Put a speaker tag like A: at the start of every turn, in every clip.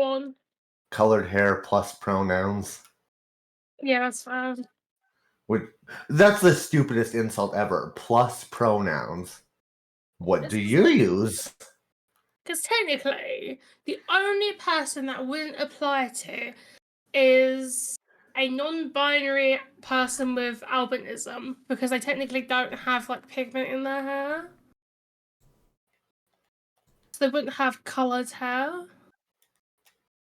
A: One.
B: Colored hair plus pronouns.
A: Yeah, that's fine.
B: That's the stupidest insult ever. Plus pronouns. What do you use?
A: Because technically, the only person that wouldn't apply to is a non-binary person with albinism, because they technically don't have like pigment in their hair. So they wouldn't have coloured hair.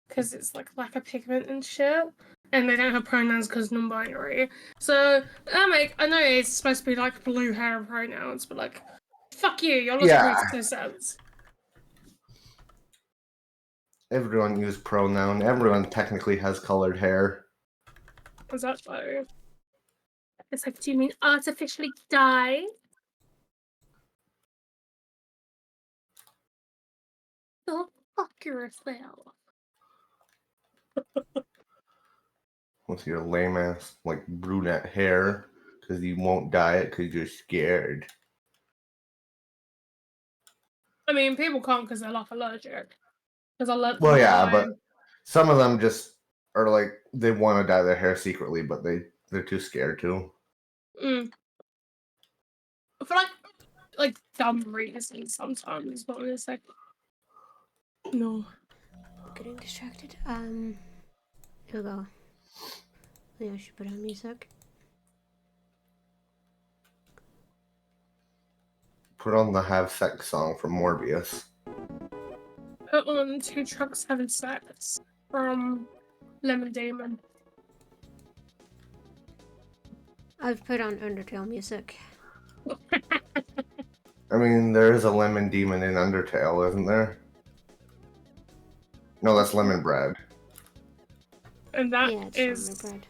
A: Because it's like lack of pigment and shit. And they don't have pronouns because non-binary. So, I know it's supposed to be like blue hair pronouns, but like, fuck you, your logic makes no sense.
B: Everyone use pronoun. Everyone technically has colored hair.
A: Is that so? It's like, do you mean artificially dye? Go fuck yourself.
B: With your lame ass, like, brunette hair. Because you won't dye it because you're scared.
A: I mean, people can't because they're like allergic. Because I let them
B: Well, yeah,
A: dye.
B: but some of them just are like, they want to dye their hair secretly, but they're too scared to.
A: For like dumb reasons sometimes, but it's like, no.
C: Getting distracted. Here we go. Yeah, I should put on music.
B: Put on the Have Sex song from Morbius.
A: Put on Two Trucks Having Sex from Lemon Demon.
C: I've put on Undertale music.
B: I mean, there is a lemon demon in Undertale, isn't there? No, that's lemon bread.
A: And that
C: yeah, it's
A: is
C: lemon bread.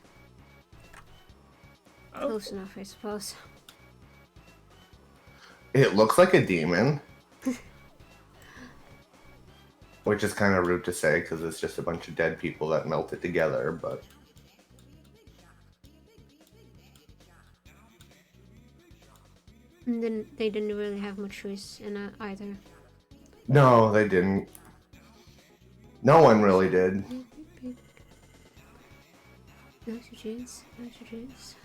A: Oh.
C: Close enough, I suppose.
B: It looks like a demon. Which is kind of rude to say because it's just a bunch of dead people that melted together, but...
C: And then they didn't really have much choice in it either.
B: No, they didn't. No one really did.
C: Nice jeans. Nice jeans.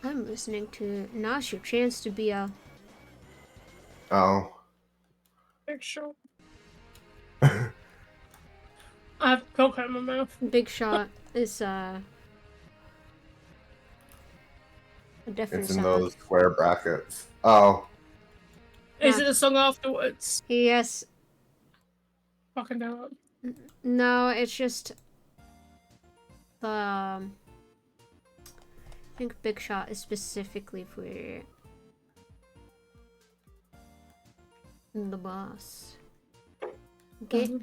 C: I'm listening to Now's Your Chance to Be a...
B: Oh.
A: Big Shot. I have cocoa in my mouth.
C: Big Shot is a different
B: It's in
C: song.
B: those square brackets. Oh.
A: Is it the song afterwards?
C: Yes.
A: Fucking do it.
C: No, it's just the... I think Big Shot is specifically for the boss. Okay.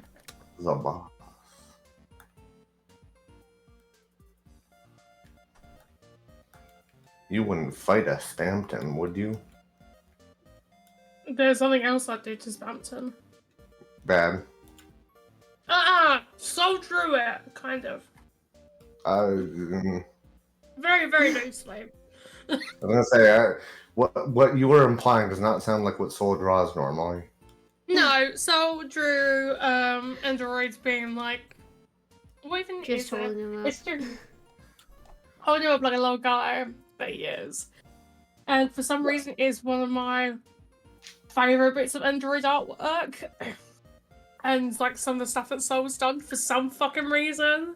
B: The boss. You wouldn't fight a Stampton, would you?
A: There's something else I do to Spampton.
B: Bad.
A: So drew it, kind of. Very, very loosely.
B: I was gonna say, what you were implying does not sound like what Soul draws normally.
A: No, Soul drew androids being like, what even
C: just
A: is
C: holding
A: it?
C: him up.
A: It's just holding him up like a little guy that he is. And for some reason is one of my favourite bits of android artwork. And like some of the stuff that Soul's done for some fucking reason.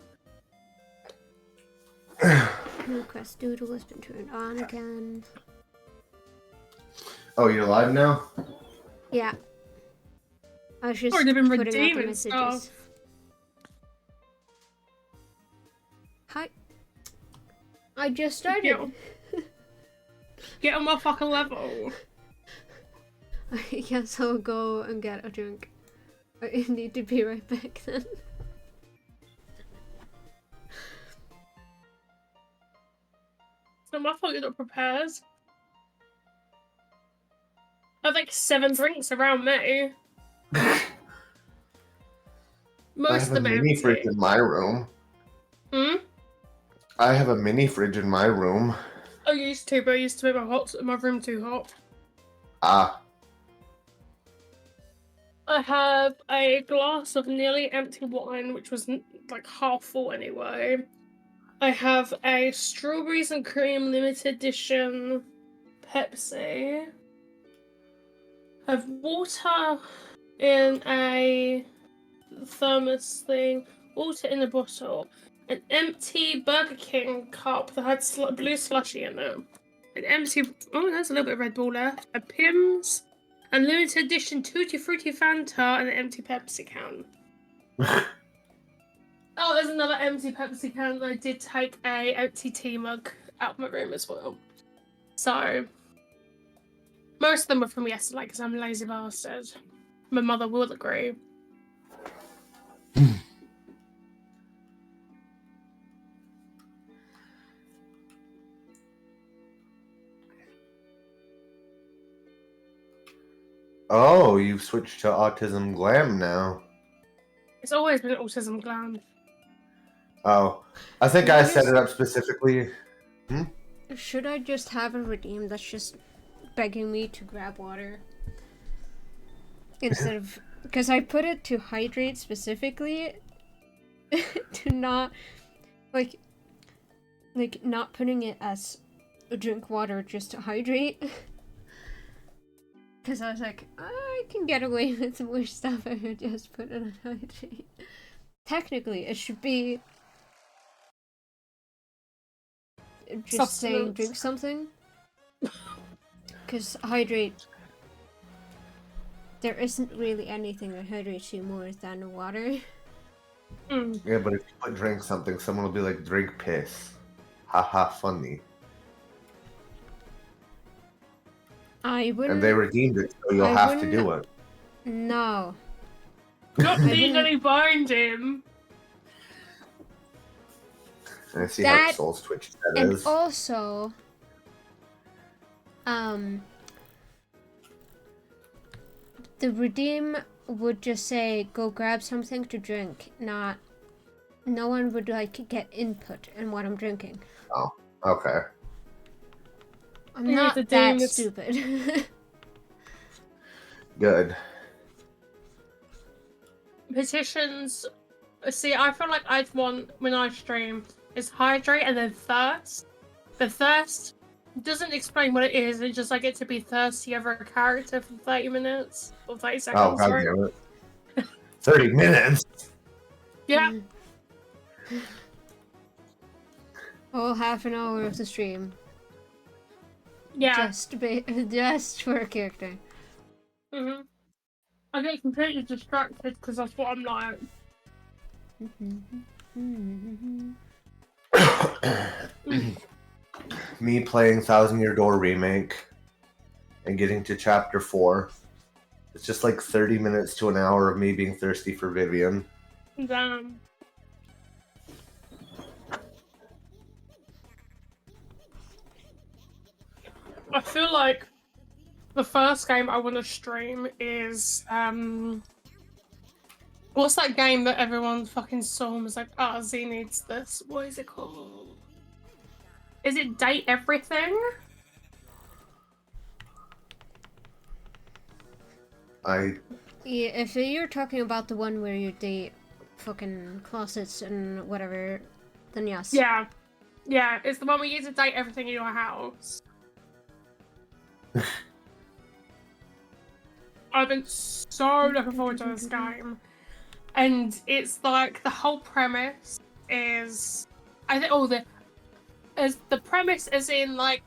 C: Request doodle has been turned on again.
B: Oh, you're live now?
C: Yeah. I was just
A: Already been
C: putting out the
A: redeeming
C: messages.
A: stuff.
C: Hi. I just started.
A: Get on my fucking level.
C: I guess I'll go and get a drink. I need to be right back then.
A: It's not my fault you're not prepared. I have like 7 drinks around me. Most of them
B: I have a mini fridge in my room. I have a mini fridge in my room.
A: I used to, but I used to make my room too hot.
B: Ah.
A: I have a glass of nearly empty wine, which was like half full anyway. I have a strawberries and cream limited edition Pepsi. I have water in a thermos thing, water in a bottle, an empty Burger King cup that had blue slushy in it, an empty, oh, there's a little bit of Red Bull left, a Pimm's, a limited edition Tutti Frutti Fanta, and an empty Pepsi can. Oh, there's another empty Pepsi can. I did take a empty tea mug out of my room as well. So, most of them were from yesterday because I'm a lazy bastard. My mother will agree.
B: Oh, you've switched to Autism Glam now.
A: It's always been Autism Glam.
B: Oh, I think I set it up specifically.
C: Should I just have a redeem that's just begging me to grab water? Instead of... Because I put it to hydrate specifically to not... Like, not putting it as drink water just to hydrate. Because I was like, I can get away with more stuff if I just put it on hydrate. Technically, it should be just saying drink something. Because hydrate, there isn't really anything that hydrates you more than water.
B: Yeah, but if you put drink something, someone will be like, drink piss. Haha, funny.
C: I wouldn't...
B: And they redeemed it, so you'll have to do it.
C: No.
A: Not legally bind him.
B: And I see how Soul's Twitch that
C: and
B: is.
C: Also, the redeem would just say, go grab something to drink, not... No one would, like, get input in what I'm drinking.
B: Oh, okay.
C: I'm not that stupid.
B: Good.
A: Petitions. See, I feel like I'd want, when I stream, is hydrate and then thirst. The thirst doesn't explain what it is, it's just I get to be thirsty over a character for 30 minutes. Or 30 seconds,
B: Oh, god damn it. 30 minutes?
A: Yeah.
C: Oh, half an hour of the stream.
A: Yeah.
C: Just for a character.
A: Mhm. I get completely distracted because that's what I'm like.
B: Me playing Thousand Year Door Remake and getting to chapter 4. It's just like 30 minutes to an hour of me being thirsty for Vivian.
A: Damn. I feel like the first game I want to stream is what's that game that everyone fucking saw and was like, ah, Z needs this. What is it called? Is it Date Everything?
C: Yeah, if you're talking about the one where you date fucking closets and whatever, then yes.
A: Yeah. Yeah, it's the one where you get to date everything in your house. I've been so looking forward to this game. And it's like the whole premise is the premise is in like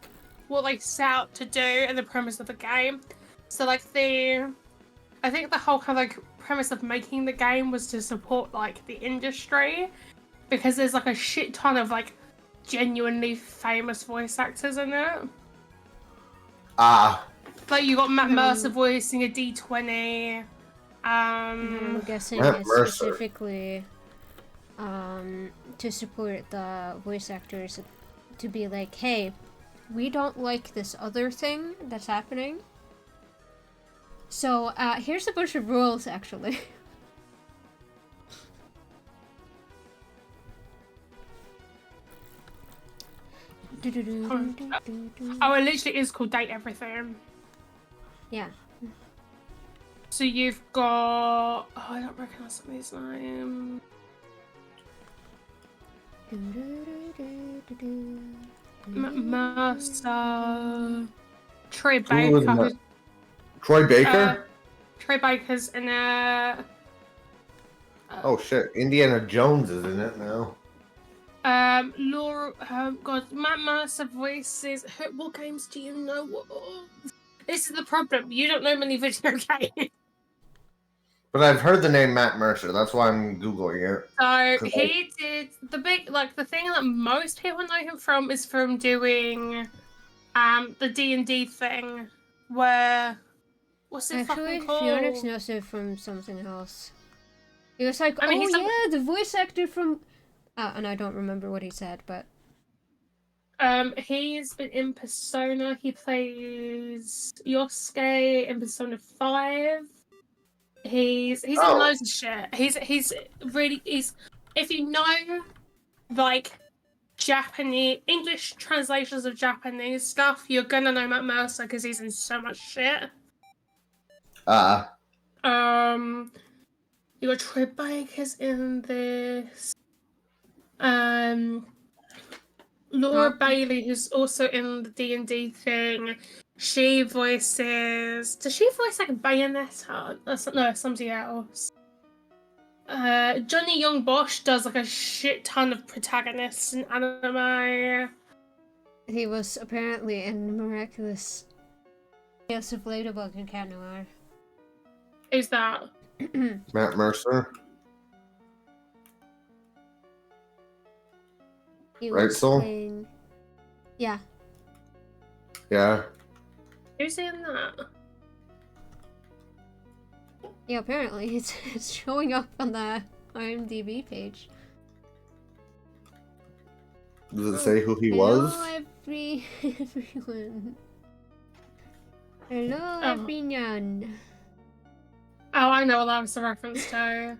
A: what they set out to do and the premise of the game. So like I think the whole kind of like premise of making the game was to support like the industry because there's like a shit ton of like genuinely famous voice actors in it. Like you got Matt Mercer voicing a D20.
C: I'm guessing it's specifically to support the voice actors to be like, hey, we don't like this other thing that's happening. So here's a bunch of rules actually.
A: Oh, it literally is called Date Everything.
C: Yeah.
A: So you've got... Oh, I don't recognize some of these names. Mercer... Troy Baker.
B: Troy Baker?
A: Troy Baker's in a...
B: Oh shit, Indiana Jones is in it now.
A: Laura... God, Matt Mercer voices... What games do you know? This is the problem. You don't know many video games.
B: But I've heard the name Matt Mercer. That's why I'm Googling it.
A: So he did the big, the thing that most people know him from is from doing the D&D thing where, what's it fucking called?
C: Phoenix knows it from something else. He was like, the voice actor from... and I don't remember what he said, but...
A: He's been in Persona. He plays Yosuke in Persona 5. He's in loads of shit. He's if you know like Japanese English translations of Japanese stuff, you're gonna know Matt Mercer because he's in so much shit. You got Troy Baker's in this. Laura Bailey, who's also in the D&D thing. She voices... Does she voice like Bayonetta? No, somebody else. Johnny Young Bosch does like a shit ton of protagonists in anime.
C: He was apparently in Miraculous Tales of Ladybug and Cat Noir.
A: Who's that?
B: Matt Mercer. Right, Soul?
C: Yeah.
B: Yeah.
A: Who's in that?
C: Yeah, apparently it's showing up on the IMDb page.
B: Does it say who he was?
C: Hello, everyone. Hello, everyone.
A: Oh, I know what that was a reference to.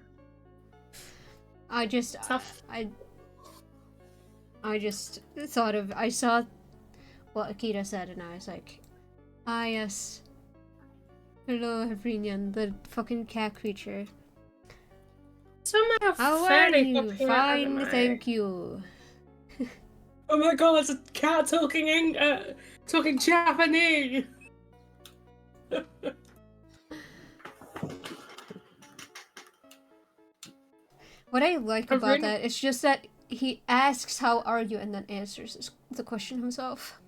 C: I just thought of... I saw what Akira said and I was like, ah yes. Hello, everyone, the fucking cat creature.
A: How
C: are you? Fine, thank you.
A: Oh my god, it's a cat talking Japanese.
C: What I like about that is just that he asks, how are you, and then answers the question himself.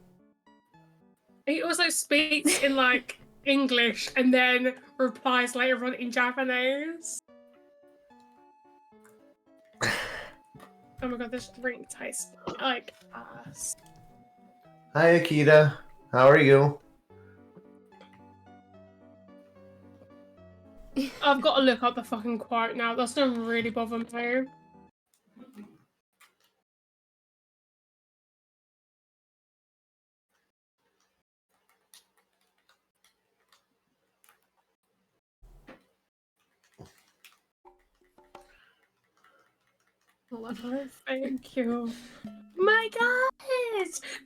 A: He also speaks in like English and then replies later on in Japanese. Oh my god, this drink tastes like ass.
B: Hi, Akita. How are you?
A: I've got to look up the fucking quote now. That's gonna really bother me. Thank you. My god!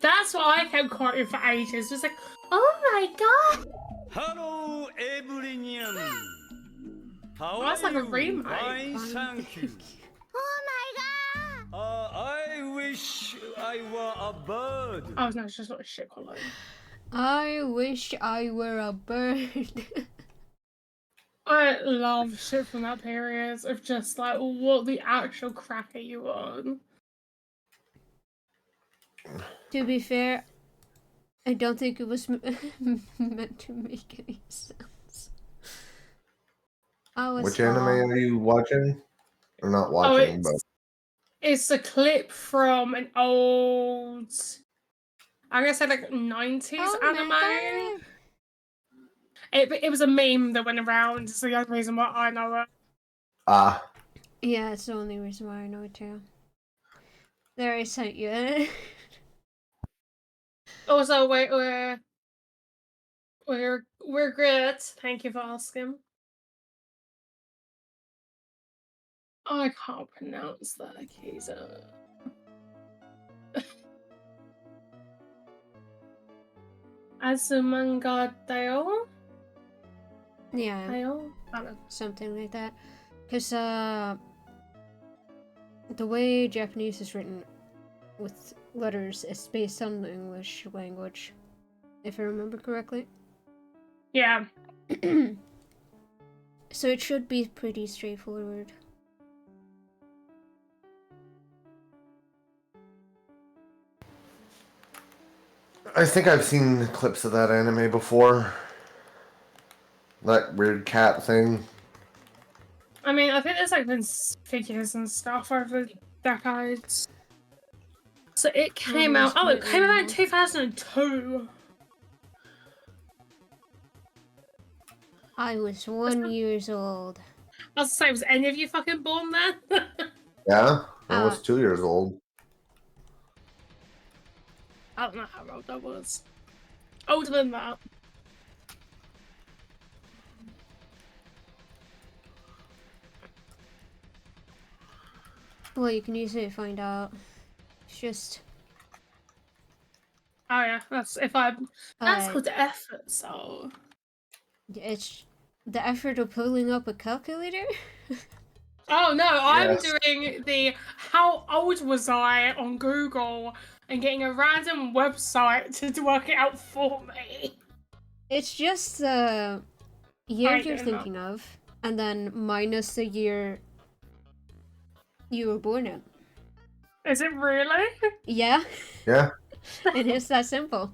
A: That's what I kept quoting for ages. It was like, oh my god!
D: Hello, everyone. How
A: that's like a remake.
D: Fine, thank you.
E: Oh my god!
D: I wish I were a bird.
A: Oh no, it's just not a shit quality.
C: I wish I were a bird.
A: I love shit from that period of just like, what the actual crack are you on?
C: To be fair, I don't think it was meant to make any sense.
B: Which anime are you watching? Or not watching, but...
A: It's a clip from an old... I'm gonna say like 90s anime. It was a meme that went around. It's the only reason why I know it.
C: Yeah, it's the only reason why I know it too. There, I sent you it.
A: Also, we're good. Thank you for asking. I can't pronounce that, Akiza. Azumangadeo?
C: Yeah.
A: I don't know.
C: Something like that. Because, the way Japanese is written with letters is based on the English language, if I remember correctly.
A: Yeah.
C: So it should be pretty straightforward.
B: I think I've seen clips of that anime before. That weird cat thing.
A: I mean, I think there's like been figures and stuff over the decades. So it came out. Oh, it came out in 2002.
C: I was 1 year old.
A: I was say, was any of you fucking born then?
B: Yeah, I was 2 years old.
A: I don't know how old I was. Older than that.
C: Well, you can easily find out. It's just...
A: Oh yeah, that's if I. That's called effort. So.
C: It's the effort of pulling up a calculator.
A: Oh no, I'm
B: Yes.
A: doing the how old was I on Google and getting a random website to work it out for me.
C: It's just the year
A: I
C: you're
A: don't
C: thinking of, and then minus the year you were born in.
A: Is it really?
C: Yeah,
B: Yeah.
C: it is that simple.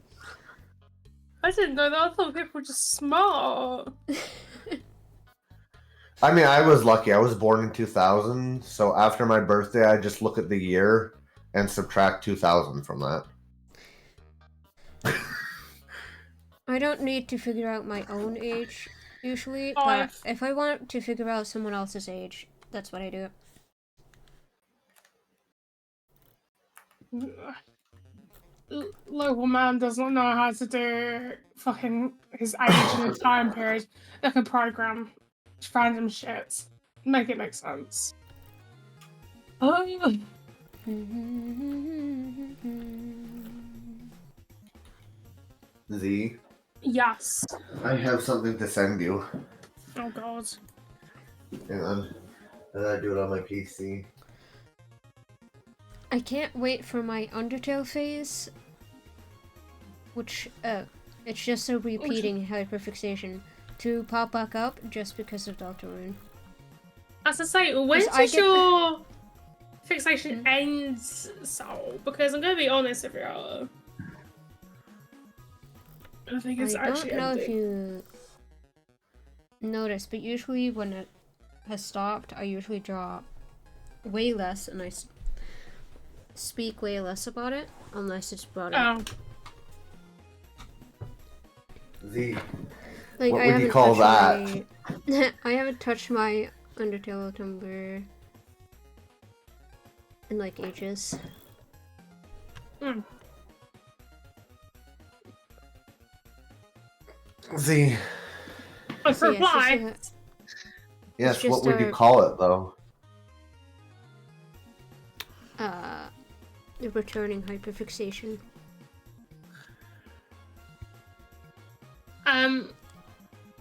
A: I didn't know that. I thought people were just smart.
B: I mean, I was lucky. I was born in 2000, so after my birthday, I just look at the year and subtract 2000 from that.
C: I don't need to figure out my own age, usually,
A: Oh,
C: but if I want to figure out someone else's age, that's what I do.
A: Local man does not know how to do fucking his age in a time period. Like a program. Just random shit. Make it make sense. Oh.
B: Z,
A: Yes.
B: I have something to send you.
A: Oh god.
B: Hang on. I gotta do it on my PC.
C: I can't wait for my Undertale phase, which, it's just a repeating hyperfixation, to pop back up just because of Dr. Rune.
A: As I say, when does your fixation end, Soul? Because I'm gonna be honest with you. I think it's actually
C: I don't know
A: ending.
C: if you noticed, but usually when it has stopped, I usually draw way less and I speak way less about it, unless it's brought up.
B: Z,
C: Like,
B: what
C: I
B: would you call that?
C: I haven't touched my Undertale Tumblr in like ages.
B: Z.
A: Let's
C: So,
A: reply.
B: Yes, what would you call it though?
C: The returning hyperfixation.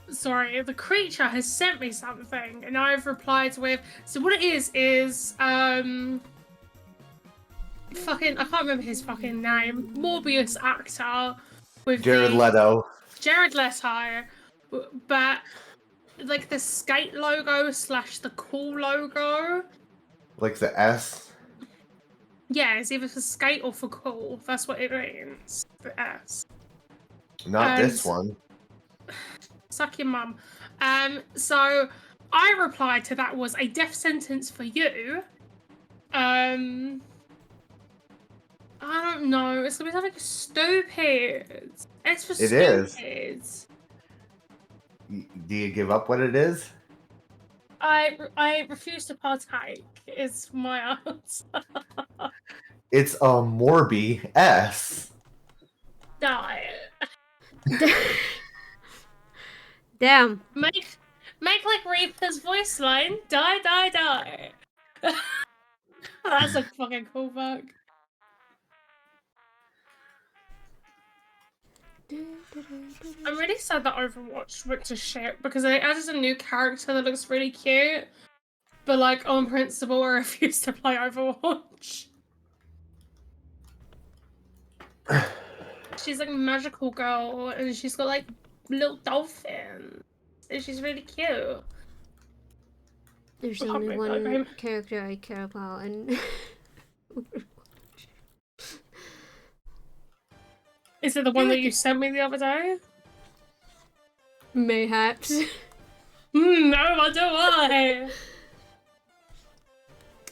A: Sorry, the creature has sent me something, and I've replied with. So what it is fucking, I can't remember his fucking name. Morbius actor with
B: Jared Leto.
A: Jared Leto, but like the skate logo / the cool logo.
B: Like the S?
A: Yeah, it's either for skate or for cool. That's what it means. The S.
B: Not this one.
A: Suck your mum. So I replied to that was a death sentence for you. I don't know. It's gonna be something stupid. It's for stupid.
B: It is. Do you give up what it is?
A: I refuse to partake. Is my answer.
B: It's a Morbi S.
A: Die.
C: Damn.
A: Make like Reaper's voice line. Die, die, die. That's a fucking cool bug. I'm really sad that Overwatch went to shit because they added a new character that looks really cute, but like on principle, I refuse to play Overwatch. She's like a magical girl, and she's got like little dolphins, and she's really cute.
C: There's only one character I care about, and
A: is it the one that you sent me the other day?
C: Mayhaps.
A: No, I don't want.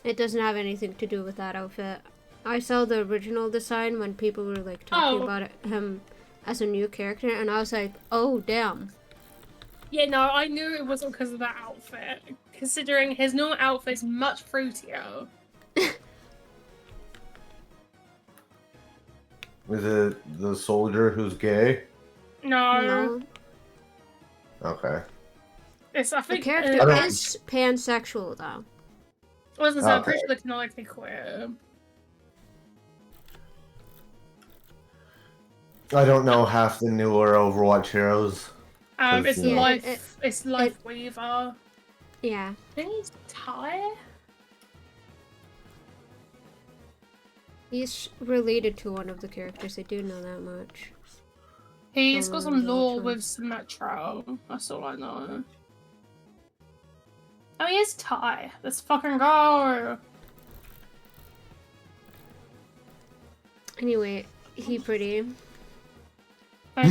C: It doesn't have anything to do with that outfit. I saw the original design when people were like talking about him as a new character, and I was like, oh damn.
A: Yeah, no, I knew it wasn't because of that outfit, considering his normal outfit is much fruitier.
B: Is it the soldier who's gay?
A: No.
B: Okay.
A: I think
C: the character is pansexual though.
A: Wasn't I'm pretty sure they canonically queer.
B: I don't know half the newer Overwatch heroes.
A: It's Life Weaver.
C: Yeah.
A: I think he's Ty.
C: He's related to one of the characters. I do know that much.
A: He's got some lore with Symmetro. That's all I know. Oh, he is Ty. Let's fucking go.
C: Anyway, he pretty. My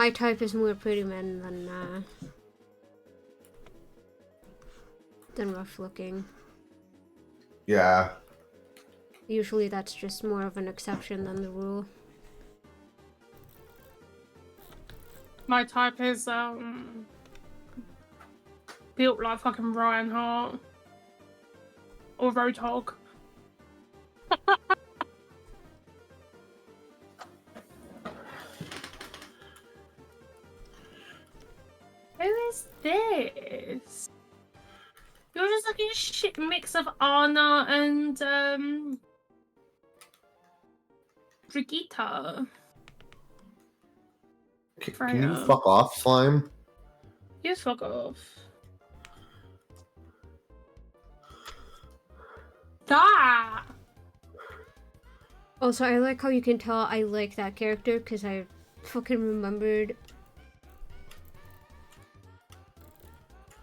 C: type is more pretty men than rough looking.
B: Yeah.
C: Usually that's just more of an exception than the rule.
A: My type is built like fucking Reinhardt or Roadhog. Who is this? You're just like a shit mix of Anna and Brigitte.
B: Can you fuck off, Slime?
A: You fuck off. That.
C: Also, I like how you can tell I like that character because I fucking remembered.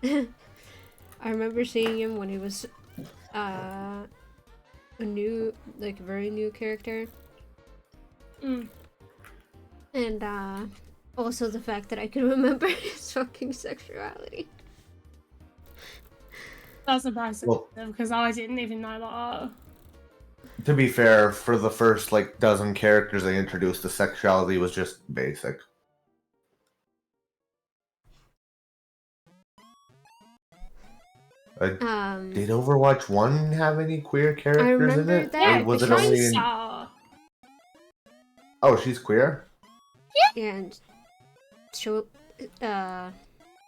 C: I remember seeing him when he was a new, like, very new character. And also the fact that I could remember his fucking sexuality.
A: That's surprising because I didn't even know that.
B: To be fair, for the first like dozen characters they introduced, the sexuality was just basic. Did Overwatch 1 have any queer characters in it?
C: That.
B: Or was it only in... Oh, she's queer?
C: Yeah, and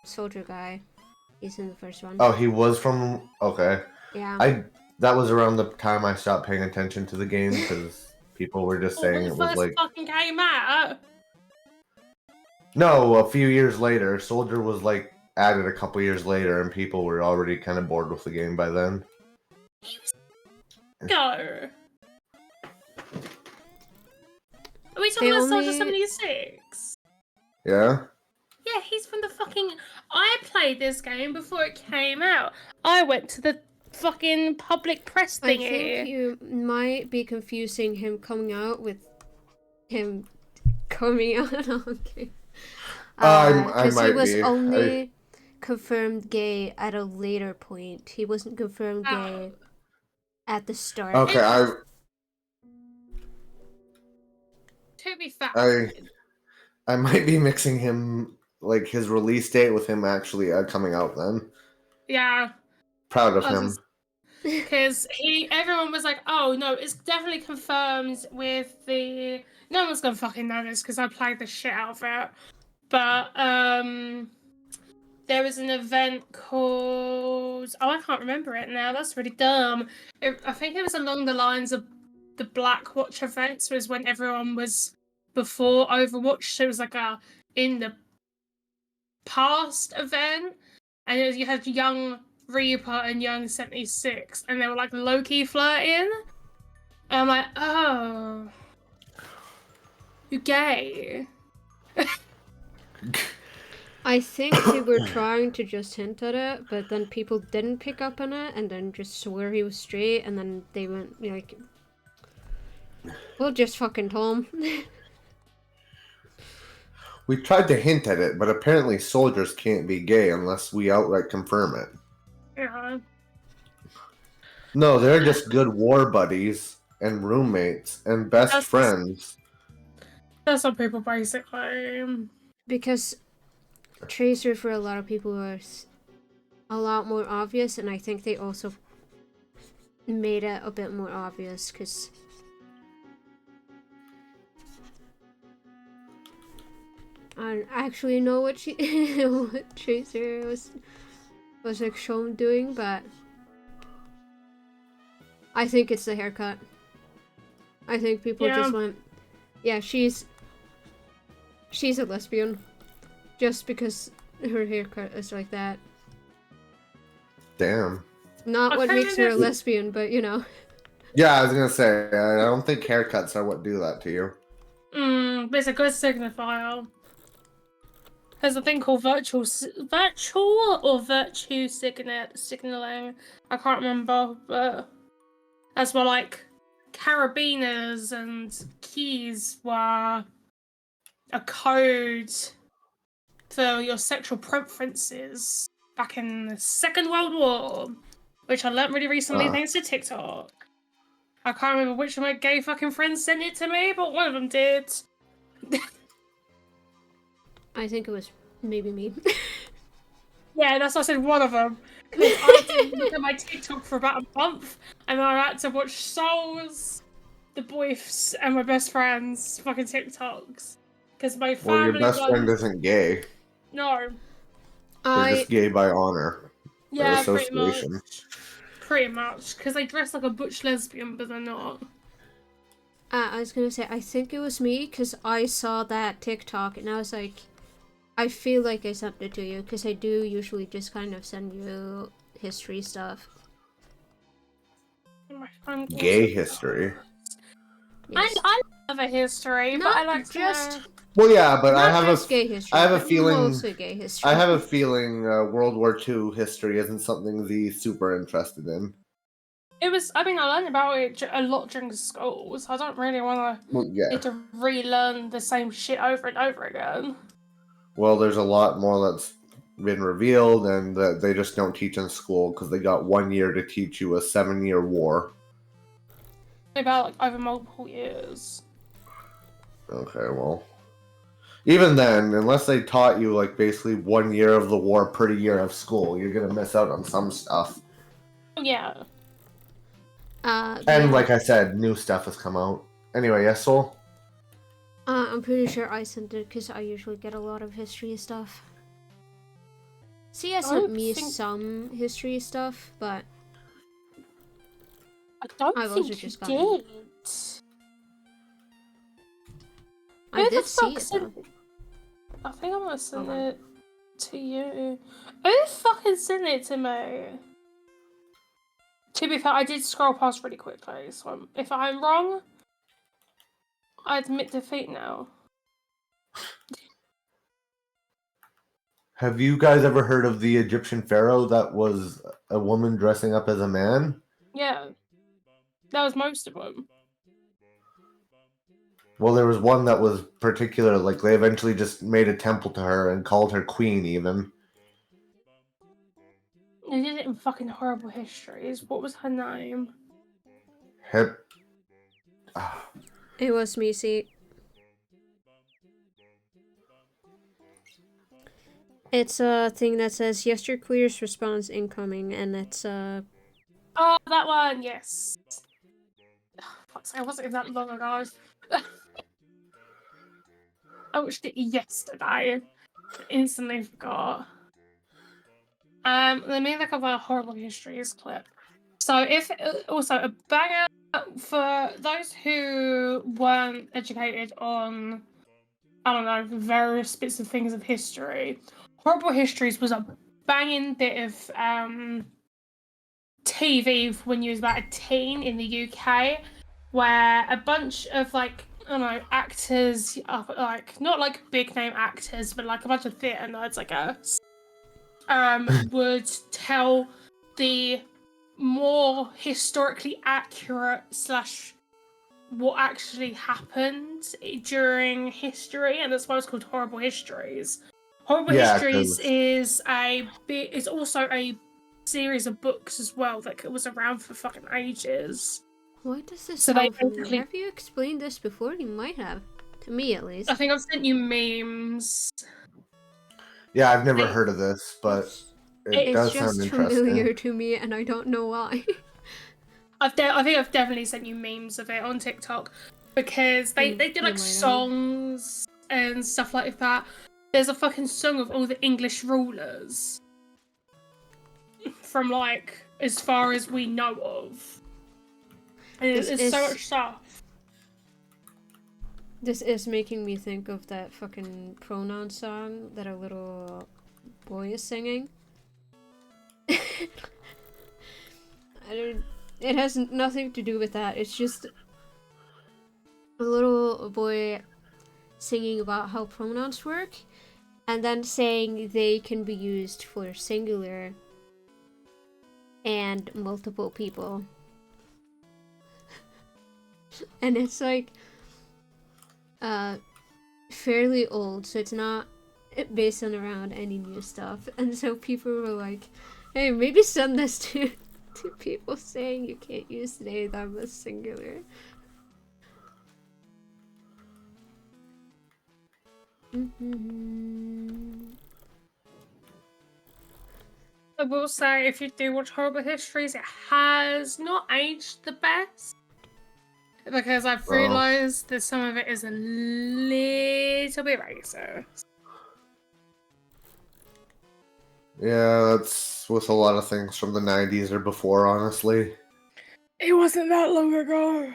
C: Soldier Guy. He's in the first one.
B: Oh, he was from... Okay.
C: Yeah.
B: That was around the time I stopped paying attention to the game, because people were just saying it was like...
A: fucking came out?
B: No, a few years later. Soldier was like added a couple years later, and people were already kind of bored with the game by then.
A: Go. Are we talking about Soldier 76?
B: Yeah?
A: Yeah, he's from the fucking... I played this game before it came out. I went to the fucking public press thingy.
C: I think you might be confusing him coming out with him coming out on game. Because he was only confirmed gay at a later point. He wasn't confirmed gay at the start.
B: Okay,
A: To be fair,
B: I might be mixing him, like, his release date with him actually coming out then.
A: Yeah.
B: Proud of him.
A: Because everyone was like, oh no, it's definitely confirmed with the... No one's gonna fucking know this because I played the shit out of it. But, there was an event called... Oh, I can't remember it now. That's really dumb. I think it was along the lines of the Black Watch events, was when everyone was before Overwatch. So it was like a in the past event, and you had young Reaper and young 76, and they were like low-key flirting. And I'm like, oh, you gay.
C: I think they were trying to just hint at it, but then people didn't pick up on it, and then just swore he was straight, and then they went like, "We'll just fucking tell him."
B: We tried to hint at it, but apparently soldiers can't be gay unless we outright confirm it.
A: Yeah.
B: No, they're just good war buddies and roommates and best friends.
A: That's what people basically.
C: Because Tracer for a lot of people was a lot more obvious, and I think they also made it a bit more obvious because I actually know what what Tracer was like shown doing, but I think it's the haircut. I think people just went, yeah, she's a lesbian, just because her haircut is like that.
B: Damn.
C: Not what makes her a lesbian, but you know.
B: Yeah, I was gonna say, I don't think haircuts are what do that to you.
A: But it's a good signifier. There's a thing called virtue signaling. I can't remember, but that's where like carabiners and keys were a code for your sexual preferences back in the Second World War, which I learnt really recently thanks to TikTok. I can't remember which of my gay fucking friends sent it to me, but one of them did.
C: I think it was maybe me.
A: Yeah, that's why I said one of them. Because I didn't look at my TikTok for about a month, and then I had to watch Souls, the boys, and my best friend's fucking TikToks. Because my family.
B: Well, your best friend isn't gay.
A: No.
B: They're just gay by honor.
A: Yeah, pretty much. Pretty much. Because they dress like a butch lesbian, but they're not.
C: I was gonna say, I think it was me, because I saw that TikTok, and I was like, I feel like I sent it to you, because I do usually just kind of send you history stuff.
B: Gay history?
C: Yes.
A: I love a history, but I like
C: just...
B: Well, yeah, but I have
C: gay history,
B: I have a feeling.
C: Mostly gay history.
B: I have a feeling World War II history isn't something Z's super interested in.
A: It was. I mean, I learned about it a lot during school, so I don't really want to relearn the same shit over and over again.
B: Well, there's a lot more that's been revealed, and that they just don't teach in school because they got 1 year to teach you a 7-year war.
A: About like over multiple years.
B: Okay, well. Even then, unless they taught you like basically 1 year of the war per year of school, you're gonna miss out on some stuff.
A: Yeah.
B: And like I said, new stuff has come out. Anyway, yes, Soul?
C: I'm pretty sure I sent it because I usually get a lot of history stuff. Sia sent me some history stuff, but
A: I don't
C: I've
A: think
C: also just
A: you
C: gotten...
A: did.
C: I did see it though.
A: I think I'm gonna send it to you. Who fucking sent it to me? To be fair, I did scroll past really quickly, so if I'm wrong, I admit defeat now.
B: Have you guys ever heard of the Egyptian pharaoh that was a woman dressing up as a man?
A: Yeah. That was most of them.
B: Well, there was one that was particular, like they eventually just made a temple to her and called her queen even.
A: They did it in fucking horrible histories. What was her name?
C: It was me, see. It's a thing that says, yes, your clearest response incoming, and it's
A: Oh, that one, yes. Fuck's sake, it wasn't that long ago. I watched it yesterday. Instantly forgot. They made like a horrible histories clip. So if also a banger for those who weren't educated on, I don't know, various bits of things of history, Horrible Histories was a banging bit of TV when you was about a teen in the UK, where a bunch of like, I don't know, actors, like not like big name actors, but like a bunch of theatre nerds, I guess, would tell the more historically accurate / what actually happened during history, and that's why it's called Horrible Histories. Horrible Histories is also a series of books as well that was around for fucking ages.
C: Why does this sound familiar? Have you explained this before? You might have. To me, at least.
A: I think I've sent you memes.
B: Yeah, I've never heard of this, but it does sound interesting.
C: It's just familiar to me, and I don't know why.
A: I think I've definitely sent you memes of it on TikTok, because they did like songs and stuff like that. There's a fucking song of all the English rulers from like as far as we know of. And it's so much stuff.
C: This is making me think of that fucking pronoun song that a little boy is singing. It has nothing to do with that. It's just a little boy singing about how pronouns work, and then saying they can be used for singular and multiple people. And it's like fairly old, so it's not based on around any new stuff. And so people were like, hey, maybe send this to people saying you can't use they, them as singular.
A: I will say, if you do watch Horrible Histories, it has not aged the best, because I've realised that some of it is a little bit racist.
B: Yeah, that's with a lot of things from the 90s or before, honestly.
A: It wasn't that long ago.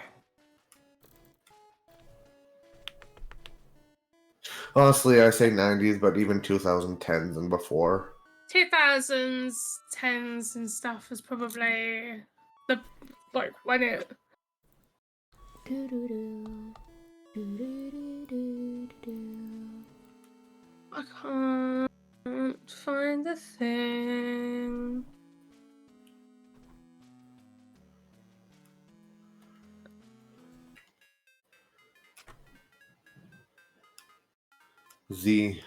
B: Honestly, I say 90s, but even 2010s and before.
A: 2000s, 10s and stuff was probably when it... I can't find the thing.
B: Z.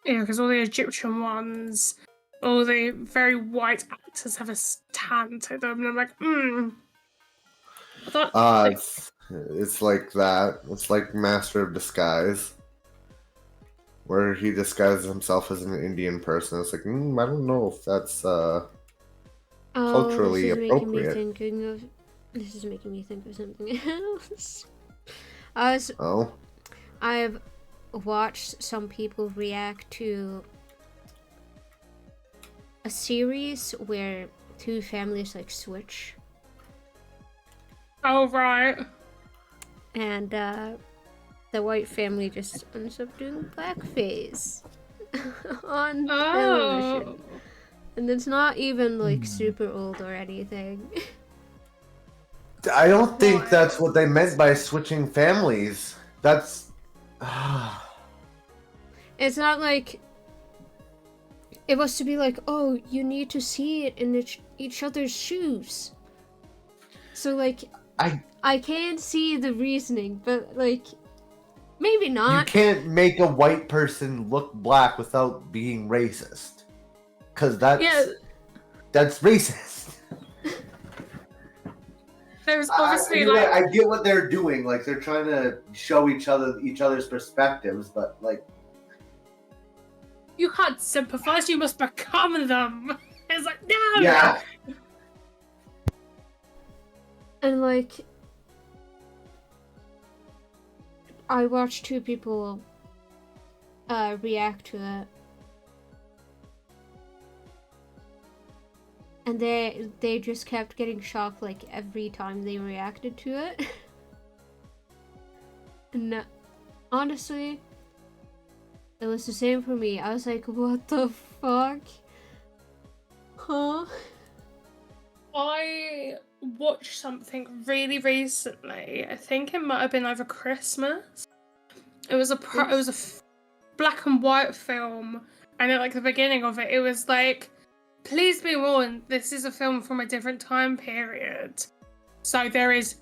A: Yeah, because all the Egyptian ones, all the very white actors have a tan to them, and I'm like, I thought,
B: it's like that. It's like Master of Disguise, where he disguises himself as an Indian person. It's like, I don't know if that's culturally appropriate.
C: This is making me think of something else. I've watched some people react to a series where two families like switch.
A: Oh, right.
C: And the white family just ends up doing blackface on television. And it's not even like super old or anything.
B: I don't think that's what they meant by switching families. That's...
C: It's not like it was to be like, oh, you need to see it in each other's shoes. So like, I can't see the reasoning, but like, maybe not.
B: You can't make a white person look black without being racist, because that's racist.
A: There's obviously
B: I get what they're doing. Like, they're trying to show each other's perspectives, but like,
A: you can't sympathize. You must become them. It's like, no.
B: Yeah.
C: And like, I watched two people react to it, and they just kept getting shocked like every time they reacted to it. And honestly, it was the same for me. I was like, what the fuck? Huh?
A: I watched something really recently. I think it might have been over Christmas. It was a black and white film, and at like the beginning of it, it was like, please be warned, this is a film from a different time period. So there is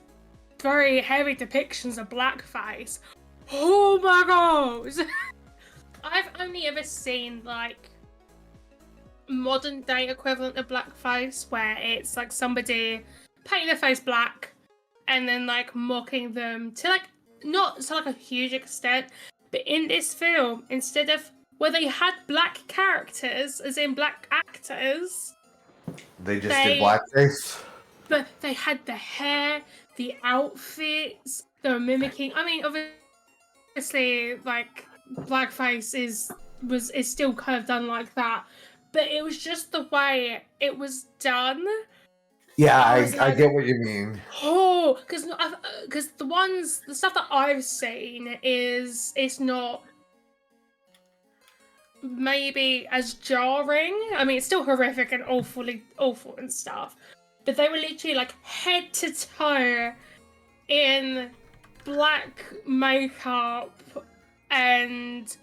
A: very heavy depictions of blackface. Oh my god! I've only ever seen like modern day equivalent of blackface where it's like somebody painting their face black and then like mocking them to like not to like a huge extent, but in this film, instead of where they had black characters as in black actors,
B: They just did blackface.
A: But they had the hair, the outfits, they were mimicking. I mean, obviously, like blackface is still kind of done like that, but it was just the way it was done.
B: Yeah, I get what you mean.
A: Oh, because the stuff that I've seen it's not maybe as jarring. I mean, it's still horrific and awful and stuff. But they were literally like head to toe in black makeup, and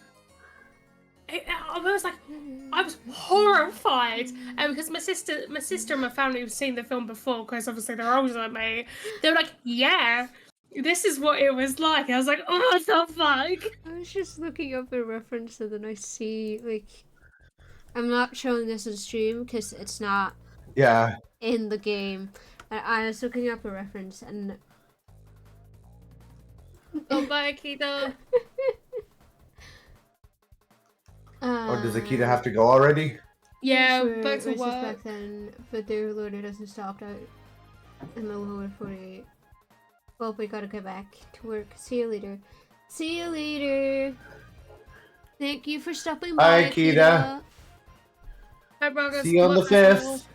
A: I was horrified. And because my sister and my family have seen the film before, because obviously they're older than me, they were like, "Yeah, this is what it was like." I was like, "Oh, what the fuck?"
C: I was just looking up a reference, and then I see like, I'm not showing this on stream because it's not.
B: Yeah.
C: In the game, I was looking up a reference, and
A: Oh, bye, Akita.
B: Does Akita have to go already?
A: Yeah, back to work.
C: Back then, but their loader doesn't stop out in the lower 48. Well, we gotta get back to work. See you later. See you later. Thank you for stopping by,
B: Bye, Akita.
A: Hi, Brogus.
B: See you on the 5th.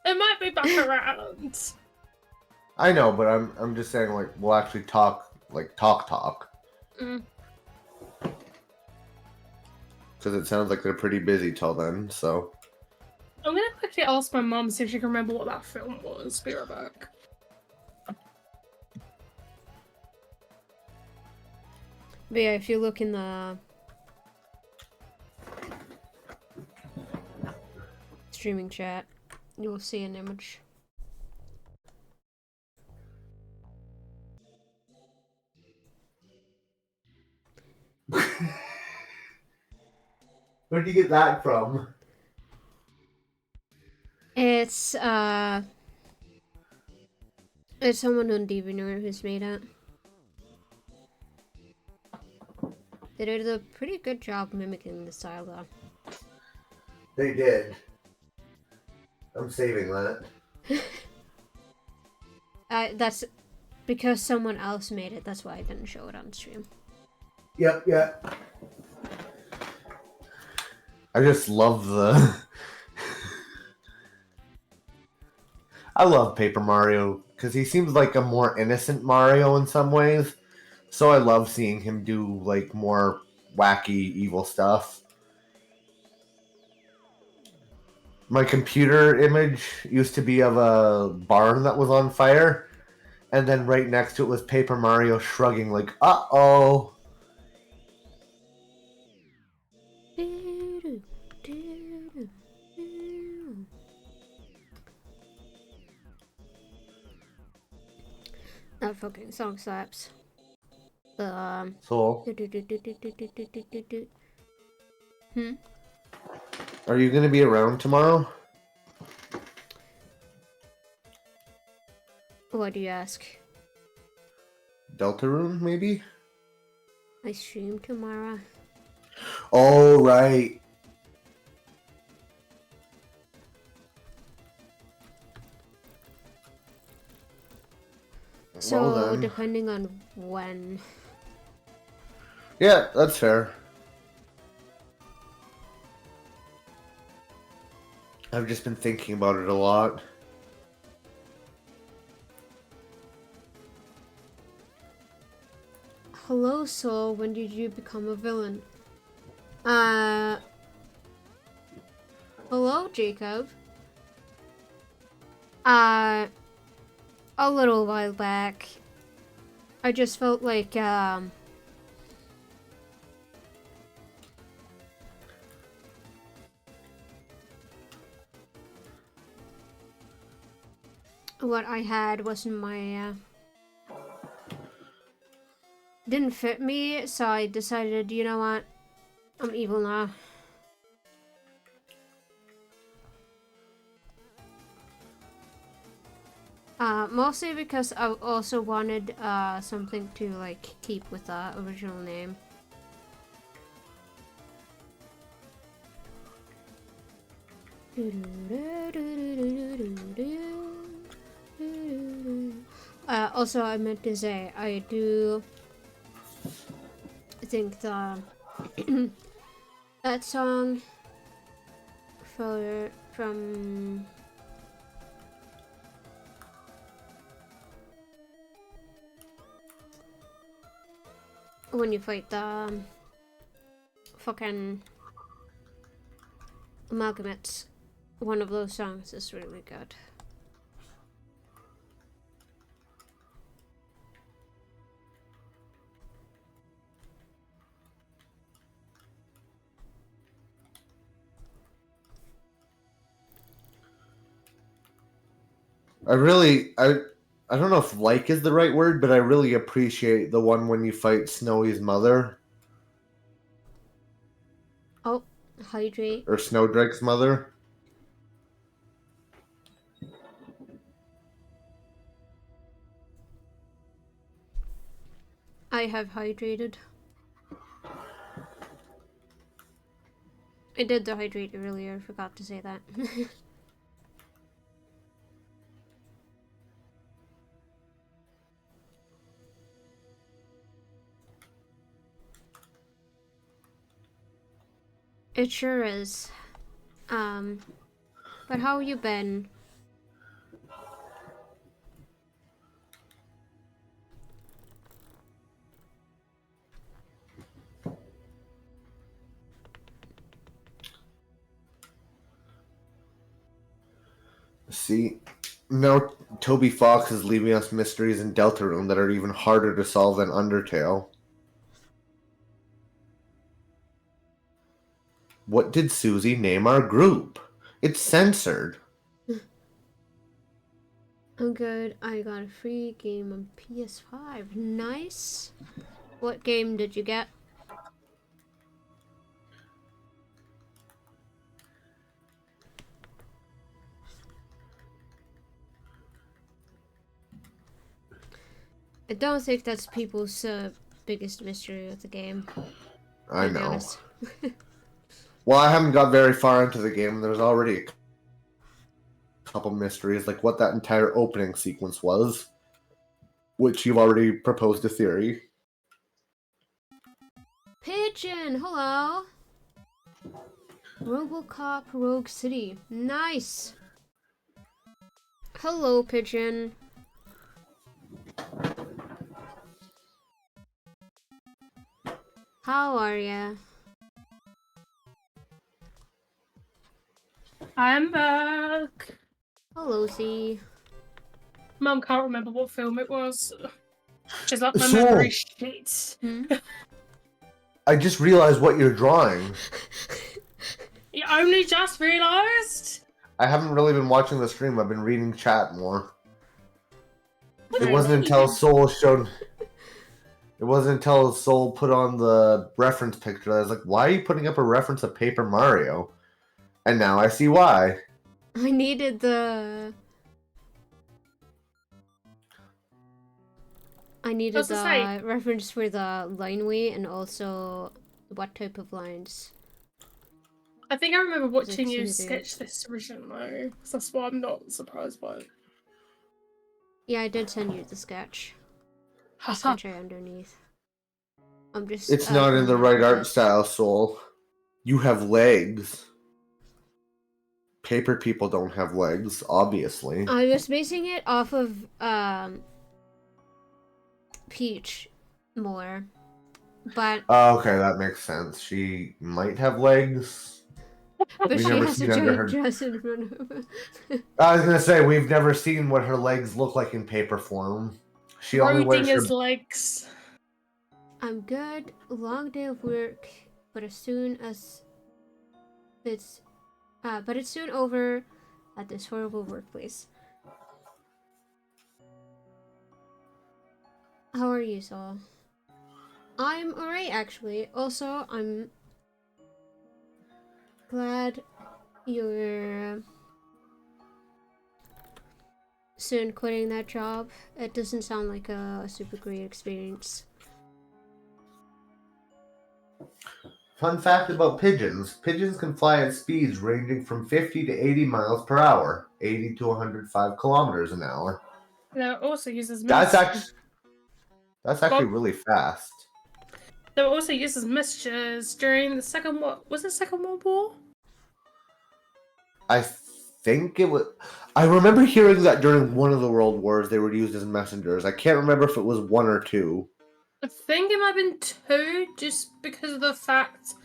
A: It might be back around.
B: I know, but I'm just saying, like, we'll actually talk.
A: Mm.
B: Because it sounds like they're pretty busy till then, so.
A: I'm gonna quickly ask my mom, see if she can remember what that film was. Be right back.
C: But yeah, if you look in the streaming chat, you'll see an image.
B: Where'd you get that from?
C: It's someone on DVNR who's made it. They did a pretty good job mimicking the style though.
B: They did. I'm saving that.
C: That's because someone else made it. That's why I didn't show it on stream.
B: Yep. I just love I love Paper Mario because he seems like a more innocent Mario in some ways. So I love seeing him do like more wacky, evil stuff. My computer image used to be of a barn that was on fire, and then right next to it was Paper Mario shrugging like, uh-oh.
C: That fucking song slaps.
B: So, are you going to be around tomorrow?
C: What do you ask?
B: Deltarune, maybe?
C: I stream tomorrow.
B: Oh, right.
C: So,
B: well,
C: depending on when.
B: Yeah, that's fair. I've just been thinking about it a lot.
C: Hello, Soul. When did you become a villain? Hello, Jacob. A little while back. I just felt like, what I had wasn't my, didn't fit me, so I decided, you know what, I'm evil now. Mostly because I also wanted, something to, like, keep with the original name. Also, I meant to say, I do think the that song from when you fight the fucking amalgamates, one of those songs is really good.
B: I don't know if like is the right word, but I really appreciate the one when you fight Snowy's mother.
C: Oh, hydrate.
B: Or Snowdrake's mother.
C: I have hydrated. I did the hydrate earlier, forgot to say that. It sure is. But how you been?
B: See, now Toby Fox is leaving us mysteries in Deltarune that are even harder to solve than Undertale. What did Susie name our group? It's censored.
C: I'm good. I got a free game on PS5. Nice. What game did you get? I don't think that's people's biggest mystery of the game.
B: I know. Well, I haven't got very far into the game. There's already a couple mysteries, like what that entire opening sequence was, which you've already proposed a theory.
C: Pigeon, hello. Robocop Rogue City. Nice. Hello, Pigeon. How are ya?
A: I'm back.
C: Hello, C.
A: Mum can't remember what film it was. She's like my memory shit.
B: I just realized what you're drawing.
A: You only just realised?
B: I haven't really been watching the stream. I've been reading chat more.
A: What
B: It wasn't until Soul showed. It wasn't until Soul put on the reference picture that I was like, "Why are you putting up a reference of Paper Mario?" And now I see why.
C: I needed the reference for the line weight and also what type of lines.
A: I think I remember watching you sketch this originally, so that's why I'm not surprised by it.
C: Yeah, I did send you the sketch. The sketch right underneath. I'm just.
B: It's not in the right art style, Soul. You have legs. paper people don't have legs, obviously.
C: I was basing it off of Peach more, but
B: Okay, that makes sense. She might have legs.
C: but she
B: never
C: has a
B: seen under
C: giant
B: her.
C: dress in front of her.
B: I was gonna say we've never seen what her legs look like in paper form. She only wears her.
A: Roding his legs.
C: I'm good. Long day of work, but as soon as it's soon over at this horrible workplace. How are you, Saul? I'm alright, actually. Also, I'm glad you're soon quitting that job. It doesn't sound like a super great experience.
B: Fun fact about pigeons. Pigeons can fly at speeds ranging from 50 to 80 miles per hour, 80 to 105 kilometers an hour.
A: There also uses
B: That's actually
A: Bob?
B: really fast.
A: They were also used as messengers during the Second World War?
B: I think it was. I remember hearing that during one of the world wars they were used as messengers. I can't remember if it was 1 or 2.
A: I think it might have been 2, just because of the fact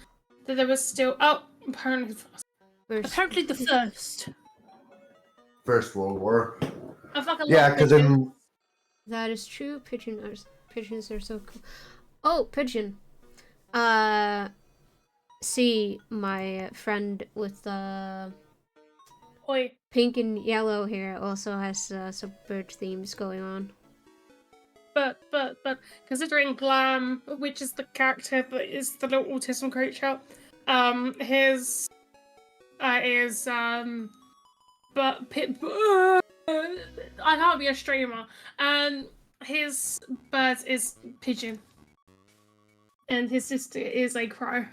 A: that there was still apparently the first.
B: First World War.
A: I fucking
B: Yeah,
A: love
B: because
A: pigeons.
B: in
C: That is true. Pigeons are so cool. Oh, pigeon. See, my friend with the
A: Oi.
C: pink and yellow hair also has some bird themes going on.
A: But considering Glam, which is the character that is the little autism creature, his is but I can't be a streamer. His bird is pigeon, and his sister is a crow.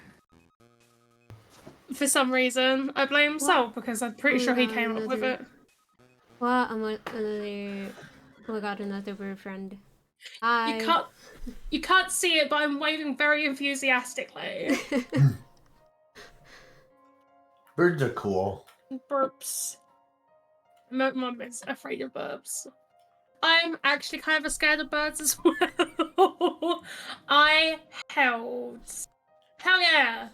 A: For some reason, I blame Sol because I'm pretty sure he came up with it.
C: Well, another. Oh my god, another bird friend.
A: You can't see it, but I'm waving very enthusiastically.
B: birds are cool.
A: Burps. My mum is afraid of burps. I'm actually kind of scared of birds as well. Hell yeah!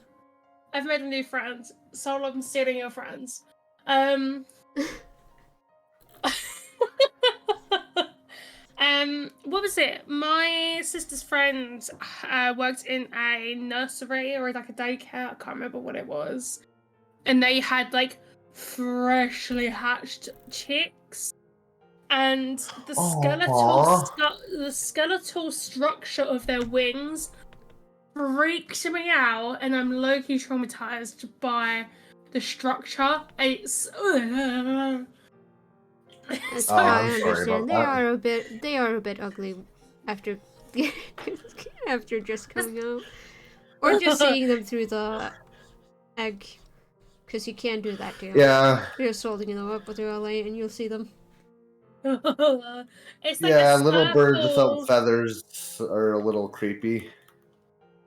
A: I've made a new friend. So I'm stealing your friends. What was it? My sister's friend worked in a nursery or like a daycare. I can't remember what it was. And they had like freshly hatched chicks, and the skeletal structure of their wings freaks me out, and I'm low-key traumatized by the structure. It's
C: I understand. They are a bit ugly after after just coming out, or just seeing them through the egg, because you can do that too.
B: Yeah.
C: You're just holding them up with your light, and you'll see them.
A: It's like
B: little birds without feathers are a little creepy.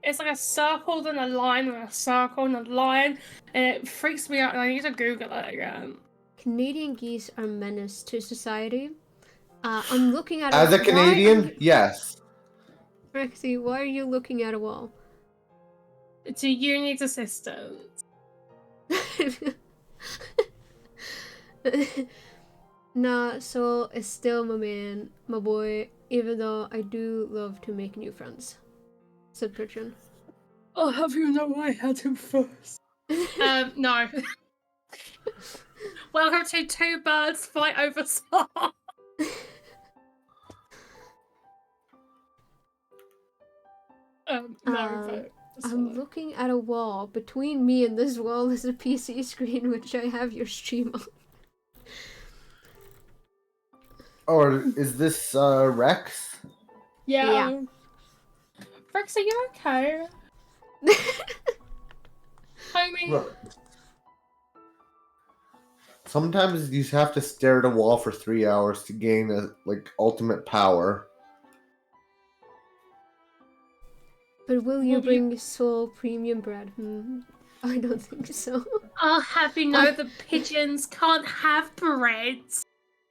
A: It's like a circle, then a line, and a circle, and a line, and it freaks me out, and I need to Google it again.
C: Canadian geese are menace to society. I'm looking at
B: As a Canadian, yes.
C: Rexy, why are you looking at a wall?
A: Do you need assistance?
C: Nah, Soul is still my man, my boy, even though I do love to make new friends. Said Pigeon.
A: I'll have you know I had him first. No. Welcome to Two Birds Fight Over Song. No,
C: I'm looking at a wall. Between me and this wall is a PC screen which I have your stream on.
B: Or is this Rex?
A: Yeah. Rex, are you okay? Homie.
B: Look. Sometimes you have to stare at a wall for 3 hours to gain ultimate power.
C: But will you bring Soul premium bread? I don't think so.
A: I'll have you know the pigeons can't have bread.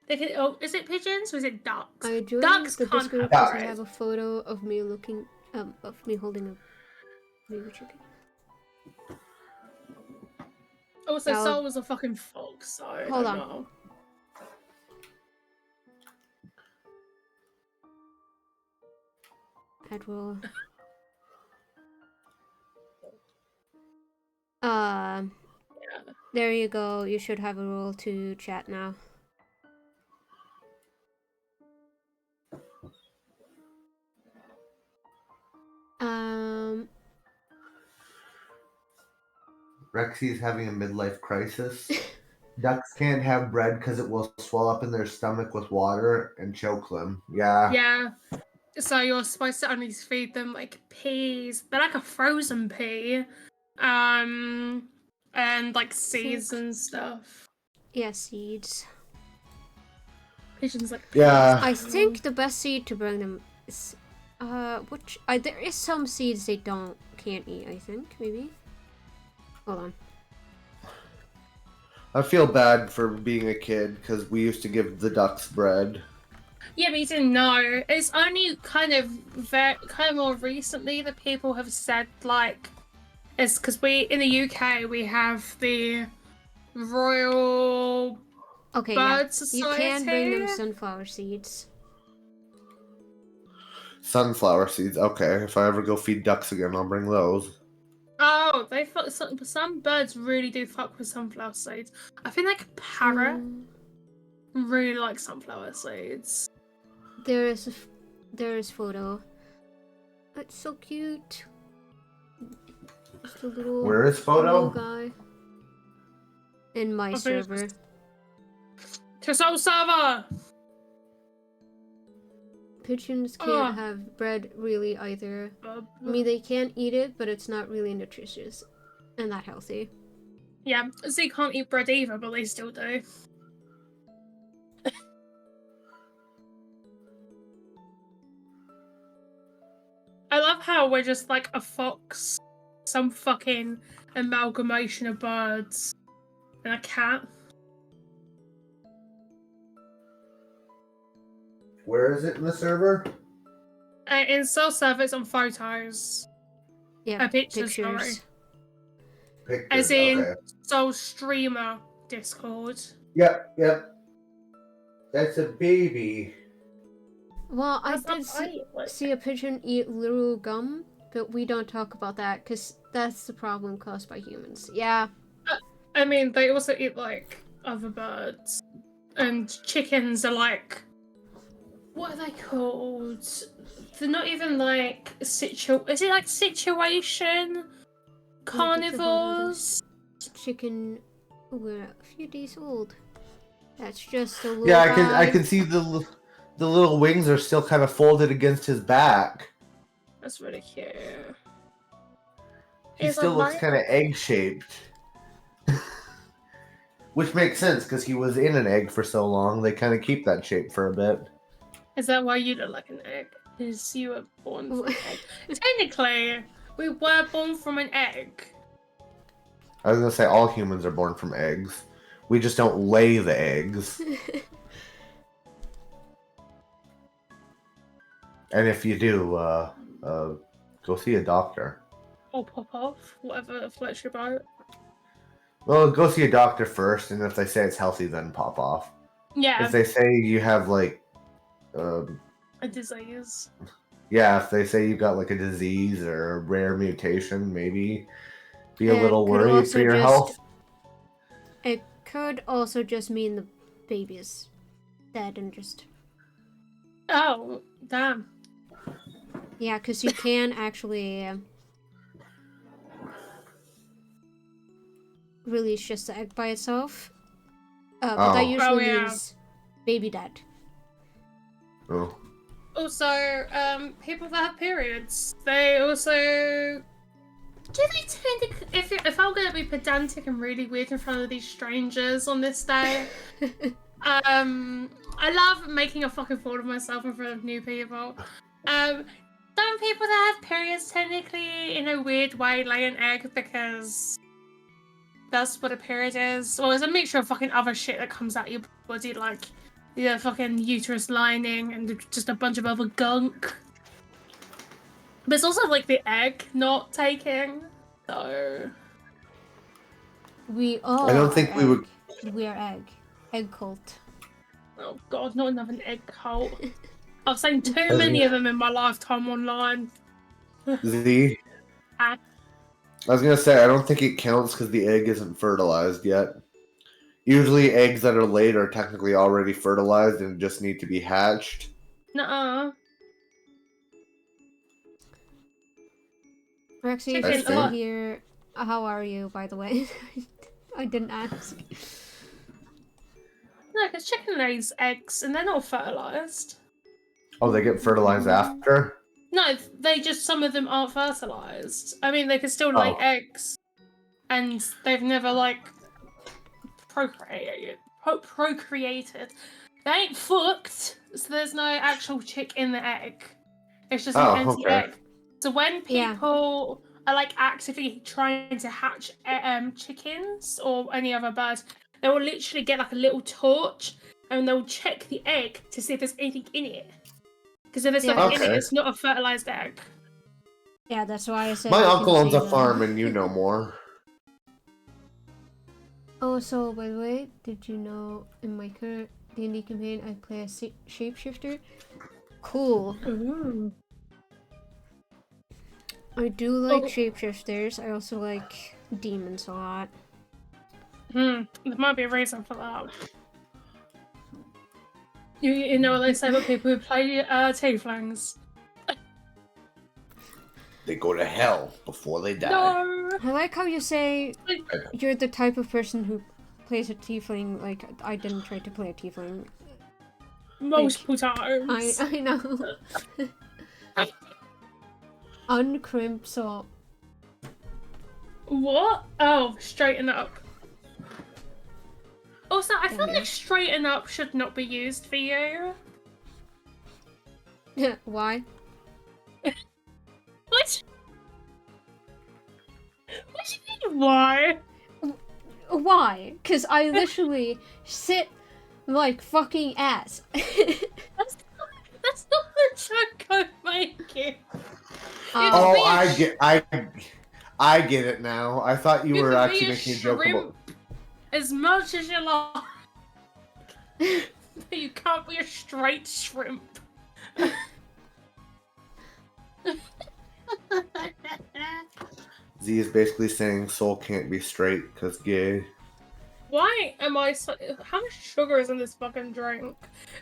A: They can. Oh, is it pigeons or is it ducks?
C: I joined
A: Ducks
C: the
A: can't
C: Discord
A: have
C: because I
A: bread.
C: have a photo of me looking, of me holding a baby chicken.
A: Also,
C: Now-
A: Soul was a fucking fox, so I
C: Hold
A: don't
C: on.
A: know.
C: Admiral. There you go. You should have a role to chat now.
B: Rexy's having a midlife crisis. Ducks can't have bread because it will swell up in their stomach with water and choke them. Yeah.
A: Yeah. So you're supposed to only feed them like peas. They're like a frozen pea. And like seeds and stuff.
C: Yeah, seeds.
A: Pigeons like peas.
B: Yeah.
C: I think the best seed to bring them is, there is some seeds they can't eat. I think maybe. Hold on.
B: I feel bad for being a kid because we used to give the ducks bread.
A: Yeah, but you didn't know. It's only kind of more recently that people have said like, it's because in the UK we have the Royal
C: Okay,
A: Bird
C: yeah.
A: Society.
C: You can bring them sunflower seeds.
B: Sunflower seeds. Okay, if I ever go feed ducks again, I'll bring those.
A: Oh, some birds really do fuck with sunflower seeds. I think like a parrot really like sunflower seeds.
C: There is photo. It's so cute. Just a little.
B: Where is photo?
C: little guy. In my server.
A: To Soul Server.
C: Pigeons can't have bread really either. I mean, they can eat it, but it's not really nutritious and not healthy.
A: Yeah, Z can't eat bread either, but they still do. I love how we're just like a fox, some fucking amalgamation of birds, and a cat.
B: Where is it in the server?
A: In Soul Server, it's on photos.
C: Yeah,
A: Pictures. Sorry.
B: Pictures,
A: As in
B: okay.
A: Soul Streamer Discord.
B: Yep. That's a baby.
C: Well, I did see a pigeon eat little gum, but we don't talk about that because that's the problem caused by humans. Yeah.
A: I mean, they also eat like other birds, and chickens are like, what are they called? They're not even like Is it like situation carnivores?
C: Chicken were a few days old. That's just a little.
B: Yeah, I can see the little wings are still kind of folded against his back.
A: That's really cute.
B: He still looks kind of egg-shaped. Which makes sense, because he was in an egg for so long, they kind of keep that shape for a bit.
A: Is that why you look like an egg? Because you were born from an egg. Technically, we were born from an egg.
B: I was going to say all humans are born from eggs. We just don't lay the eggs. And if you do, go see a doctor.
A: Or pop off, whatever floats your boat.
B: Well, go see a doctor first, and if they say it's healthy, then pop off.
A: Yeah.
B: If they say you have, like,
A: a disease.
B: Yeah, if they say you got, like, a disease or a rare mutation, maybe be a little worried for your health.
C: It could also just mean the baby is dead and just...
A: Oh, damn.
C: Yeah, because you can actually release just the egg by itself. But that usually means baby dead.
B: Oh.
A: Also, people that have periods, they also... Do they technically... If I'm going to be pedantic and really weird in front of these strangers on this day, I love making a fucking fool of myself in front of new people. Don't people that have periods technically, in a weird way, lay an egg because That's what a period is. Well, it's a mixture of fucking other shit that comes out of your body, like the fucking uterus lining and just a bunch of other gunk. But it's also like the egg not taking. So
C: We all.
B: I don't think
C: are
B: we would.
C: egg. We are egg. Egg cult.
A: oh god, not another egg cult. I've seen too many of them in my lifetime online.
B: Z.
A: Ah.
B: I was gonna say I don't think it counts because the egg isn't fertilized yet. Usually, eggs that are laid are technically already fertilized and just need to be hatched.
A: Nuh-uh.
C: Rexy, if
A: Chicken,
C: you're still
A: what?
C: here, how are you, by the way? I didn't ask.
A: No, because chicken lays eggs and they're not fertilized.
B: Oh, they get fertilized after?
A: No, they just, some of them aren't fertilized. I mean, they can still lay
B: Oh.
A: eggs, and they've never, like, procreated. They ain't fucked, so there's no actual chick in the egg. It's just an empty
B: okay.
A: egg. So when people are, like, actively trying to hatch chickens or any other birds, they will literally get, like, a little torch, and they'll check the egg to see if there's anything in it. Because if there's nothing in it, it's not a fertilized egg.
C: Yeah, that's why I said.
B: My uncle owns a farm, and you know more.
C: Oh, so by the way, did you know in my current D&D campaign I play a shapeshifter? Cool.
A: Ooh.
C: I do like shapeshifters. I also like demons a lot.
A: There might be a reason for that. You know what they say about people who play tieflings?
B: They go to hell before they die.
A: No!
C: I like how you say you're the type of person who plays a tiefling. Like, I didn't try to play a tiefling.
A: Multiple times.
C: I know. Uncrimp, so...
A: What? Oh, straighten up. Also, I feel like straighten up should not be used for you.
C: Why?
A: What? What do you mean, why?
C: Why? Because I literally sit like fucking ass.
A: That's not the joke I'm making.
B: I get it now. I thought you were actually making a joke about.
A: As much as you like, but you can't be a straight shrimp.
B: Z is basically saying Soul can't be straight because gay.
A: Why am I so... How much sugar is in this fucking drink?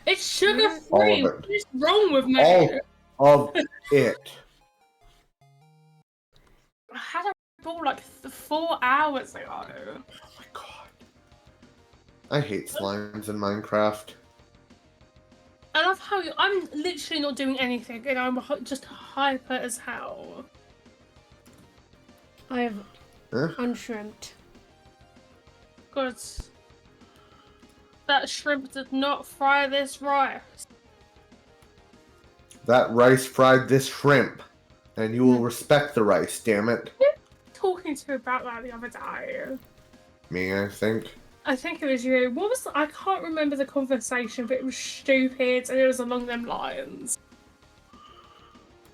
A: It's sugar-free!
B: All of it.
A: What is wrong with me?
B: All of it.
A: I had a ball like 4 hours ago.
B: Oh my god. I hate slimes in Minecraft.
A: I love how I'm literally not doing anything and I'm just hyper as hell.
C: I have unshrimped.
A: Good. That shrimp did not fry this rice.
B: That rice fried this shrimp. And you will respect the rice, damn it.
A: Who were you talking to about that the other day?
B: Me, I think.
A: I think it was you. What was I can't remember the conversation, but it was stupid and it was along them lines.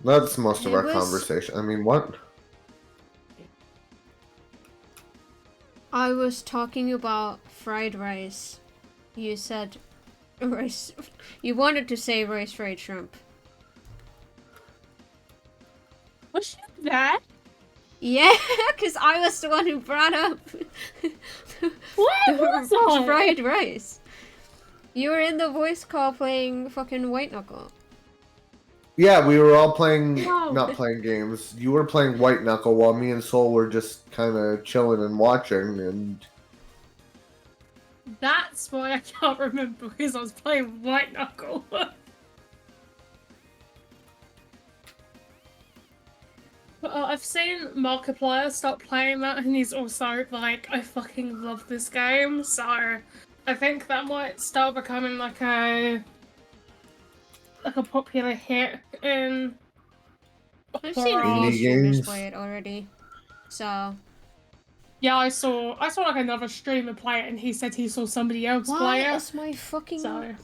B: That's most of our conversation. I mean, what?
C: I was talking about fried rice. You said rice. You wanted to say rice fried shrimp.
A: Was you there?
C: Yeah, because I was the one who brought up
A: Where was I?
C: fried rice. You were in the voice call playing fucking White Knuckle.
B: Yeah, we were all playing, not playing games. You were playing White Knuckle while me and Soul were just kind of chilling and watching, and...
A: That's why I can't remember, because I was playing White Knuckle. I've seen Markiplier start playing that, and he's also like, I fucking love this game, so I think that might start becoming like a popular hit in
C: I've seen a few streamers play it already, so
A: Yeah, I saw like another streamer play it, and he said he saw somebody else play it.
C: Why is my fucking...
A: So.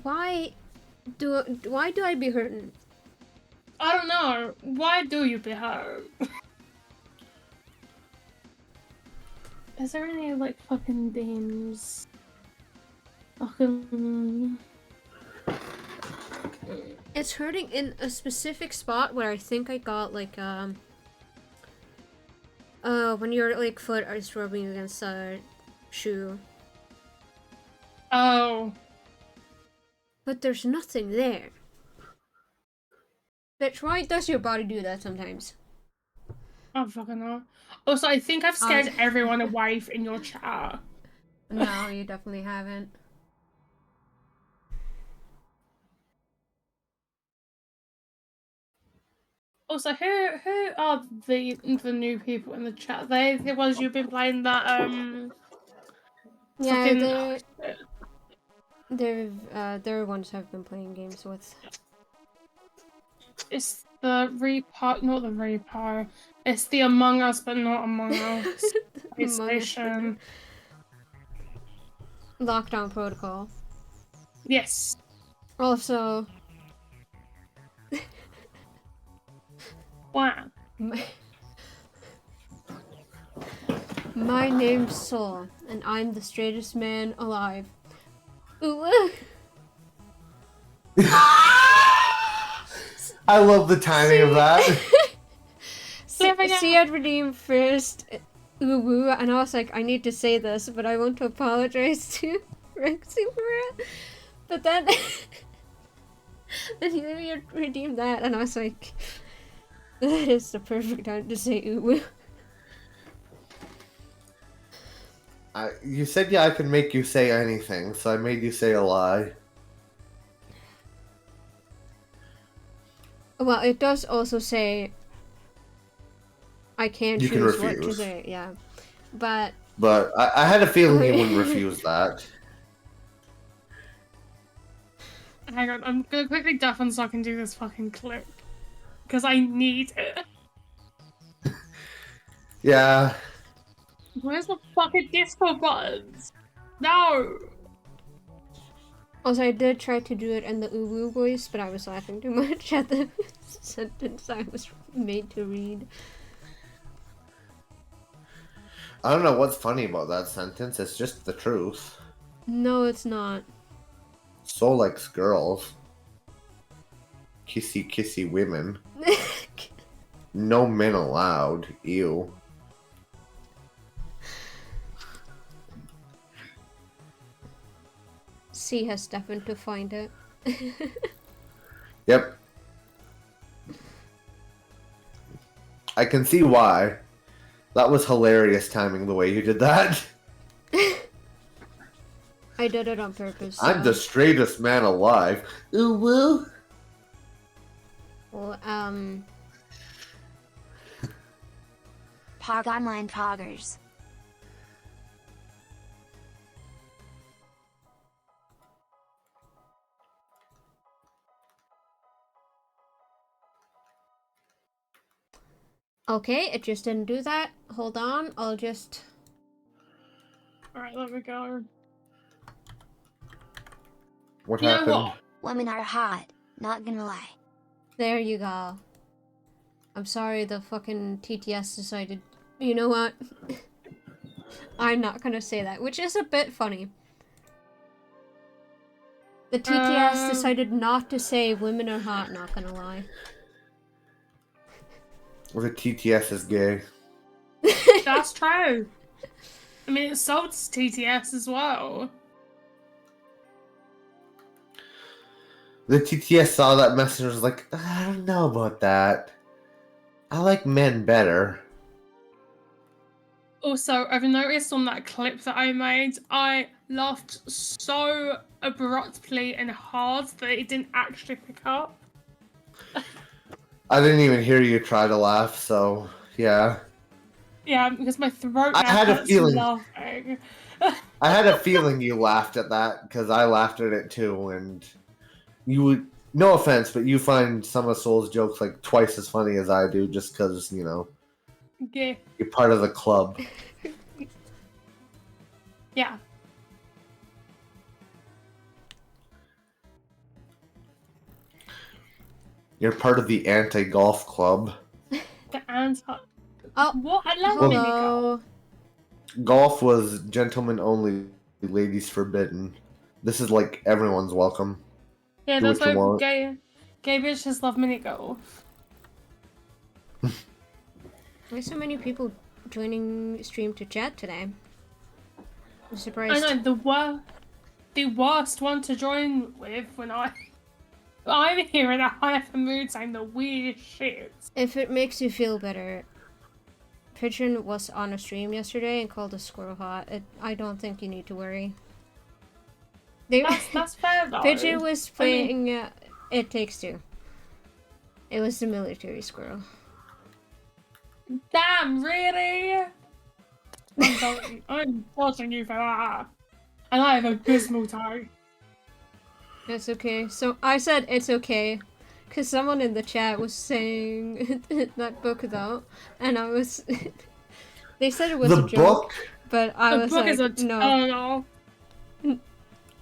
C: Why do I be hurting?
A: I don't know. Why do you be hurt? Is there any, like, fucking games? Fucking...
C: It's hurting in a specific spot where I think I got, like, when your, like, foot is rubbing against a shoe.
A: Oh.
C: But there's nothing there. Bitch, why does your body do that sometimes?
A: I don't fucking know. Also, I think I've scared everyone away in your chat.
C: No, you definitely haven't.
A: Also, who are the new people in the chat? They the ones you've been playing that
C: Yeah, they're ones I've been playing games with.
A: It's the repo, not the repo. It's the Among Us, but not Among Us. PlayStation.
C: Lockdown Protocol.
A: Yes.
C: Also.
A: Wow.
C: My name's Soul, and I'm the straightest man alive. Ooh.
B: I love the timing of that.
C: See, I'd redeem first. Ooh, woo, and I was like, I need to say this, but I want to apologize to Rexy for it. But then, then you redeemed that, and I was like, that is the perfect time to say ooh, woo.
B: You said, yeah, I could make you say anything, so I made you say a lie.
C: Well, it does also say I can't choose what to say, yeah. But
B: I had a feeling you wouldn't refuse that.
A: Hang on, I'm gonna quickly deafen so I can do this fucking clip. Because I need it.
B: Yeah.
A: Where's the fucking Discord buttons? No!
C: Also, I did try to do it in the uwu voice, but I was laughing too much at the sentence I was made to read.
B: I don't know what's funny about that sentence. It's just the truth.
C: No, it's not.
B: Soul likes girls. Kissy, kissy women. No men allowed. Ew.
C: C has Stefan to find it.
B: Yep. I can see why. That was hilarious timing the way you did that.
C: I did it on purpose. So.
B: I'm the straightest man alive. Ooh woo.
C: Well,
E: Pog Online Poggers.
C: okay, it just didn't do that. Hold on, I'll just...
A: Alright, let me go.
B: What
A: You know
B: happened?
A: what?
E: Women are hot, not gonna lie.
C: There you go. I'm sorry the fucking TTS decided... You know what? I'm not gonna say that, which is a bit funny. The TTS decided not to say women are hot, not gonna lie.
B: Well, the TTS is gay.
A: That's true. I mean, it sold to TTS as well.
B: The TTS saw that message and was like, I don't know about that. I like men better.
A: Also, I've noticed on that clip that I made, I laughed so abruptly and hard that it didn't actually pick up.
B: I didn't even hear you try to laugh, so yeah.
A: Yeah, because my throat
B: I had a
A: hurts
B: feeling.
A: laughing.
B: I had a feeling you laughed at that because I laughed at it too, and you would. No offense, but you find some of Soul's jokes like twice as funny as I do, just because you know
A: Yeah.
B: You're part of the club.
A: Yeah.
B: You're part of the anti-golf club.
A: The anti.
C: Oh,
A: What? I love
C: hello.
A: minigolf.
B: Golf was gentlemen only, ladies forbidden. This is like everyone's welcome.
A: Yeah,
B: Do
A: that's
B: what you
A: why
B: want.
A: gay bitches love minigolf.
C: Why so many people joining stream to chat today? I'm surprised.
A: I know the worst one to join with when I'm here in a hyper mood saying the weirdest shit.
C: If it makes you feel better, Pigeon was on a stream yesterday and called a squirrel hot. I don't think you need to worry.
A: That's fair though.
C: Pigeon was playing It Takes Two. It was the military squirrel.
A: Damn, really? I'm watching you for that. And I have a abysmal time.
C: It's okay. So I said it's okay, because someone in the chat was saying that book though, and I was. They said it was
B: The
C: a joke,
B: book?
C: but I
A: The
C: was
A: book
C: like,
A: is a
C: no,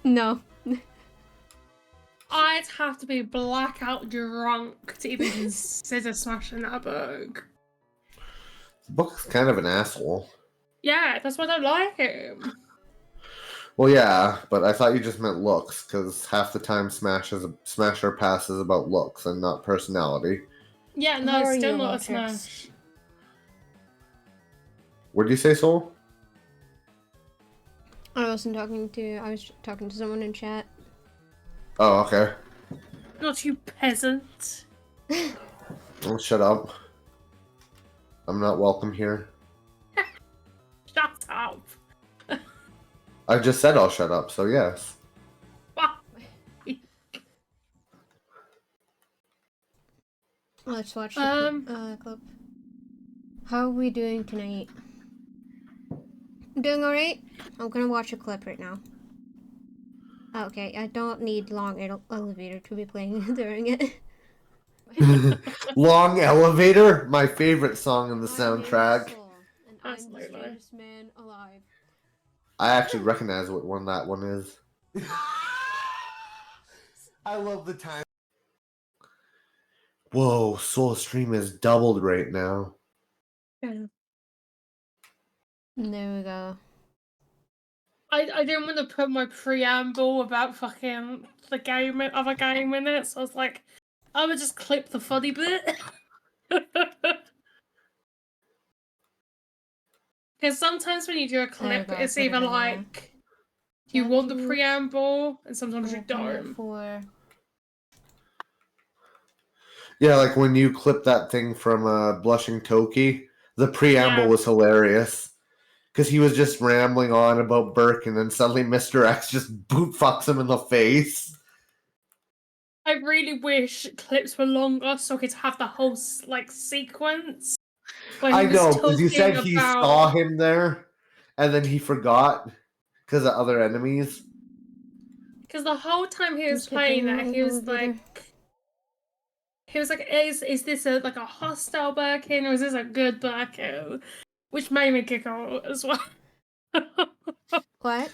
C: no.
A: I'd have to be blackout drunk to even consider smashing that book.
B: The book's kind of an asshole.
A: Yeah, that's why I don't like him.
B: Well, yeah, but I thought you just meant looks, because half the time Smash or Pass is about looks and not personality.
A: Yeah, no,
C: How are
A: it's still
C: you,
A: not a
C: Matrix?
A: smash.
B: What did you say, Soul?
C: I was talking to someone in chat.
B: Oh, okay.
A: Not you peasant.
B: Well, shut up. I'm not welcome here.
A: Shut up.
B: I just said I'll shut up, so yes.
C: Let's watch the clip. How are we doing tonight? Doing alright? I'm gonna watch a clip right now. Okay, I don't need long elevator to be playing during it.
B: Long Elevator, my favorite song in the soundtrack.
C: I'm the strangest man alive.
B: I actually recognize what one that one is. I love the time. Whoa, Soul Stream is doubled right now.
A: Yeah.
C: There we go.
A: I didn't want to put my preamble about fucking the game, other game in it, so I was like, I would just clip the funny bit. Because sometimes when you do a clip, it's either like you want the preamble, and sometimes you don't.
B: Yeah, like when you clip that thing from Blushing Toki, the preamble was hilarious. Because he was just rambling on about Burke, and then suddenly Mr. X just boot fucks him in the face.
A: I really wish clips were longer so I could have the whole like sequence.
B: I know, because you said he saw him there, and then he forgot because of other enemies.
A: Because the whole time he was playing that, he was like, is this a hostile Birkin or is this a good Birkin? Which made me giggle as well.
C: What?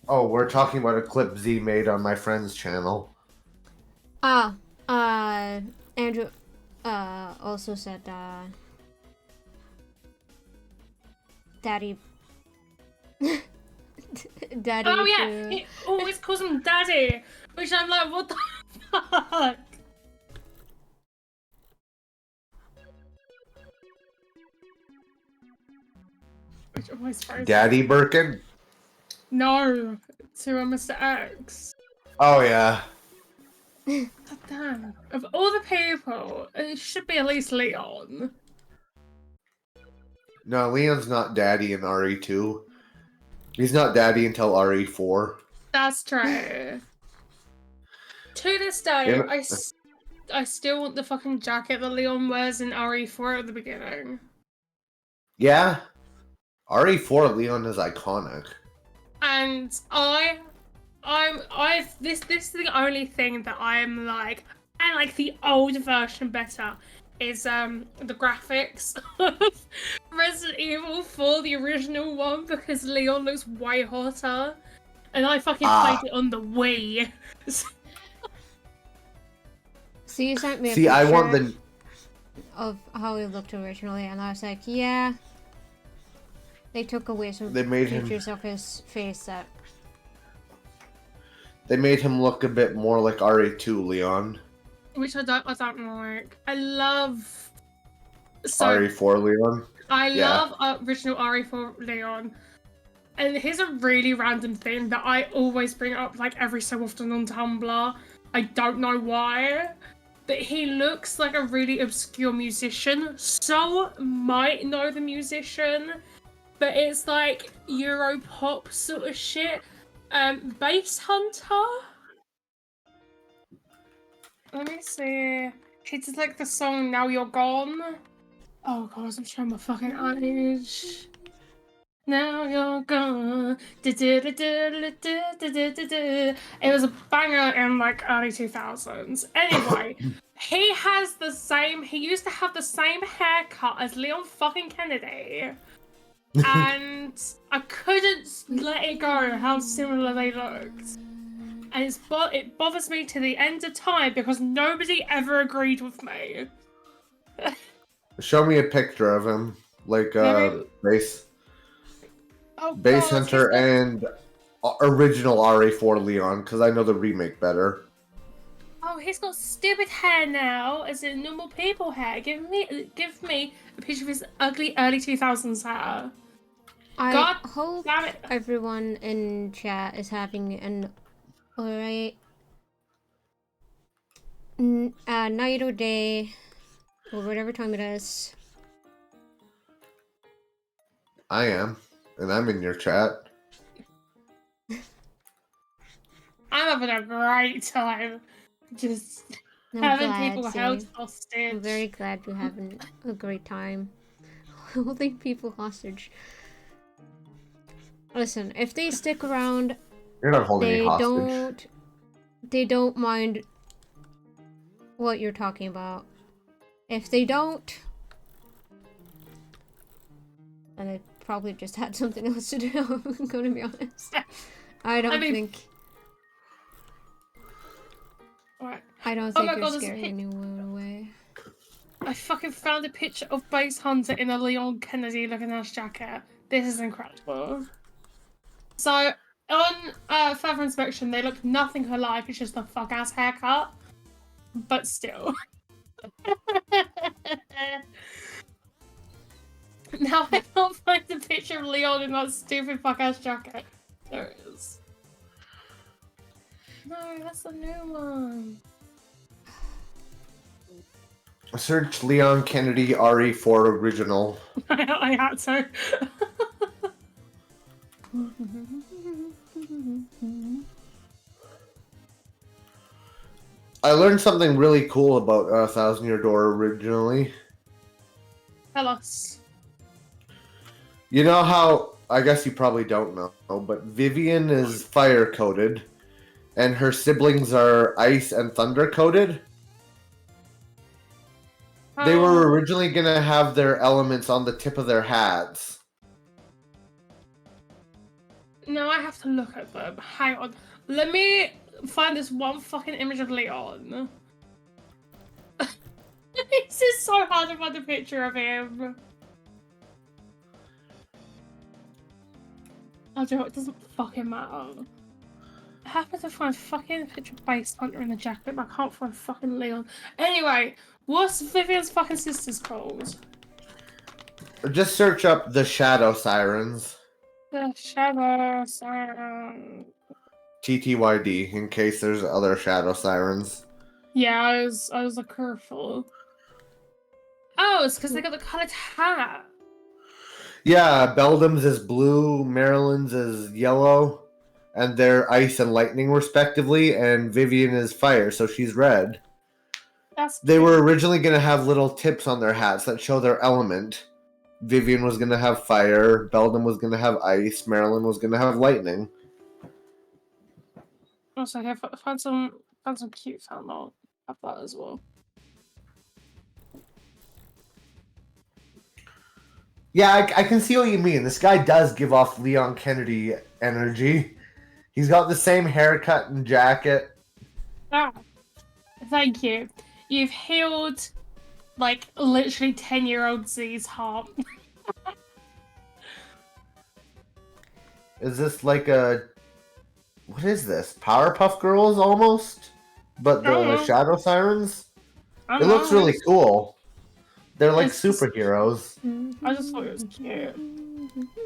B: Oh, we're talking about a clip Z made on my friend's channel.
C: Andrew, also said, Daddy. Daddy.
A: Oh, yeah. He always calls him Daddy, which I'm like, what the fuck? Which always
B: Daddy Birkin?
A: No, to Mr. X.
B: Oh, yeah.
A: God damn. Of all the people, it should be at least Leon.
B: No, Leon's not Daddy in RE2. He's not Daddy until RE4.
A: That's true. To this day,
B: Yeah.
A: I still want the fucking jacket that Leon wears in RE4 at the beginning.
B: Yeah. RE4 Leon is iconic.
A: And this is the only thing that I'm like, I like the old version better. is the graphics of Resident Evil 4, the original one, because Leon looks way hotter. And I fucking played it on the Wii.
C: So you sent me a
B: See, I want
C: picture
B: the.
C: of how he looked originally, and I was like, yeah. They took away some
B: They made him.
C: features of his face that.
B: They made him look a bit more like RE2 Leon.
A: Which I don't like. I love
B: RE4 Leon.
A: I love original RE4 Leon. And here's a really random thing that I always bring up like every so often on Tumblr. I don't know why. But he looks like a really obscure musician. So might know the musician. But it's like Euro pop sort of shit. Bass Hunter? Let me see. He did like the song Now You're Gone. Oh god, I'm showing my fucking age. Now you're gone. It was a banger in like early 2000s. Anyway, he used to have the same haircut as Leon fucking Kennedy. And I couldn't let it go how similar they looked. And it bothers me to the end of time because nobody ever agreed with me.
B: Show me a picture of him, like Bass Hunter and original RE4 Leon, because I know the remake better.
A: Oh, he's got stupid hair now, as in normal people hair. Give me a picture of his ugly early 2000s hair.
C: I hope everyone in chat is having an alright night or day, or whatever time it is.
B: I am, and I'm in your chat.
A: I'm having a great time. Just having people held hostage.
C: I'm very glad you're having a great time. Holding people hostage. Listen, if they stick around,
B: you're not holding me hostage.
C: They don't mind what you're talking about. If they don't, then they probably just had something else to do. I'm gonna be honest. I don't think you're scaring anyone away.
A: I fucking found a picture of Bass Hunter in a Leon Kennedy looking ass jacket. This is incredible. So on further inspection, they look nothing alike. It's just a fuck ass haircut, but still. Now I can't find the picture of Leon in that stupid fuck ass jacket. There it is. No, that's the new one.
B: Search Leon Kennedy RE4 original.
A: I had to.
B: I learned something really cool about Thousand Year Door originally.
A: Tell us.
B: You know how, I guess you probably don't know, but Vivian is fire coated, and her siblings are ice and thunder coated? They were originally going to have their elements on the tip of their hats.
A: No, I have to look at them. Hang on. Let me find this one fucking image of Leon. This is so hard to find a picture of him. Oh, Joe, it doesn't fucking matter. I happen to find fucking picture of Bass Hunter in the jacket, but I can't find fucking Leon. Anyway, what's Vivian's fucking sister's called?
B: Just search up the Shadow Sirens.
A: The Shadow Sirens.
B: TTYD, in case there's other Shadow Sirens.
A: Yeah, I was like careful. Oh, it's because they got the colored hat.
B: Yeah, Beldam's is blue, Maryland's is yellow, and they're ice and lightning respectively, and Vivian is fire, so she's red. They were originally going to have little tips on their hats that show their element. Vivian was going to have fire, Beldam was going to have ice, Maryland was going to have lightning.
A: Also, I found some cute fan art of that as well.
B: Yeah, I can see what you mean. This guy does give off Leon Kennedy energy. He's got the same haircut and jacket.
A: Ah, thank you. You've healed, like, literally 10-year-old Z's heart.
B: Is this like a... What is this? Powerpuff Girls, almost? But the Shadow Sirens?
A: I
B: It
A: don't
B: looks
A: know,
B: really cool. They're like
A: It's just-
B: superheroes.
A: I just thought it was cute.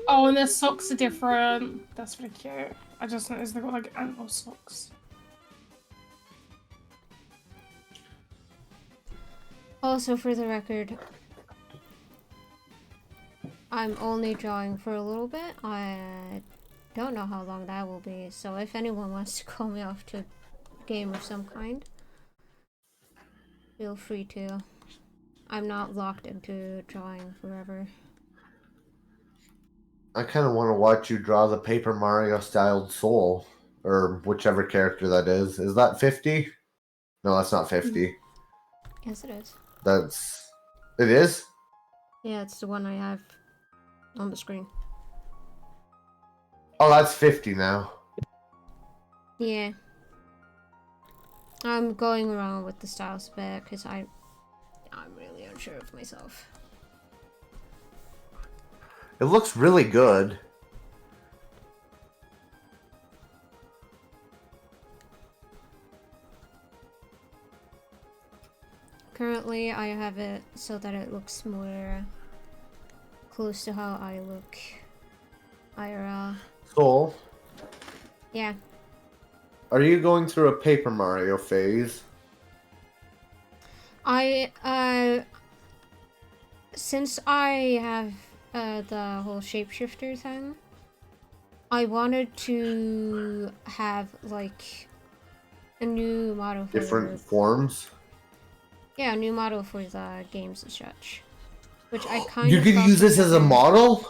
A: Oh, and their socks are different. That's really cute. I just noticed they got like animal socks.
C: Also, for the record, I'm only drawing for a little bit. I don't know how long that will be, so if anyone wants to call me off to a game of some kind, feel free to. I'm not locked into drawing forever.
B: I kind of want to watch you draw the Paper Mario styled Soul, or whichever character that is. Is that 50? No, that's not 50.
C: Yes, it is.
B: That's... It is?
C: Yeah, it's the one I have on the screen.
B: Oh, that's 50 now.
C: Yeah. I'm going around with the styles a bit because I'm really unsure of myself.
B: It looks really good.
C: Currently, I have it so that it looks more close to how I look IRL.
B: Soul,
C: Yeah.
B: are you going through a Paper Mario phase?
C: Since I have the whole shapeshifter thing, I wanted to have like a new model for
B: Different forms?
C: Yeah, a new model for the games and such. Which I kind
B: You
C: of
B: could use this as a model?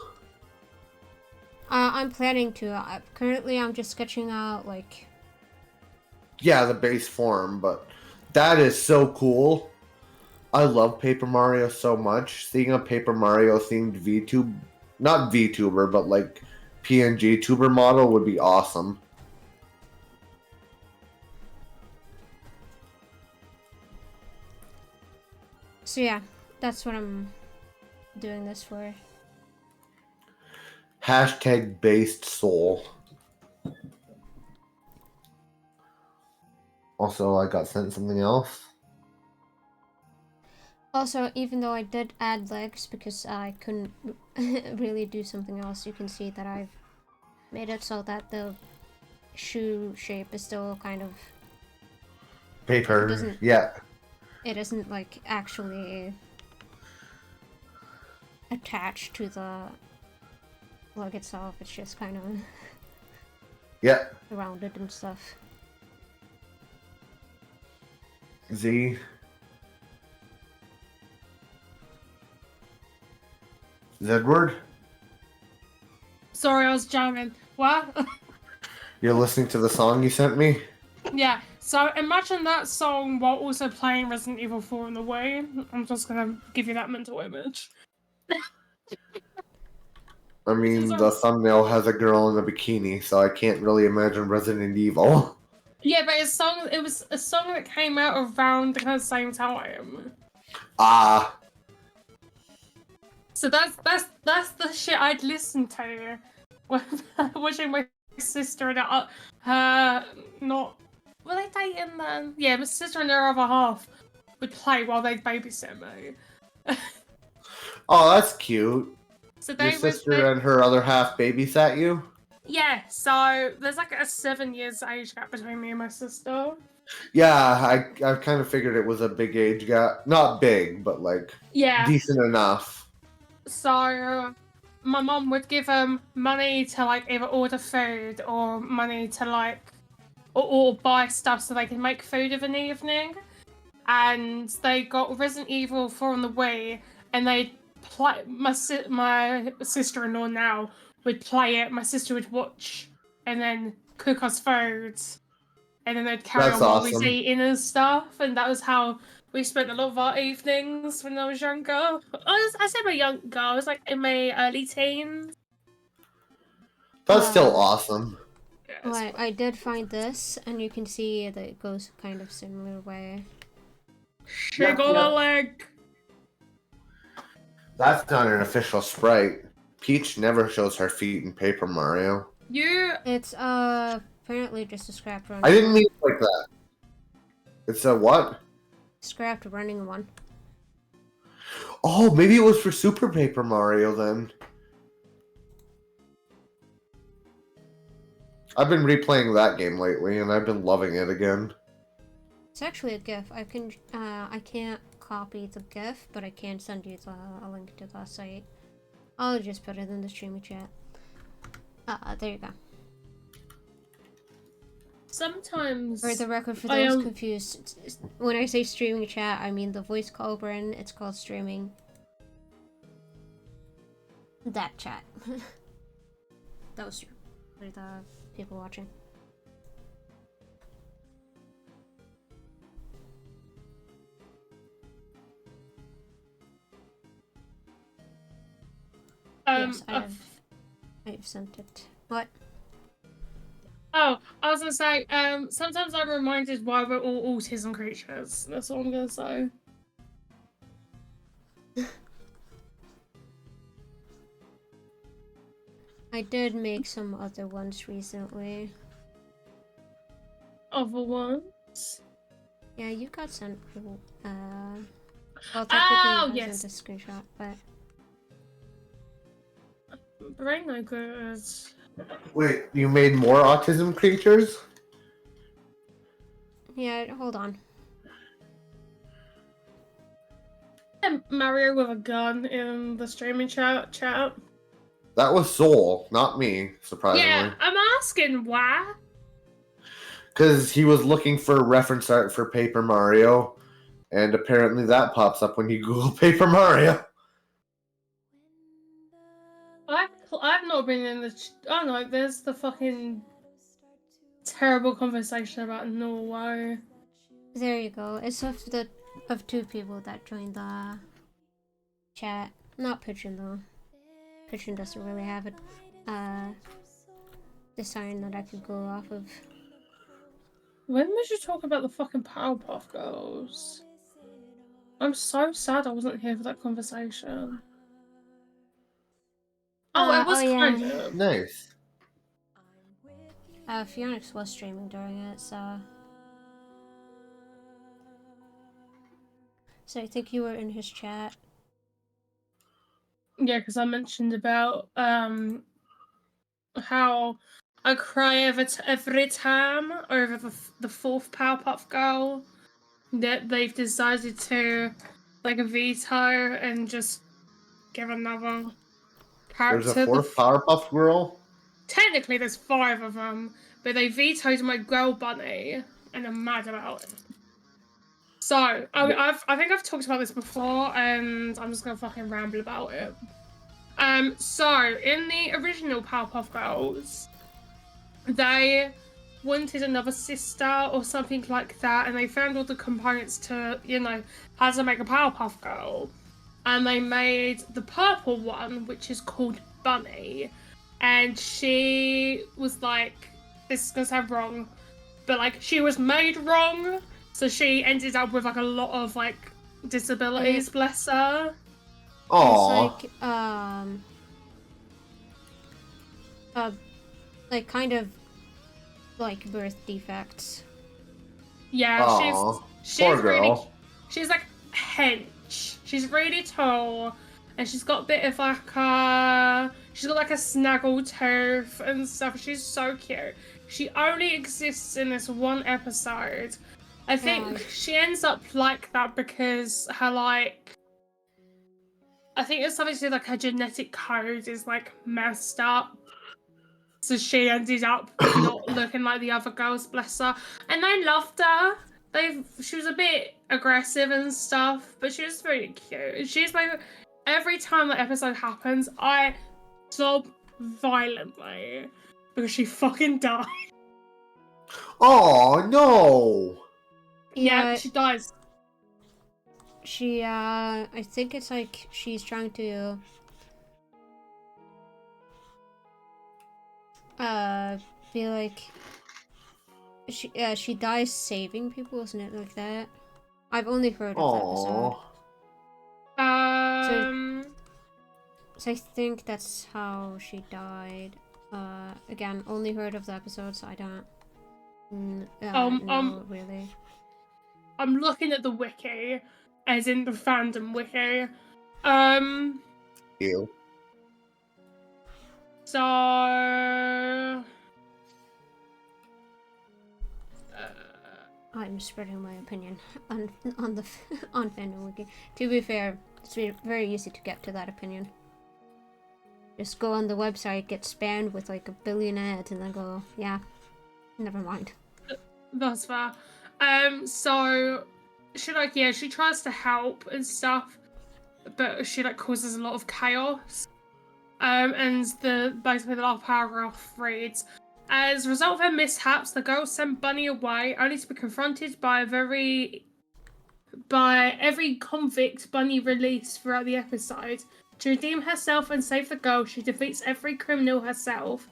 C: I'm planning to. Currently, I'm just sketching out like.
B: Yeah, the base form, but that is so cool. I love Paper Mario so much. Seeing a Paper Mario themed VTube, not VTuber, but like PNG tuber model would be awesome.
C: So yeah, that's what I'm doing this for.
B: Hashtag based soul. Also, I got sent something else.
C: Also, even though I did add legs because I couldn't really do something else, you can see that I've made it so that the shoe shape is still kind of
B: Paper, yeah.
C: It isn't like actually attached to the leg itself. It's just kind of
B: Yeah.
C: rounded and stuff.
B: Z. Zedward?
A: Sorry, I was jamming. What?
B: You're listening to the song you sent me?
A: Yeah, so imagine that song while also playing Resident Evil 4 on the way. I'm just gonna give you that mental image.
B: I mean, the thumbnail has a girl in a bikini, so I can't really imagine Resident Evil.
A: Yeah, but it was a song that came out around the kind of same time.
B: Ah.
A: So that's the shit I'd listen to when watching my sister and her not were they dating then? Yeah, my sister and her other half would play while they'd babysit me.
B: Oh, that's cute.
A: So they
B: Your sister and her other half babysat you?
A: Yeah, so there's like a 7 years age gap between me and my sister.
B: Yeah, I kind of figured it was a big age gap. Not big, but like decent enough.
A: So my mom would give them money to like either order food or money to like or buy stuff so they can make food of an evening. And they got Resident Evil 4 on the Wii, and they play. My sister-in-law now would play it. My sister would watch, and then cook us food, and then they'd carry on while we was eating and stuff. And that was how We spent a lot of our evenings when I was younger. I said my younger, I was like in my early teens.
B: That's still awesome.
C: Well, I did find this, and you can see that it goes kind of similar way.
A: Shake on the leg.
B: That's not an official sprite. Peach never shows her feet in Paper Mario.
C: It's apparently just a scrapped running.
B: I didn't mean it like that. It's a what?
C: Scrapped running one.
B: Oh, maybe it was for Super Paper Mario then. I've been replaying that game lately, and I've been loving it again.
C: It's actually a GIF. I can't copy the GIF, but I can send you a link to the site. I'll just put it in the streaming chat. There you go.
A: Sometimes.
C: For the record, for those confused, when I say streaming chat, I mean the voice call brand. It's called streaming. That chat. That was true. For the people watching. Yes, I've sent it. What?
A: Oh, I was gonna say, sometimes I'm reminded why we're all autism creatures. That's all I'm gonna say.
C: I did make some other ones recently.
A: Other ones?
C: Yeah, you got sent. Well, technically,
A: yes.
C: Sent a screenshot, but.
A: Brain no good.
B: Wait, you made more autism creatures?
C: Yeah, hold on.
A: Mario with a gun in the streaming chat.
B: That was Soul, not me, surprisingly.
A: Yeah, I'm asking why.
B: Because he was looking for reference art for Paper Mario, and apparently that pops up when you Google Paper Mario.
A: I've not been in the. Oh no, there's the fucking terrible conversation about Norway.
C: There you go. It's of two people that joined the chat. Not Pigeon though. Pigeon doesn't really have a design that I could go off of.
A: When did you talk about the fucking Powerpuff Girls? I'm so sad I wasn't here for that conversation. It was kind of
B: nice.
C: Phoenix was streaming during it, so I think you were in his chat.
A: Yeah, because I mentioned about how I cry every time over the fourth Powerpuff Girl that they've decided to veto and just give another character.
B: There's a fourth Powerpuff Girl?
A: Technically, there's 5 of them, but they vetoed my girl bunny, and I'm mad about it. So, I think I've talked about this before, and I'm just gonna fucking ramble about it. So, in the original Powerpuff Girls, they wanted another sister or something like that, and they found all the components to, how to make a Powerpuff Girl. And they made the purple one, which is called Bunny. And she was like, this is gonna sound wrong, but she was made wrong, so she ended up with a lot of disabilities. Bless her.
B: Aww.
C: It's kind of birth defects.
A: Yeah,
B: Aww.
A: she's
B: Poor girl.
A: really, she's hench. She's really tall, and she's got a bit of she's got a snaggle tooth and stuff. She's so cute. She only exists in this one episode. I think she ends up like that because her I think it's something to do her genetic code is messed up. So she ended up not looking like the other girls, bless her. And they loved her. She was a bit aggressive and stuff, but she was very cute. She's every time that episode happens, I sob violently because she fucking died.
B: Oh no!
A: Yeah, she dies.
C: She, I think it's like she's trying to, be like, she dies saving people, isn't it like that? I've only heard of that episode. So I think that's how she died. Again, only heard of the episode, so I don't know really.
A: I'm looking at the wiki, as in the fandom wiki.
B: Ew.
A: So
C: I'm spreading my opinion on the on fandom wiki. To be fair, it's very easy to get to that opinion. Just go on the website, get spammed with like a billion ads, and then go, yeah, never mind.
A: That's fair. So she tries to help and stuff, but she like causes a lot of chaos. And basically the last paragraph reads, as a result of her mishaps, the girls send Bunny away, only to be confronted by every convict Bunny released throughout the episode. To redeem herself and save the girls, she defeats every criminal herself.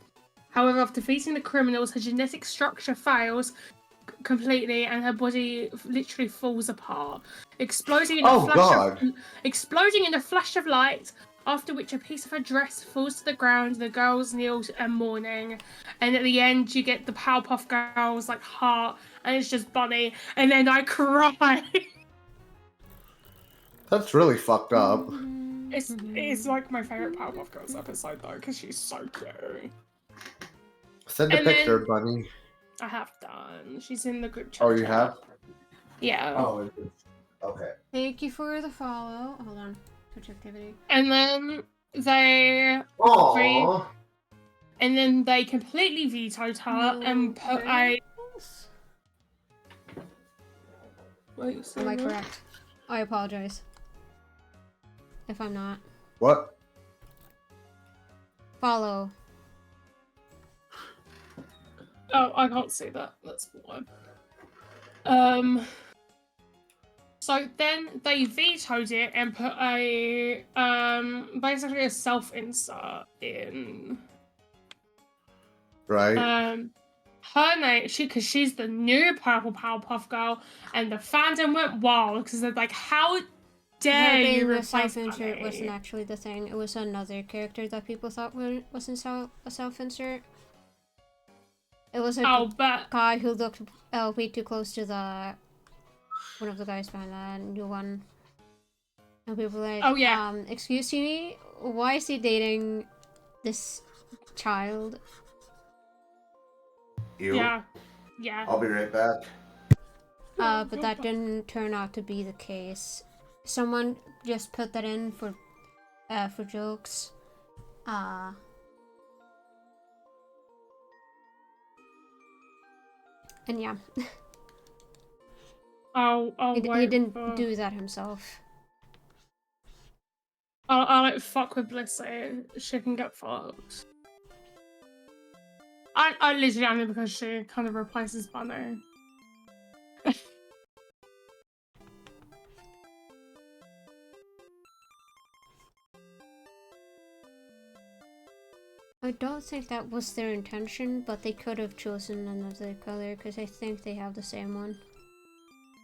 A: However, after defeating the criminals, her genetic structure fails completely and her body literally falls apart, exploding in a flash of light, after which a piece of her dress falls to the ground. The girls kneel and mourning, and at the end you get the Powerpuff Girls like heart, and it's just Bunny, and then I cry.
B: That's really fucked up.
A: It's like my favorite Powerpuff Girls episode though, because she's so cute.
B: Send a picture, Bunny.
A: I have done. She's in the group chat.
B: Oh, you have?
A: Yeah.
B: Oh, okay.
C: Thank you for the follow. Hold on. Twitch activity.
A: And then they completely vetoed her and put a. Wait,
C: am I correct? I apologize if I'm not.
B: What?
C: Follow.
A: Oh, I can't see that. That's why. So then they vetoed it and put a basically a self-insert in.
B: Right.
A: Her name, because she's the new purple Powerpuff Girl, and the fandom went wild because they're like, "How dare you replace
C: self-insert?" Wasn't actually the thing. It was another character that people thought wasn't a self-insert. It was a guy who looked way too close to one of the guys behind that new one. And people were like,
A: "Oh yeah,
C: excuse me, why is he dating this child?"
B: Ew.
A: Yeah.
B: I'll be right back.
C: But that didn't turn out to be the case. Someone just put that in for jokes. And yeah. He didn't do that himself.
A: I'll like fuck with Blissey. She can get fucked. I literally only because she kind of replaces Bunny.
C: I don't think that was their intention, but they could have chosen another color because I think they have the same one.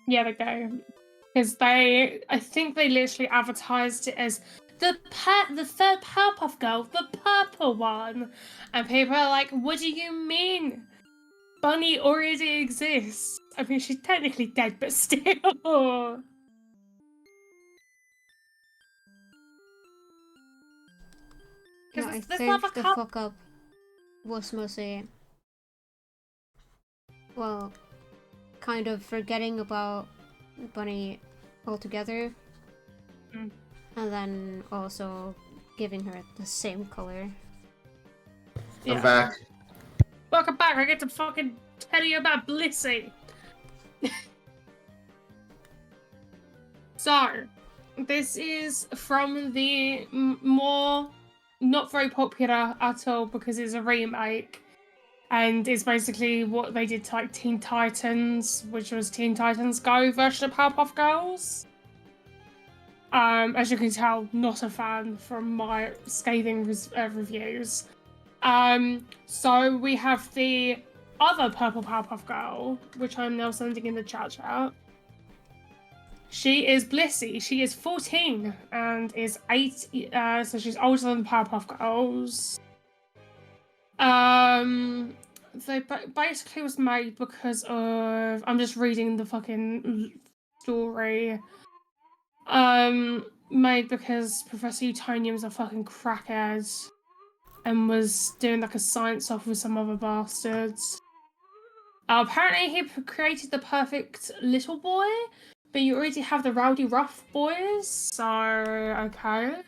A: Yeah, they do. Because I think they literally advertised it as the third Powerpuff Girl, the purple one, and people are like, "What do you mean? Bunny already exists." I mean, she's technically dead, but still.
C: Yeah, I think the fuck up was mostly, well, kind of forgetting about Bunny altogether, and then also giving her the same color.
B: Yeah. I'm back.
A: Welcome back. I get to fucking tell you about Blissey. So, this is from the more not very popular at all because it's a remake, and it's basically what they did to like Teen Titans, which was Teen Titans Go version of Powerpuff Girls. As you can tell, not a fan from my scathing reviews. So we have the other purple Powerpuff Girl, which I'm now sending in the chat. She is Blissey. She is 14 and is 8. So she's older than the Powerpuff Girls. They basically was made because of. I'm just reading the fucking story. Made because Professor Utonium's a fucking crackhead and was doing like a science off with some other bastards. Apparently he created the perfect little boy, but you already have the rowdy rough boys, so okay.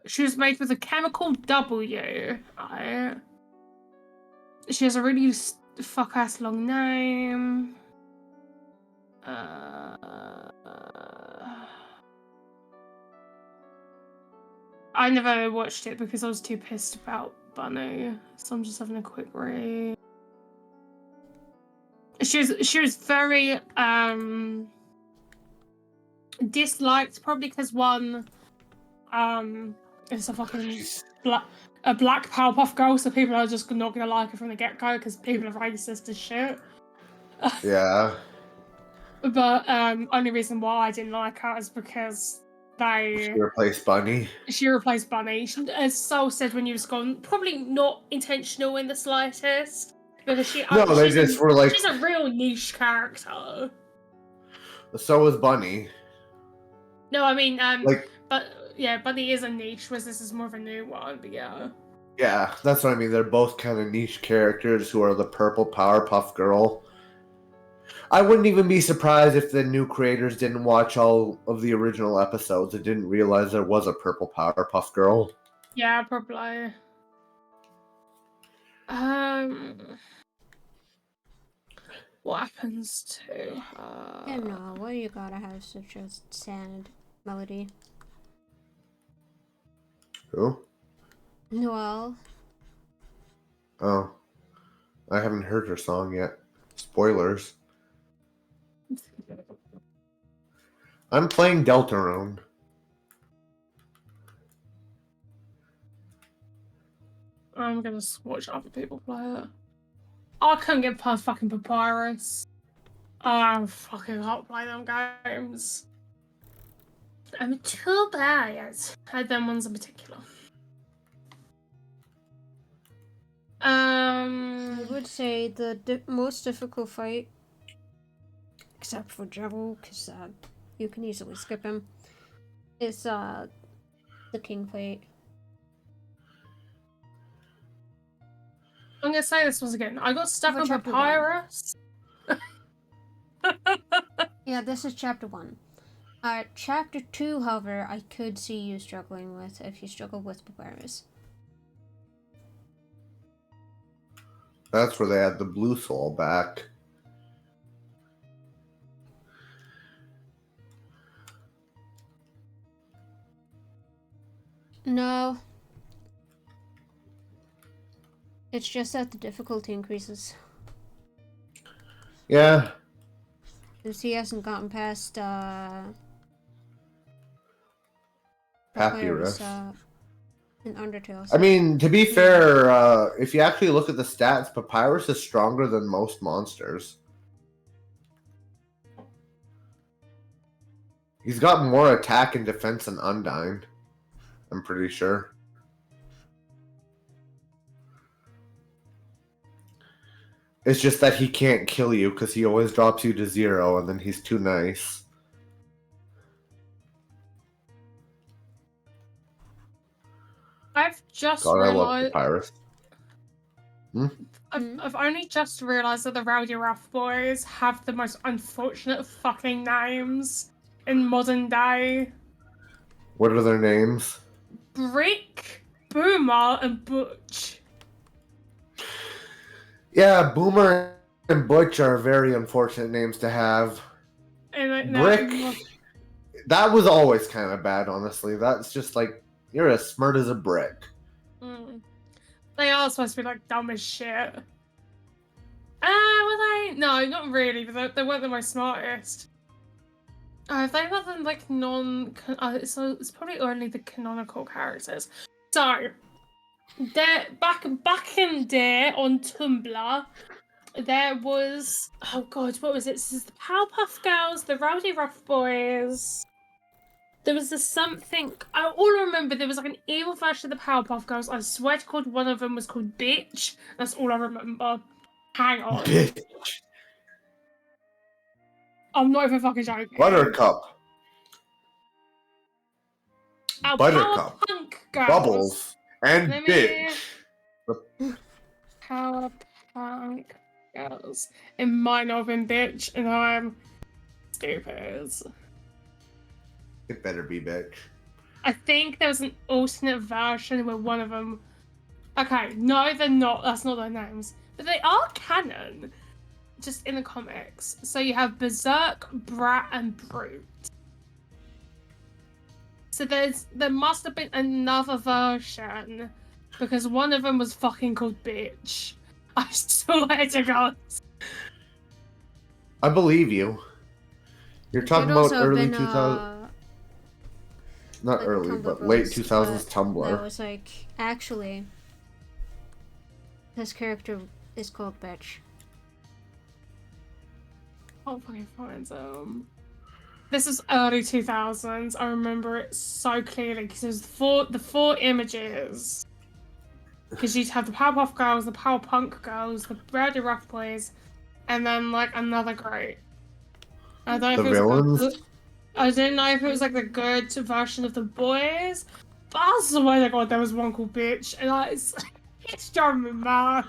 A: She was made with a chemical W. Right? She has a really fuck-ass long name. I never watched it because I was too pissed about Bunny, so I'm just having a quick read. She was very disliked, probably because one it's a fucking black Powerpuff Girl, so people are just not gonna like her from the get-go because people are racist as shit.
B: Yeah.
A: But only reason why I didn't like her is because
B: She replaced Bunny.
A: She replaced Bunny. As Soul said when you was gone, probably not intentional in the slightest. Because they just were like, she's a real niche character.
B: So was Bunny.
A: No, I mean, but yeah, Bunny is a niche, whereas this is more of a new one. But yeah.
B: Yeah, that's what I mean. They're both kind of niche characters who are the purple Powerpuff Girl. I wouldn't even be surprised if the new creators didn't watch all of the original episodes and didn't realize there was a purple Powerpuff Girl.
A: Yeah, probably. What happens to her?
C: Yeah, no, why you gotta have such a sad melody?
B: Who?
C: Noelle.
B: Oh. I haven't heard her song yet. Spoilers. I'm playing Deltarune.
A: I'm gonna watch other people play it. I couldn't get past fucking Papyrus. I fucking can't play them games. I'm too bad at them ones in particular.
C: I would say the most difficult fight, except for Jevil, because you can easily skip him, is the King fight.
A: I'm gonna say this once again. I got stuck on Papyrus.
C: Yeah, this is chapter 1. Chapter 2, however, I could see you struggling with if you struggle with Papyrus.
B: That's where they had the blue soul back.
C: No. It's just that the difficulty increases.
B: Yeah.
C: Since he hasn't gotten past
B: Papyrus.
C: In Undertale.
B: I mean, to be fair, if you actually look at the stats, Papyrus is stronger than most monsters. He's got more attack and defense than Undyne. I'm pretty sure. It's just that he can't kill you because he always drops you to 0 and then he's too nice.
A: I've just
B: God,
A: realized.
B: I love Papyrus.
A: I've only just realized that the Rowdy Rough Boys have the most unfortunate fucking names in modern day.
B: What are their names?
A: Brick, Boomer, and Butch.
B: Yeah, Boomer and Butch are very unfortunate names to have.
A: And
B: Brick, that was always kind of bad, honestly. That's just like, you're as smart as a brick.
A: They are supposed to be like dumb as shit. Were they? No, not really. But they weren't the most smartest. If they were the like so it's probably only the canonical characters. So, there back in there on Tumblr, there was oh god, what was it? This is the Powerpuff Girls, the Rowdy Rough Boys. There was a something. All I remember, there was like an evil version of the Powerpuff Girls. I swear to God, one of them was called Bitch. That's all I remember. Hang on.
B: Bitch.
A: I'm not even fucking joking.
B: Buttercup. Buttercup.
A: Powerpunk Girls.
B: Bubbles. And Bitch.
A: Powerpunk Girls. It might not have been Bitch, and I'm stupid.
B: It better be Bitch.
A: I think there was an alternate version where one of them. Okay, no, they're not. That's not their names, but they are canon, just in the comics. So you have Berserk, Brat, and Brute. So there must have been another version, because one of them was fucking called Bitch. I swear to God.
B: I believe you. You're talking about early 2000. Not
C: like
B: early,
C: Tumblr
B: but
C: girls,
B: late 2000s
C: but
B: Tumblr.
C: That was like, actually, this character is called Bitch.
A: Oh, fucking find them. This is early 2000s. I remember it so clearly because it was the four images. Because you'd have the Powerpuff Girls, the Powerpunk Girls, the Rowdy Rough Boys, and then like another group. I don't know
B: The
A: if it was
B: villains?
A: like I didn't know if it was like the good version of the boys, but I swear to God there was one called Bitch, and it's driving me mad.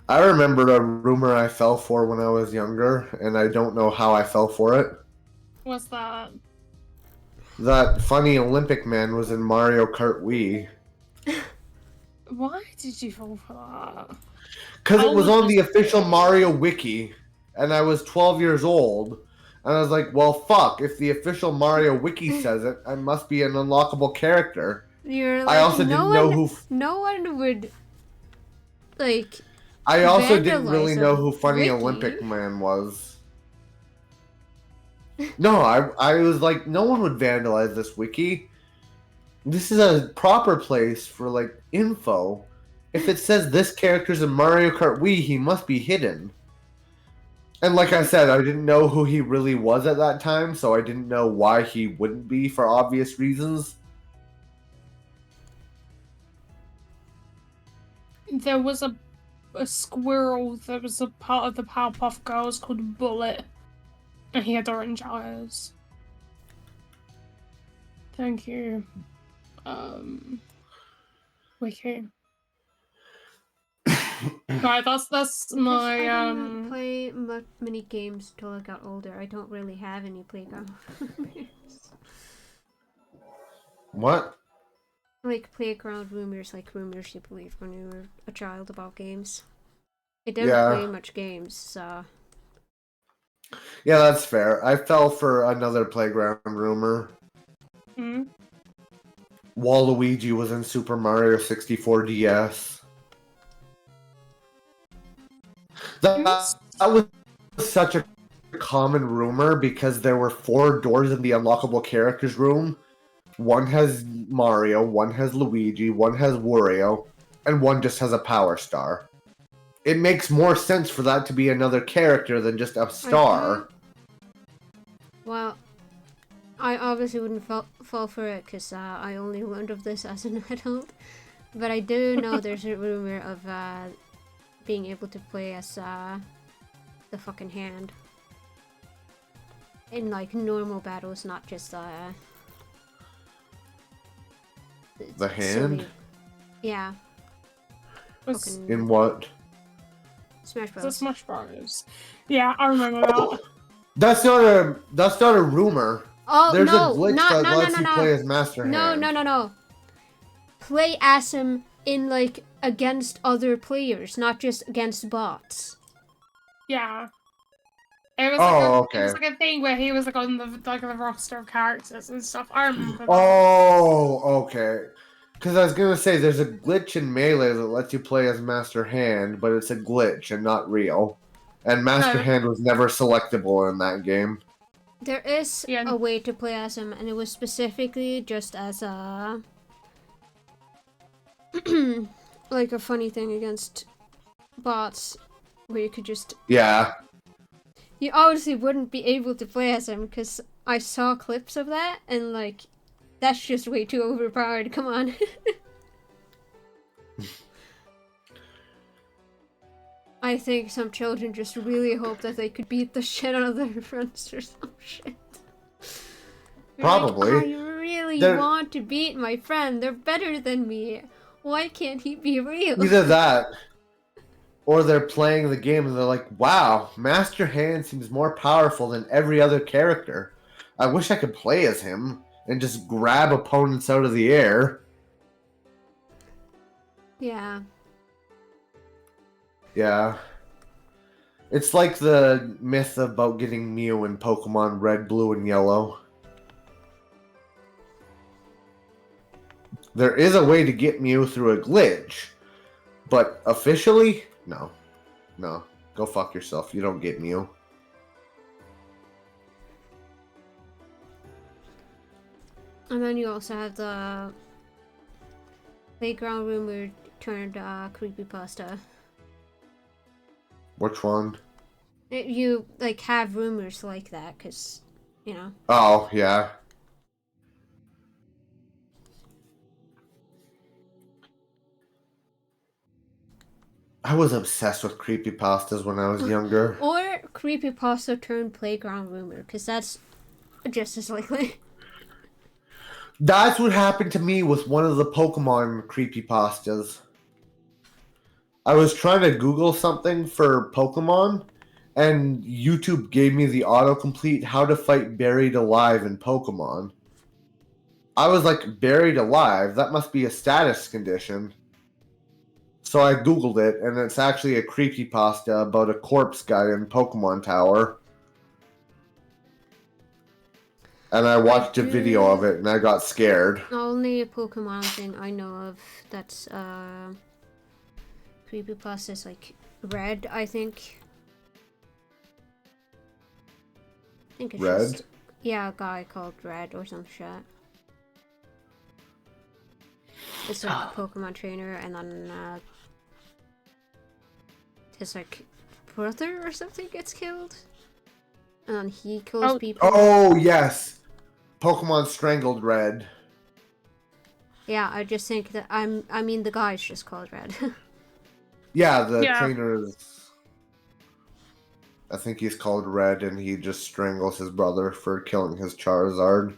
B: I remembered a rumor I fell for when I was younger, and I don't know how I fell for it.
A: What's that?
B: That funny Olympic man was in Mario Kart Wii.
A: Why did you fall for that?
B: Because it was on the official Mario Wiki, and I was 12 years old. And I was like, well, fuck, if the official Mario Wiki says it, I must be an unlockable character.
C: You're like,
B: I also didn't know who...
C: No one would, like...
B: I also didn't really know who Funny
C: Wiki.
B: Olympic Man was. No, I was like, no one would vandalize this wiki. This is a proper place for, like, info. If it says this character's in Mario Kart Wii, he must be hidden. And like I said, I didn't know who he really was at that time, so I didn't know why he wouldn't be for obvious reasons.
A: There was a squirrel that was a part of the Powerpuff Girls called Bullet, and he had orange eyes. Thank you. Wiki. Right, that's my
C: I didn't play many games until I got older. I don't really have any playground rumors.
B: What?
C: Like playground rumors, like rumors you believe when you were a child about games. I didn't play much games, so...
B: Yeah, that's fair. I fell for another playground rumor.
A: Hmm?
B: Waluigi was in Super Mario 64 DS. That was such a common rumor because there were 4 doors in the unlockable characters room. One has Mario, one has Luigi, one has Wario, and one just has a power star. It makes more sense for that to be another character than just a star.
C: Well, I obviously wouldn't fall for it because I only learned of this as an adult. But I do know there's a rumor of being able to play as the fucking hand. In like normal battles, not just
B: the hand?
C: Yeah.
B: In what?
C: Smash Bros.
A: The Smash Bros. Yeah, I remember that.
B: That's not a rumor.
C: Oh,
B: There's
C: no,
B: a glitch that lets you play as Master Hand.
C: No. Play as him in like against other players, not just against bots.
A: Yeah. It was
B: okay.
A: It was like a thing where he was like on the roster of characters and stuff. I remember that.
B: Oh, okay. Because I was gonna say there's a glitch in Melee that lets you play as Master Hand, but it's a glitch and not real. And Master Hand was never selectable in that game.
C: There is a way to play as him, and it was specifically just as a like a funny thing against bots, where you could just You obviously wouldn't be able to play as him because I saw clips of that, and like that's just way too overpowered. Come on. I think some children just really hope that they could beat the shit out of their friends or some shit.
B: Probably.
C: Like, I really want to beat my friend. They're better than me. Why can't he be real?
B: Either that, or they're playing the game and they're like, wow, Master Hand seems more powerful than every other character. I wish I could play as him and just grab opponents out of the air.
C: Yeah.
B: Yeah. It's like the myth about getting Mew in Pokemon Red, Blue, and Yellow. There is a way to get Mew through a glitch, but officially, no. No. Go fuck yourself. You don't get Mew.
C: And then you also have the playground rumor turned creepypasta.
B: Which one?
C: You like have rumors like that because, you know.
B: Oh, yeah. I was obsessed with creepypastas when I was younger.
C: Or creepypasta turned playground rumor, because that's just as likely.
B: That's what happened to me with one of the Pokemon creepypastas. I was trying to Google something for Pokemon, and YouTube gave me the autocomplete how to fight buried alive in Pokemon. I was like, buried alive? That must be a status condition. So I Googled it, and it's actually a creepypasta about a corpse guy in Pokemon Tower. And I watched a video of it, and I got scared.
C: The only Pokemon thing I know of that's creepypasta is like Red, I think. I think it's
B: Red?
C: just, yeah, a guy called Red or some shit. It's like a Pokemon trainer, and then his like brother or something gets killed, and then he kills people.
B: Oh yes, Pokemon Strangled Red.
C: Yeah, I just think that I mean the guy's just called Red.
B: Yeah, the trainer is. I think he's called Red, and he just strangles his brother for killing his Charizard.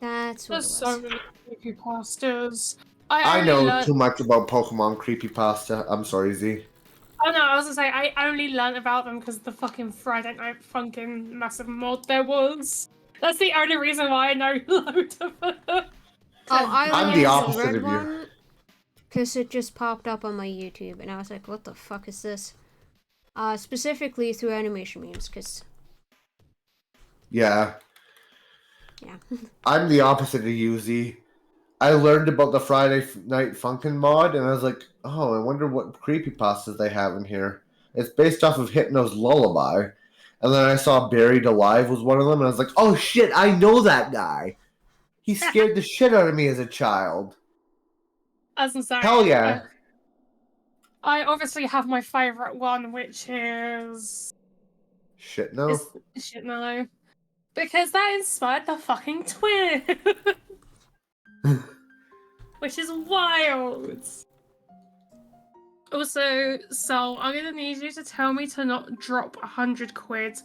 C: That's what
A: There's
C: it was.
A: so many creepypastas.
B: I know too much about Pokemon creepypasta. I'm sorry, Z.
A: Oh no, I was gonna say I only learned about them because the fucking Friday Night Funkin' massive mod there was. That's the only reason why I know loads of them.
C: Oh,
B: I'm the opposite of
C: one,
B: you.
C: because it just popped up on my YouTube, and I was like, "What the fuck is this?" Specifically through animation memes, because.
B: Yeah.
C: Yeah.
B: I'm the opposite of you, Z. I learned about the Friday Night Funkin' mod, and I was like, oh, I wonder what creepypastas they have in here. It's based off of Hypno's Lullaby. And then I saw Buried Alive was one of them, and I was like, oh shit, I know that guy. He scared the shit out of me as a child.
A: As I'm saying,
B: Hell yeah.
A: I obviously have my favourite one, which is...
B: Shit no.
A: Shit no. Because that inspired the fucking twin! Which is wild! Also, so I'm gonna need you to tell me to not drop 100 quid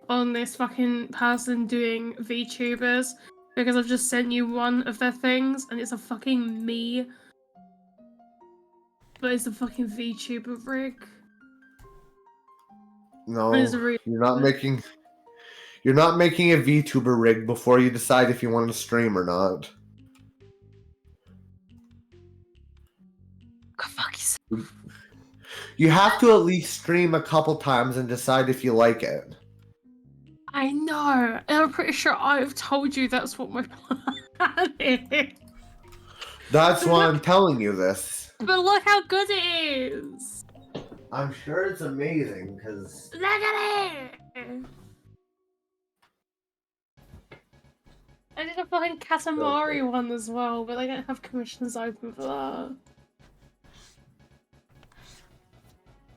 A: on this fucking person doing VTubers, because I've just sent you one of their things, and it's a fucking me. But it's a fucking VTuber rig.
B: No, you're not making a VTuber rig before you decide if you want to stream or not.
A: Go fuck yourself.
B: You have to at least stream a couple times and decide if you like it.
A: I know, and I'm pretty sure I've told you that's what my plan is.
B: That's why I'm telling you this.
A: But look how good it is!
B: I'm sure it's amazing, because...
A: Look at it! I did a fucking Katamari one as well, but I don't have commissions open for that.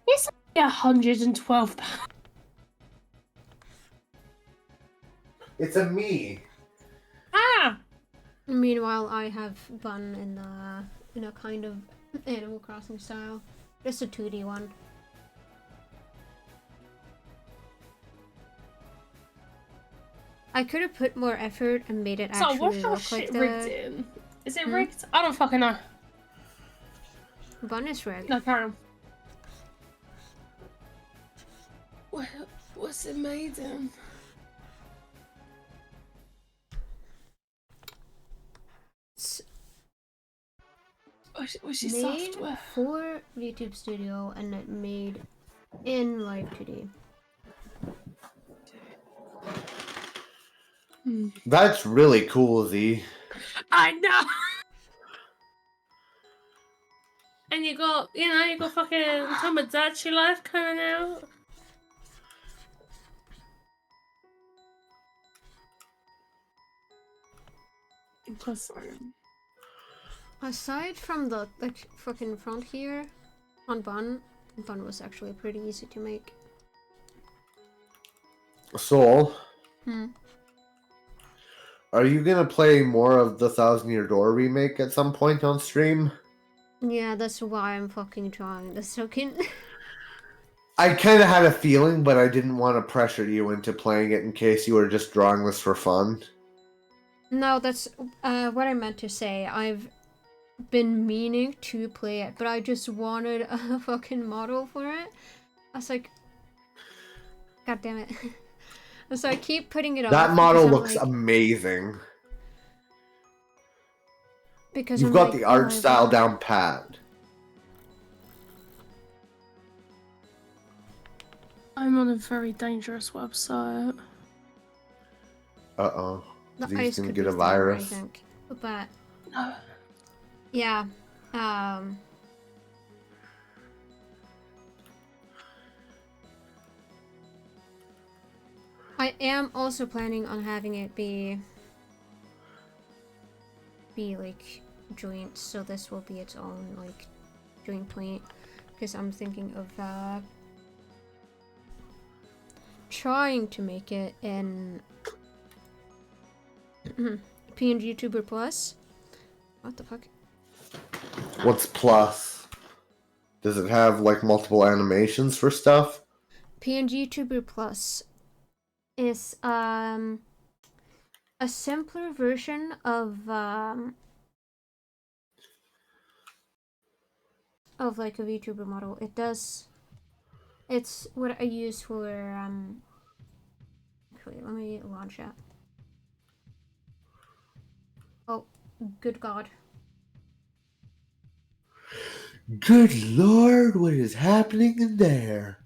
A: It's like £112.
B: It's a me.
A: Ah!
C: Meanwhile, I have Bun in a kind of Animal Crossing style. Just a 2D one. I could have put more effort and made it
A: So
C: actually
A: what's your
C: look
A: shit
C: like
A: rigged
C: the...
A: in? Is it rigged? I don't fucking know.
C: Bun is rigged.
A: No, carry on. What's it made in? What's your
C: Made
A: software?
C: for YouTube Studio and it made in Live 2D.
B: That's really cool, Z.
A: I know! And you got fucking Tomodachi Life coming out. Interesting.
C: Aside from the like fucking front here on Bun was actually pretty easy to make.
B: Soul,
C: Hmm.
B: are you gonna play more of the Thousand Year Door remake at some point on stream?
C: Yeah, that's why I'm fucking drawing this token.
B: I kind of had a feeling, but I didn't want to pressure you into playing it in case you were just drawing this for fun.
C: No, that's what I meant to say. I've been meaning to play it, but I just wanted a fucking model for it. I was like, God damn it. And so I keep putting it off.
B: That model
C: because I'm
B: looks
C: like,
B: amazing.
C: because
B: You've
C: I'm
B: got
C: like,
B: the art
C: oh,
B: style
C: God.
B: down pat.
A: I'm on a very dangerous website.
B: Uh-oh.
C: The
B: Z's
C: ice
B: gonna
C: could
B: get
C: be
B: a
C: thinner, I
B: virus.
C: think. But
A: No.
C: yeah, I am also planning on having it be like joint, so this will be its own like joint point, because I'm thinking of trying to make it in PNG Tuber Plus. What the fuck?
B: What's plus? Does it have like multiple animations for stuff?
C: PNG Tuber Plus is a simpler version of like a VTuber model. It's what I use for wait, let me launch it. Oh, good God.
B: Good lord, what is happening in there?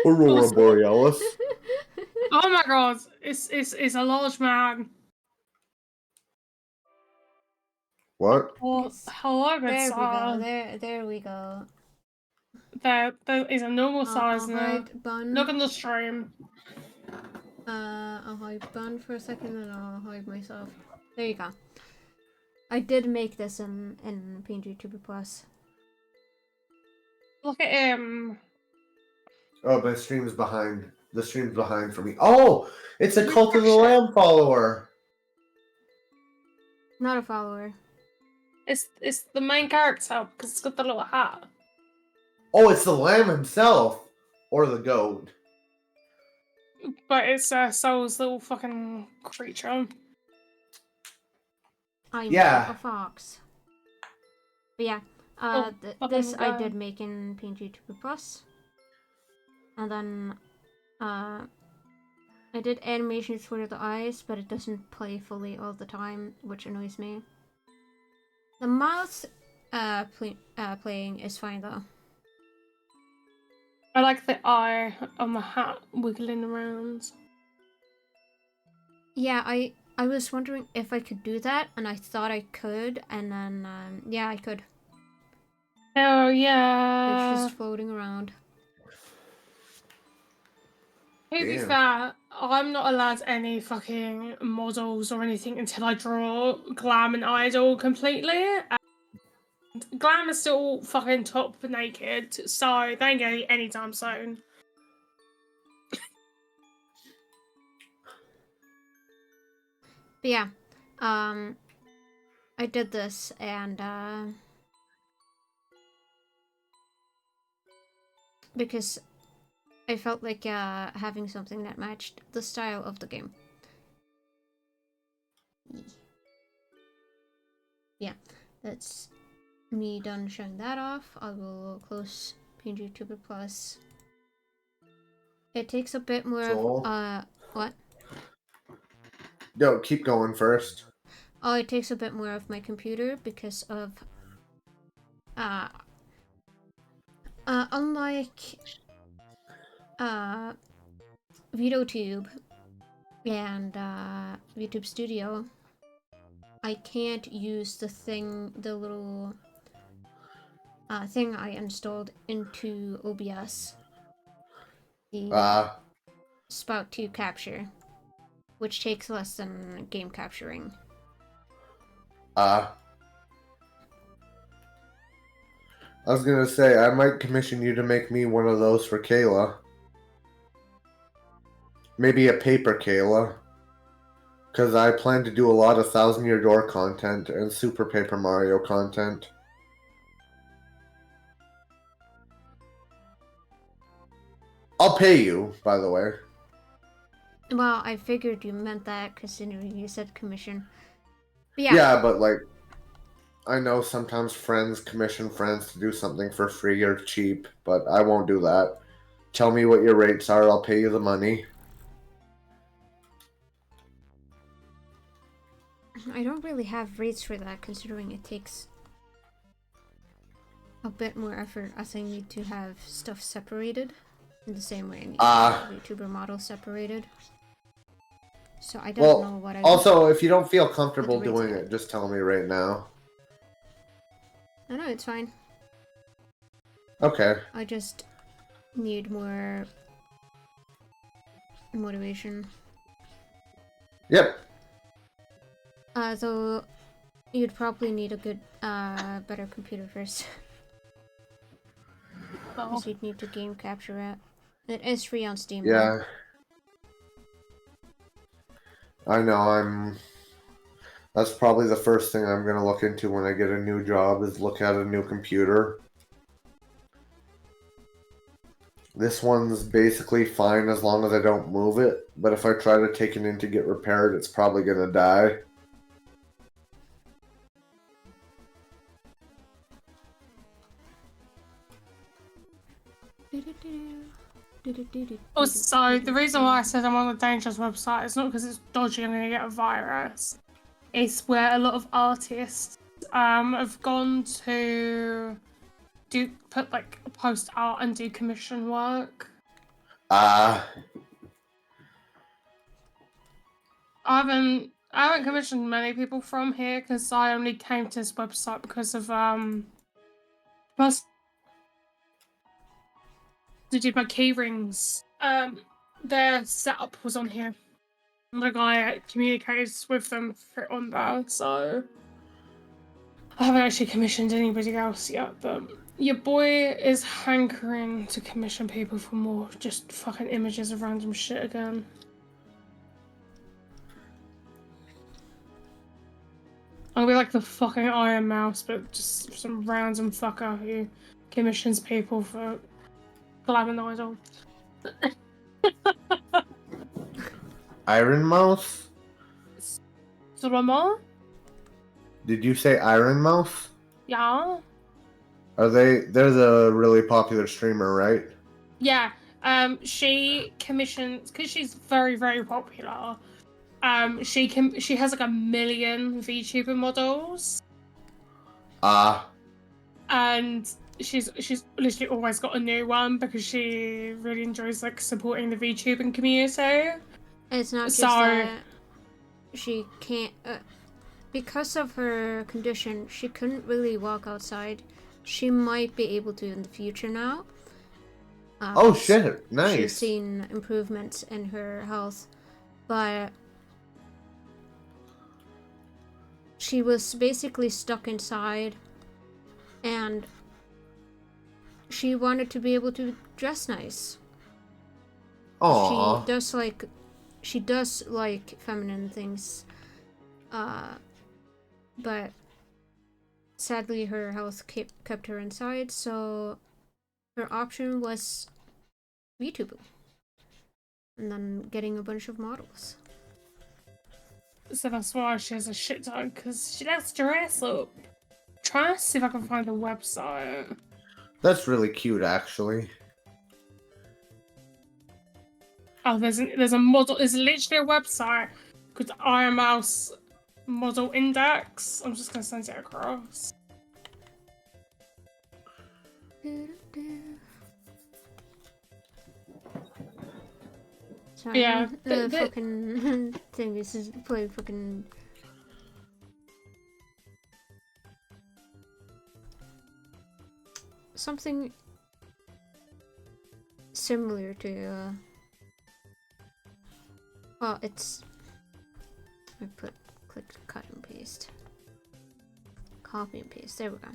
B: Aurora Borealis.
A: Oh my god, it's a large man.
B: What?
A: Oh, hello, good
C: There we go.
A: sir.
C: There we go.
A: That is a normal size
C: I'll
A: now.
C: hide Bun.
A: Look on the stream.
C: I'll hide Bun for a second and I'll hide myself. There you go. I did make this in PNG Tuber Plus.
A: Look at him.
B: Oh, but the stream's behind. The stream's behind for me. Oh! It's a
A: Refresh
B: Cult of the
A: it.
B: Lamb follower!
C: Not a follower.
A: It's the main character because it's got the little hat.
B: Oh, it's the lamb himself! Or the goat.
A: But it's Soul's little fucking creature.
C: I'm
B: Yeah.
C: a fox. But yeah,
A: Oh,
C: this
A: fucking
C: I did make in PNG Tuber Plus. And then I did animations for the eyes, but it doesn't play fully all the time, which annoys me. The mouth playing is fine though.
A: I like the eye on the hat wiggling around.
C: Yeah, I was wondering if I could do that, and I thought I could, and then, yeah, I could.
A: Oh, yeah.
C: It's just floating around.
A: To be
B: Damn.
A: fair, I'm not allowed any fucking models or anything until I draw Glam and Idol completely. And Glam is still fucking top naked, so they ain't going anytime soon.
C: But yeah, I did this, and, because I felt like, having something that matched the style of the game. Yeah, that's me done showing that off. I will close PNG Tuber Plus. It takes a bit more of, what?
B: Yo, keep going first.
C: Oh, it takes a bit more of my computer because of, unlike, VODtube and, YouTube Studio, I can't use the little, thing I installed into OBS. The Spout 2 capture, which takes less than game capturing.
B: I was gonna say, I might commission you to make me one of those for Kayla. Maybe a paper Kayla. Because I plan to do a lot of Thousand Year Door content and Super Paper Mario content. I'll pay you, by the way.
C: Well, I figured you meant that considering you said commission. But
B: Yeah, but like, I know sometimes friends commission friends to do something for free or cheap, but I won't do that. Tell me what your rates are, I'll pay you the money.
C: I don't really have rates for that, considering it takes a bit more effort, as I need to have stuff separated in the same way I need to have YouTuber model separated. So I don't know what I
B: also, if you don't feel comfortable doing it, just tell me right now.
C: No, it's fine.
B: Okay.
C: I just need more motivation.
B: Yep.
C: Though you'd probably need a good, better computer first. Because you'd need to game capture it. It is free on Steam.
B: Yeah. I know, that's probably the first thing I'm gonna look into when I get a new job, is look at a new computer. This one's basically fine as long as I don't move it, but if I try to take it in to get repaired, it's probably gonna die.
A: Oh, so the reason why I said I'm on the dangerous website is not because it's dodgy and I'm gonna get a virus. It's where a lot of artists have gone to post art and do commission work. I haven't commissioned many people from here because I only came to this website because of to do my key rings. Their setup was on here. The guy communicates with them on there, so I haven't actually commissioned anybody else yet, but your boy is hankering to commission people for more just fucking images of random shit again. I'll be like the fucking Iron Mouse, but just some random fucker who commissions people for Glam Idol.
B: Iron Mouse?
A: Drama?
B: Did you say Iron Mouse?
A: Yeah.
B: They're the really popular streamer, right?
A: Yeah. She commissions, because she's very, very popular. She has like 1 million VTuber models.
B: Ah.
A: And she's literally always got a new one because she really enjoys like supporting the VTubing community.
C: It's not just that she can't, because of her condition, she couldn't really walk outside. She might be able to in the future now.
B: Oh shit! Nice.
C: She's seen improvements in her health, but she was basically stuck inside, and she wanted to be able to dress nice.
B: Aww.
C: She does like feminine things, but sadly her health kept her inside, so her option was VTubing and then getting a bunch of models.
A: So that's why she has a shit ton, because she likes to dress up. Try to see if I can find the website.
B: That's really cute, actually.
A: Oh, there's a model. There's literally a website called IML's Model Index. I'm just gonna send it across.
C: Sorry,
A: Yeah,
C: the fucking thing is playing fucking. Something similar to well, it's I click cut and paste. Copy and paste, there we go.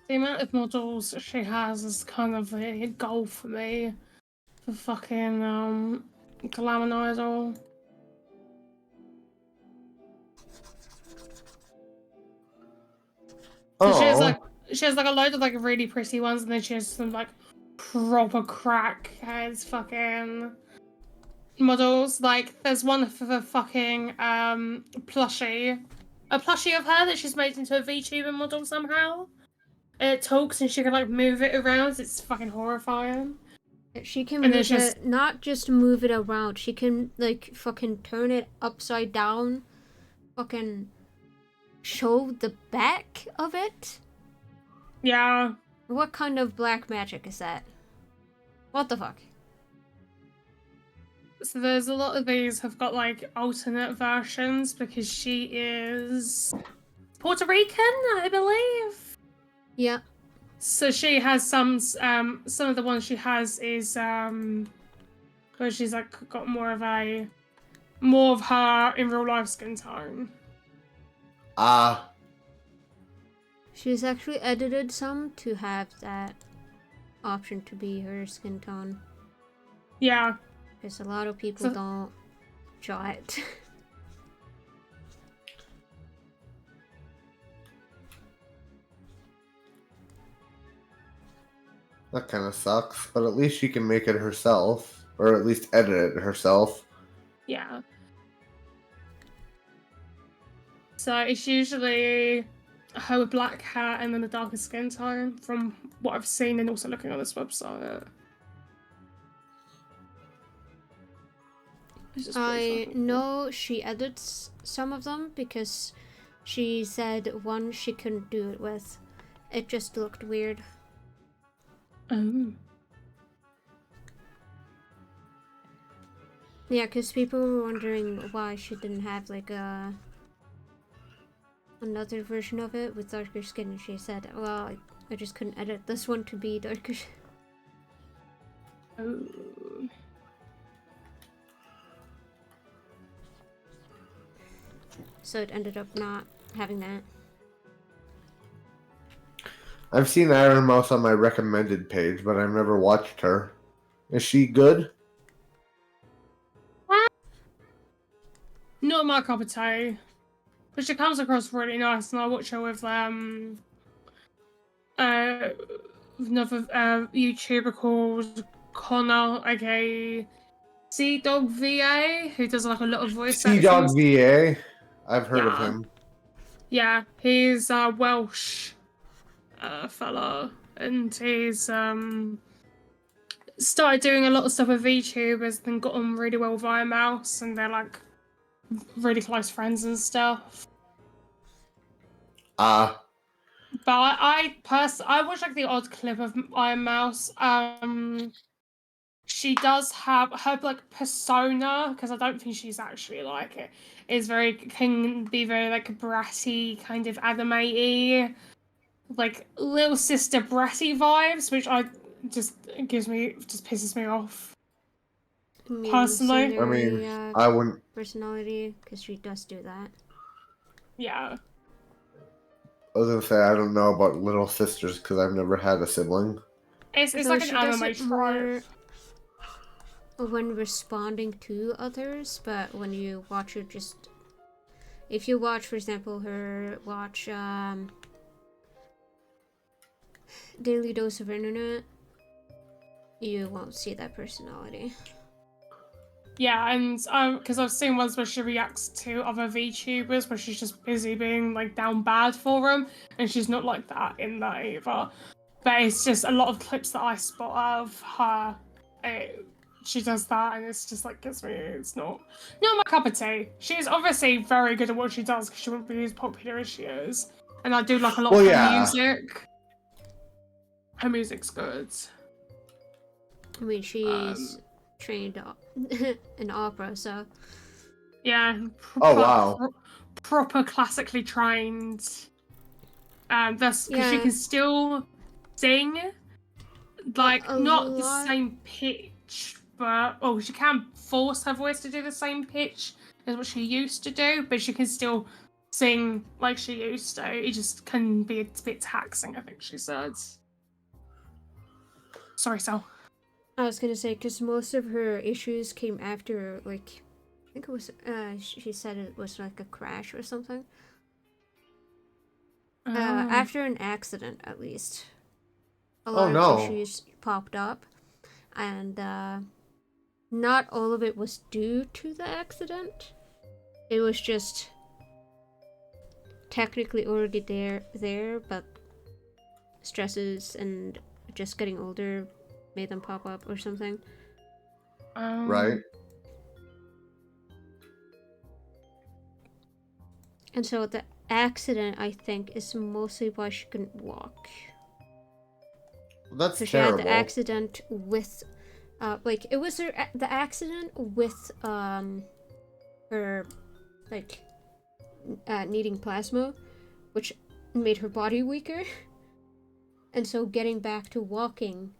A: The amount of models she has is kind of a goal for me. For fucking Glamour Idol. So she has like a load of like really pretty ones, and then she has some like proper crackheads fucking models. Like there's one for the fucking plushie. A plushie of her that she's made into a VTuber model somehow. It talks and she can like move it around. It's fucking horrifying.
C: She can move it, not just move it around. She can like fucking turn it upside down. Fucking show the back of it.
A: Yeah.
C: What kind of black magic is that? What the fuck?
A: So there's a lot of these have got like alternate versions because she is Puerto Rican, I believe.
C: Yeah.
A: So she has some of the ones she has is where she's like got more of her in real life skin tone.
C: She's actually edited some to have that option to be her skin tone.
A: Yeah.
C: Because a lot of people don't draw it.
B: That kind of sucks, but at least she can make it herself, or at least edit it herself.
A: Yeah. So it's usually her with black hair and then the darker skin tone, from what I've seen and also looking on this website.
C: I know she edits some of them because she said one she couldn't do it with. It just looked weird. Yeah, because people were wondering why she didn't have like another version of it with darker skin, and she said, well, I just couldn't edit this one to be darker. So it ended up not having that.
B: I've seen Iron Mouse on my recommended page, but I've never watched her. Is she good?
A: Not my cup of tea. But she comes across really nice, and I watch her with another YouTuber called Connor, aka Sea Dog VA, who does like a lot of voice acting.
B: Sea Dog VA? I've heard of him.
A: Yeah, he's a Welsh fella, and he's started doing a lot of stuff with VTubers, then got on really well via Mouse, and they're like really close friends and stuff.
B: Ah.
A: But I watched like the odd clip of Iron Mouse. She does have her like persona, because I don't think she's actually like it. Can be very like bratty, kind of anime-y, like little sister bratty vibes, which just pisses me off. Personally,
B: I mean, I wouldn't.
C: Personality, because she does do that.
A: Yeah.
B: I was gonna say I don't know about little sisters because I've never had a sibling.
A: It's like an anime trope.
C: When responding to others, but when you watch her, just if you watch, for example, her Daily Dose of Internet, you won't see that personality.
A: Yeah, and because I've seen ones where she reacts to other VTubers where she's just busy being like down bad for them, and she's not like that in that either. But it's just a lot of clips that I spot of her. She does that, and it's just like it's not my cup of tea. She's obviously very good at what she does because she wouldn't be as popular as she is. And I do like a lot of her music. Her music's good.
C: I mean, she's trained in opera, so
A: yeah. Proper classically trained. Because she can still sing, like not the same pitch, but she can force her voice to do the same pitch as what she used to do, but she can still sing like she used to. It just can be a bit taxing, I think she said. Sorry, Sal.
C: I was gonna say, because most of her issues came after, like, I think it was, she said it was like a crash or something. After an accident, at least. A lot of issues popped up, and not all of it was due to the accident. It was just technically already there, but stresses and just getting older made them pop up or something.
B: Right.
C: And so the accident, I think, is mostly why she couldn't walk.
B: That's
C: so
B: terrible.
C: She had the accident with, it was the accident with her, like, needing plasma, which made her body weaker. And so getting back to walking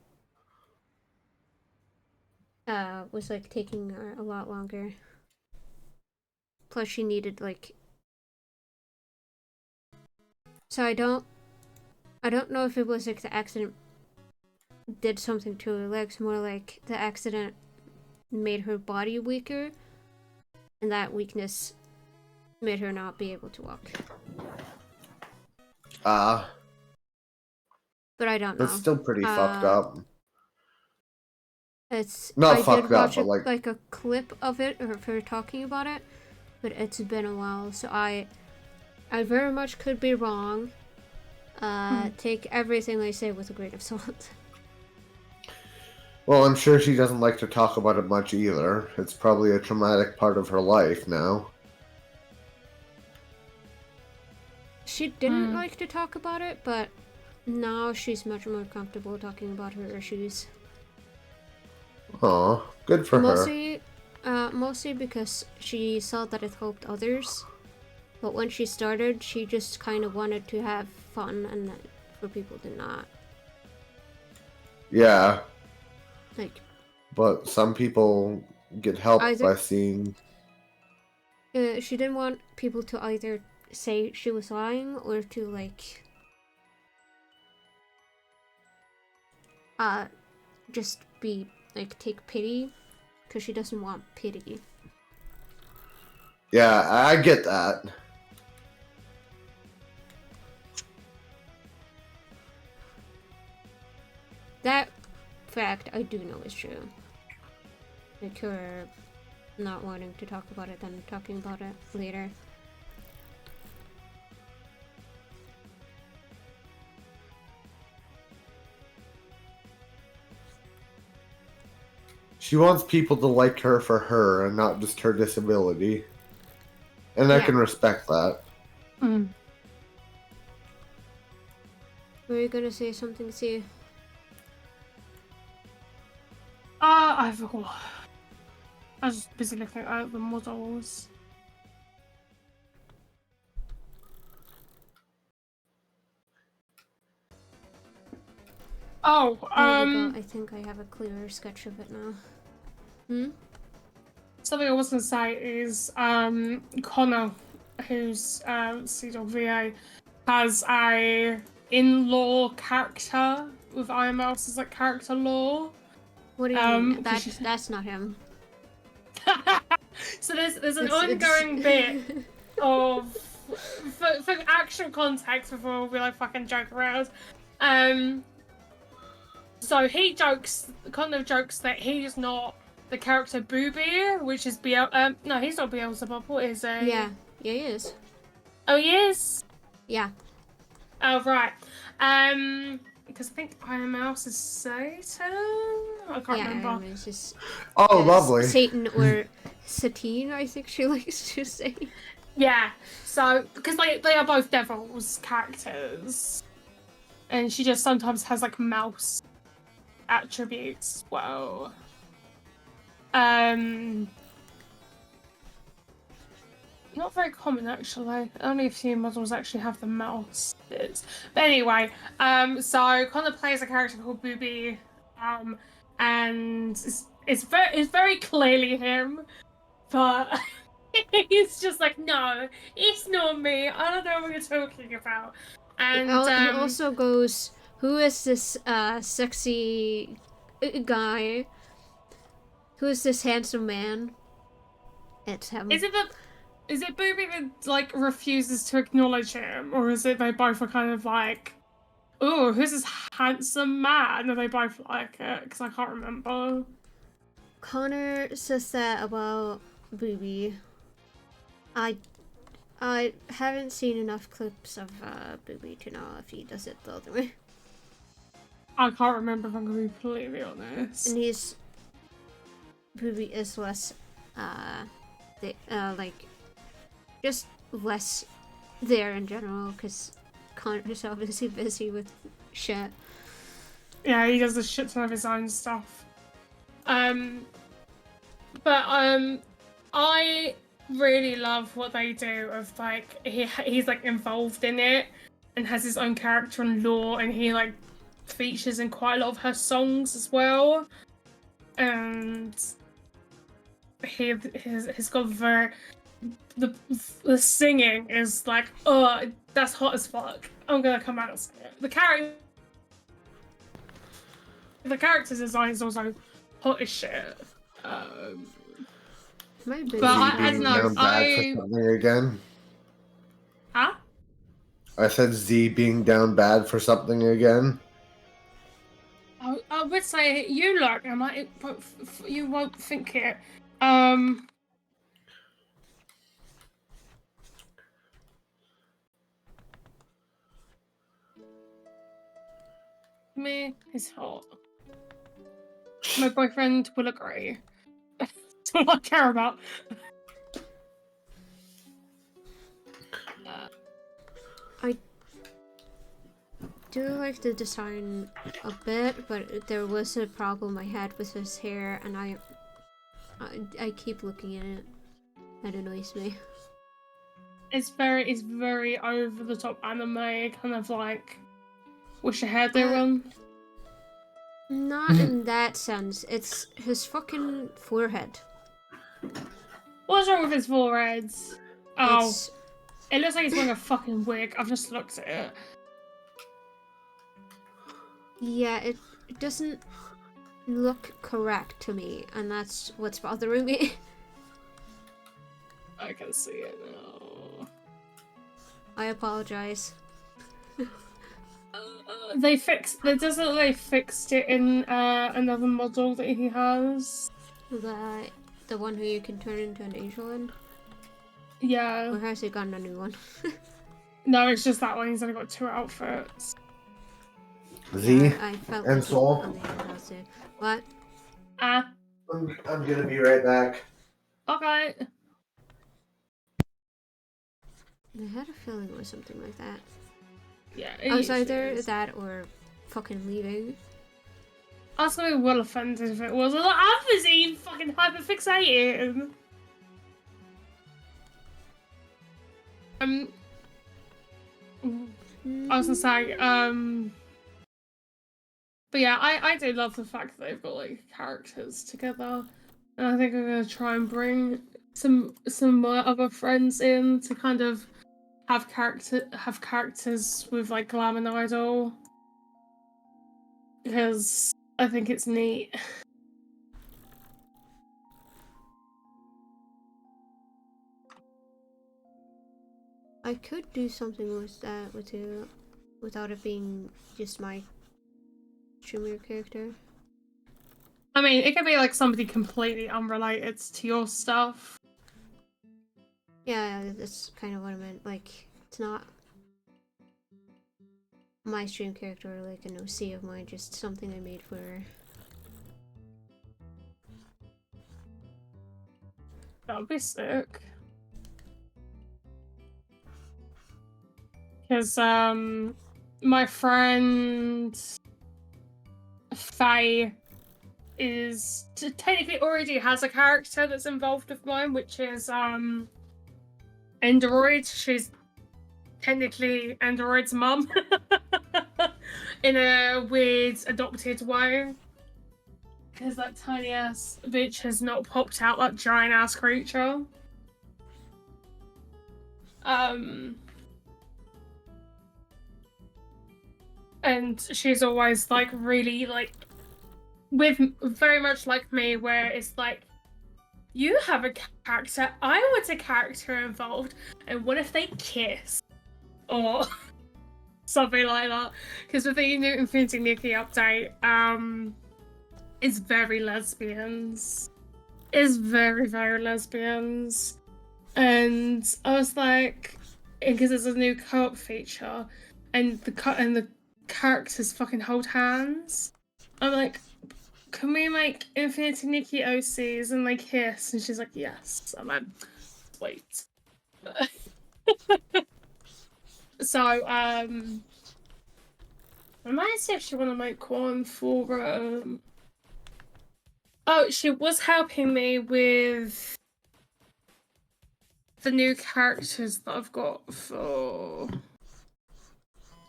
C: was like taking her a lot longer. Plus she needed like, so I don't know if it was like the accident did something to her legs, more like the accident made her body weaker, and that weakness made her not be able to walk. But I don't know.
B: That's still pretty fucked up.
C: It's
B: not
C: I
B: fucked
C: did watch
B: up, but
C: like a clip of it, or of her talking about it, but it's been a while, so I very much could be wrong. Take everything they say with a grain of salt.
B: Well, I'm sure she doesn't like to talk about it much either. It's probably a traumatic part of her life now.
C: She didn't like to talk about it, but now she's much more comfortable talking about her issues.
B: Aw, good for her.
C: Mostly because she saw that it helped others. But when she started, she just kind of wanted to have fun, and for people to not.
B: Yeah.
C: Like.
B: But some people get help by seeing.
C: She didn't want people to either say she was lying or to like. Just be like take pity, because she doesn't want pity.
B: Yeah, I get that.
C: That fact I do know is true. Like her not wanting to talk about it, then talking about it later.
B: She wants people to like her for her and not just her disability. And I
C: Yeah.
B: can respect that.
A: Mm.
C: Were you gonna say something, C?
A: I forgot. I was just busy looking at the models. Oh,
C: There we go. I think I have a clearer sketch of it now.
A: something I was gonna say is Connor, who's CWVA, has a in-law character with Iron Mouse as like character law.
C: What do you mean? That's not him.
A: So there's an ongoing bit of for actual context before we like fucking joke around. So he jokes, kind of jokes that he's not the character Booby, which is no, he's not Beelzebub. What is he?
C: Yeah, he is.
A: Oh, he is.
C: Yeah.
A: Oh right. Because I think Iron Mouse is Satan. I can't remember.
C: Iron Mouse is
B: Oh, lovely.
C: Satan or Satine, I think she likes to say.
A: Yeah. So because they are both devils characters, and she just sometimes has like mouse attributes as well. Not very common actually. Only a few models actually have the mouse bits. But anyway, so Connor plays a character called Booby, and it's very clearly him, but he's just like, no, it's not me. I don't know what you're talking about. And
C: he also goes, who is this sexy guy? Who is this handsome man? It's him.
A: Is it Booby that like refuses to acknowledge him, or is it they both are kind of like, oh, who's this handsome man? Are they both like it? Because I can't remember.
C: Connor says that about Booby. I haven't seen enough clips of Booby to know if he does it the other way.
A: I can't remember if I'm gonna be completely honest.
C: And Booby is less, like, just less there in general, because Connor's obviously busy with shit.
A: Yeah, he does a shit ton of his own stuff. But I really love what they do of like he's like involved in it and has his own character and lore, and he like features in quite a lot of her songs as well. And he's got the singing is like, oh, that's hot as fuck. I'm gonna come out and say it. The character's design is also hot as shit. But I don't know.
B: For something again.
A: Huh?
B: I said Z being down bad for something again.
A: I would say you look, and you won't think it. Me is hot. My boyfriend will agree. That's all I care about.
C: I do like the design a bit, but there was a problem I had with his hair, and I keep looking at it. That annoys me.
A: It's very over the top anime, kind of like wish I had their one.
C: Not in that sense. It's his fucking forehead.
A: What's wrong with his forehead? Oh, it looks like he's wearing a fucking wig. I've just looked at it.
C: Yeah, it doesn't look correct to me, and that's what's bothering me.
A: I can see it now.
C: I apologize.
A: They fixed it in another model that he has.
C: The one who you can turn into an angel in?
A: Yeah.
C: Or has he gotten a new one?
A: No, it's just that one. He's only got 2 outfits.
B: Z
C: I felt
B: and
C: like
B: Soul.
C: on the other house too. What?
B: I'm gonna be right back.
A: Okay.
C: I had a feeling it was something like that.
A: Yeah,
C: I was either
A: is.
C: that or fucking leaving.
A: I was gonna be well offended if it was. I was like, I was even fucking hyperfixated. I was gonna say, but yeah, I do love the fact that they've got like characters together, and I think I'm gonna try and bring some of my other friends in to kind of have characters with like Glam and Idol, because I think it's neat.
C: I could do something with that with you, without it being just my streamer character.
A: I mean, it could be like somebody completely unrelated to your stuff.
C: Yeah, that's kind of what I meant. Like, it's not my stream character or like an OC of mine, just something I made for her.
A: That would be sick. Because, my friend Faye is technically already has a character that's involved with mine, which is, Endoroid. She's technically Endoroid's mum. In a weird adopted way. Because that tiny ass bitch has not popped out that giant ass creature. And she's always like really like with very much like me, where it's like, you have a character, I want a character involved, and what if they kiss? Or something like that. Because with the new Infinity Nikki update, it's very lesbians. It's very, very lesbians. And I was like, because it's a new co-op feature, and the characters fucking hold hands. I'm like, can we make Infinity Nikki OCs and they kiss? And she's like, yes. I'm like, wait. So, I might see if she want to make one for, oh, she was helping me with the new characters that I've got for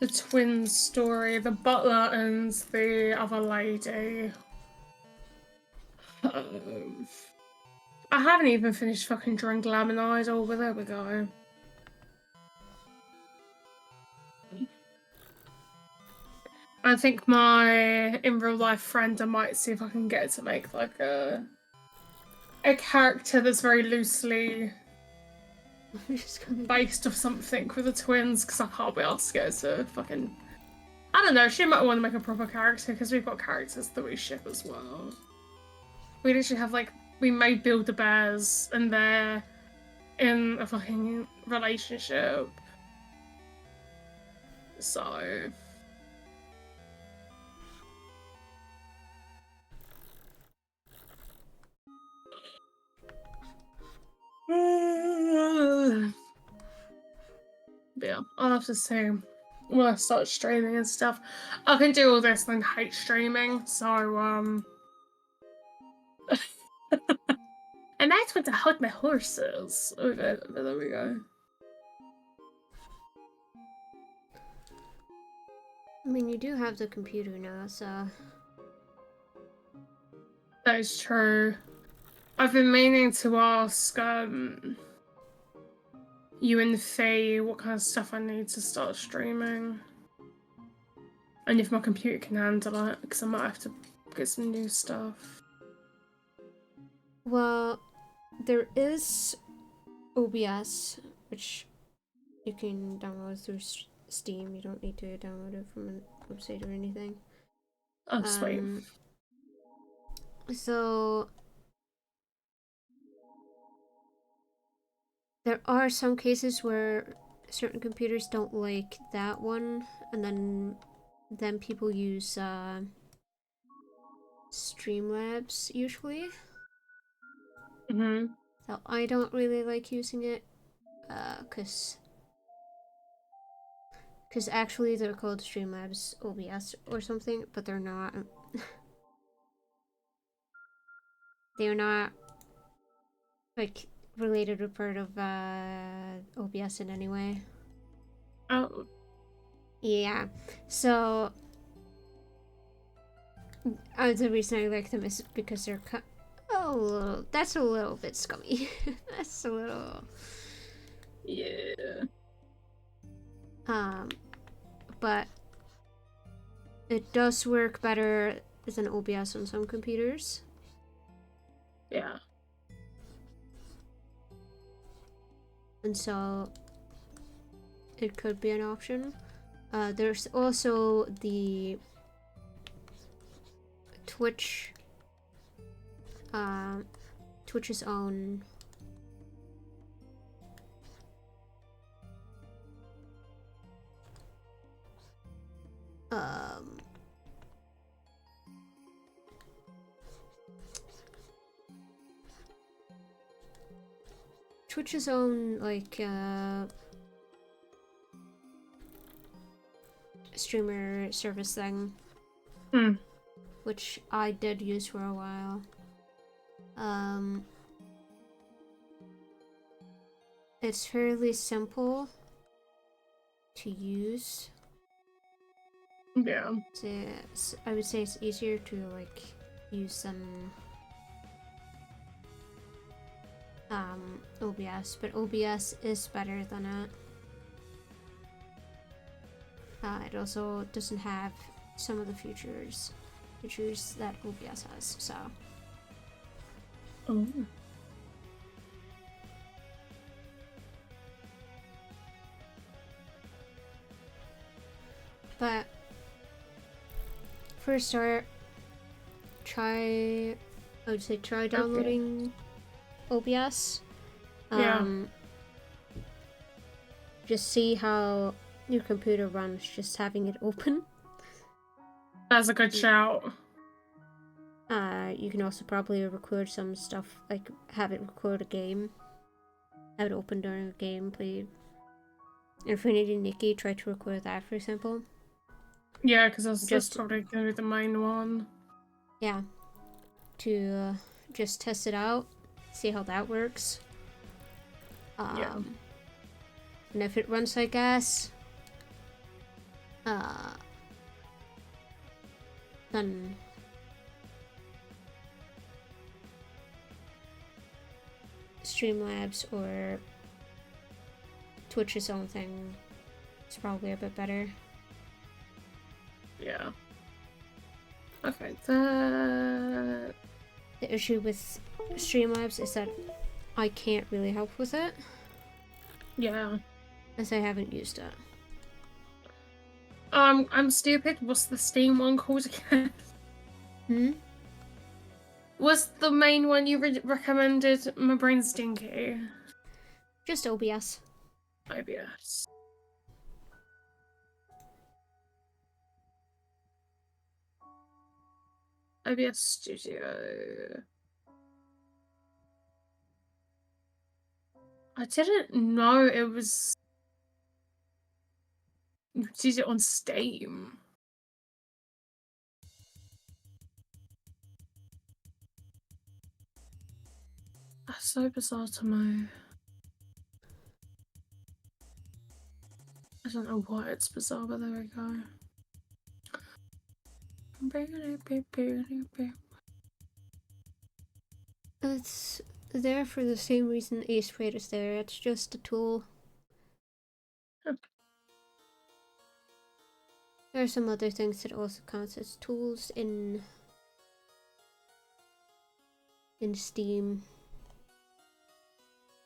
A: the twins story, the butler and the other lady. I haven't even finished fucking drawing Glam and Idol, but there we go. I think my in real life friend, I might see if I can get to make like a character that's very loosely based off something with the twins, because I can't be asked to get to fucking, I don't know, she might want to make a proper character because we've got characters that we ship as well. We literally have like, we made Build-A-Bears and they're in a fucking relationship. So yeah, I'll have to see when I start streaming and stuff. I can do all this and hate streaming, so I might want to hold my horses. Okay, there we go.
C: I mean, you do have the computer now, so...
A: That is true. I've been meaning to ask, you and Faye what kind of stuff I need to start streaming. And if my computer can handle it, because I might have to get some new stuff.
C: Well, there is OBS, which you can download through Steam. You don't need to download it from a website or anything.
A: Oh, sweet.
C: So there are some cases where certain computers don't like that one, and then people use Streamlabs usually.
A: Mhm.
C: So I don't really like using it, cause actually they're called Streamlabs OBS or something, but they're not. They're not like related or part of OBS in any way.
A: Oh.
C: Yeah, so the reason I like them is because they're that's a little bit scummy. That's a little
A: Yeah.
C: but it does work better than OBS on some computers.
A: Yeah.
C: And so it could be an option. There's also the Twitch, Twitch's own like streamer service thing, which I did use for a while. It's fairly simple to use.
A: Yeah.
C: So I would say it's easier to like use than OBS, but OBS is better than it. It also doesn't have some of the features that OBS has, so.
A: Oh.
C: But for a start, I would say try downloading OBS.
A: Yeah.
C: Just see how your computer runs, just having it open.
A: That's a good shout.
C: You can also probably record some stuff, like have it record a game. Have it open during a game, play Infinity Nikki, try to record that, for example.
A: Yeah, because that's probably going to be the main one.
C: Yeah. To just test it out, see how that works.
A: Yeah.
C: And if it runs like gas, then Streamlabs or Twitch's own thing is probably a bit better.
A: Yeah. Okay, the
C: issue with Streamlabs is that I can't really help with it.
A: Yeah.
C: As I haven't used it.
A: I'm stupid. What's the Steam one called again? Was the main one you recommended? My brain's stinky.
C: Just OBS.
A: OBS. OBS Studio. I didn't know it was. You could use it on Steam. That's so bizarre to me. I don't know why it's bizarre, but there we go.
C: It's there for the same reason Ace Raid is there. It's just a tool. There are some other things that also count as tools in Steam.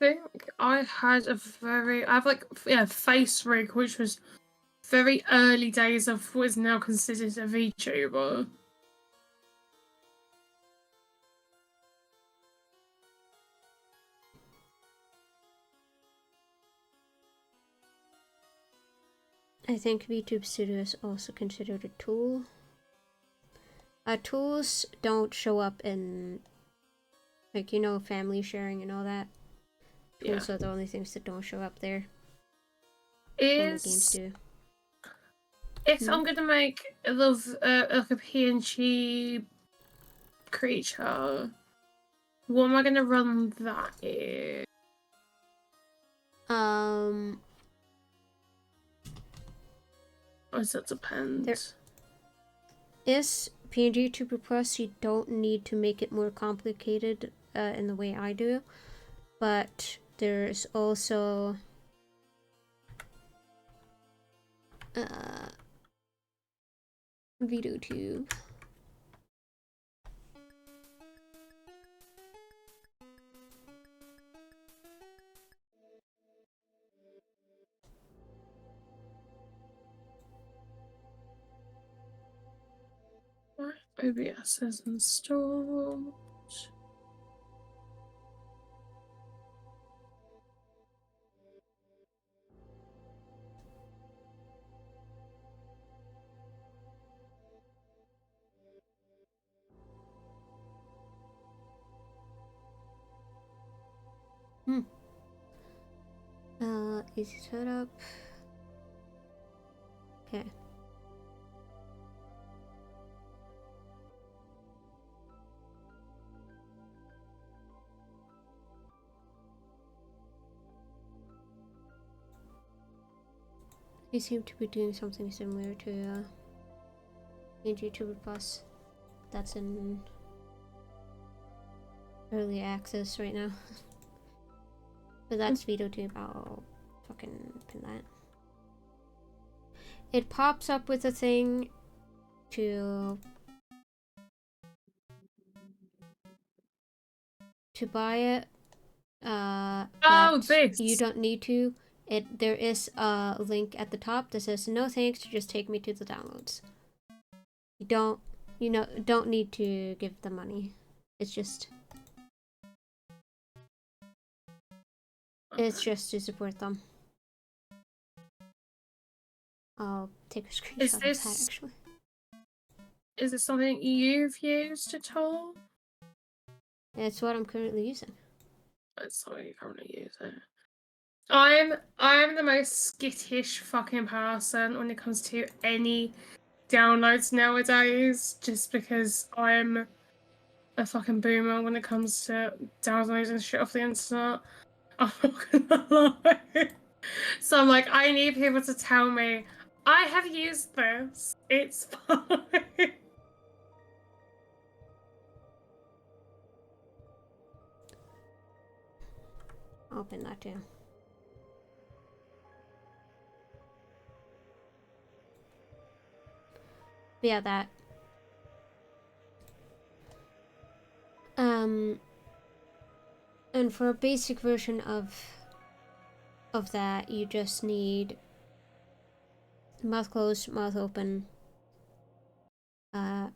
A: I think I have Face Rig, which was very early days of what is now considered a VTuber.
C: I think VTube Studio is also considered a tool. Tools don't show up in, like, you know, family sharing and all that. Tools are the only things that don't show up there. Only games do.
A: If I'm gonna make like a PNG creature, what am I gonna run that in? Or does that depend?
C: There is PNG Tuber Plus. You don't need to make it more complicated in the way I do, but there's also VOD.
A: OBS is installed.
C: Easy setup. Okay. They seem to be doing something similar to YouTuber Plus. That's in early access right now. But that's VOD. I'll fucking pin that. It pops up with a thing to buy it. But you don't need to. There is a link at the top that says no thanks, just take me to the downloads. You don't need to give them money. It's just to support them. I'll take a screenshot of that actually.
A: Is this something you've used at all?
C: It's what I'm currently using.
A: That's what you're currently using. I'm the most skittish fucking person when it comes to any downloads nowadays, just because I'm a fucking boomer when it comes to downloading shit off the internet. I'm not gonna lie. So I'm like, I need people to tell me, I have used this. It's fine.
C: Open that too. Yeah, that. And for a basic version of that, you just need mouth closed, mouth open, eyes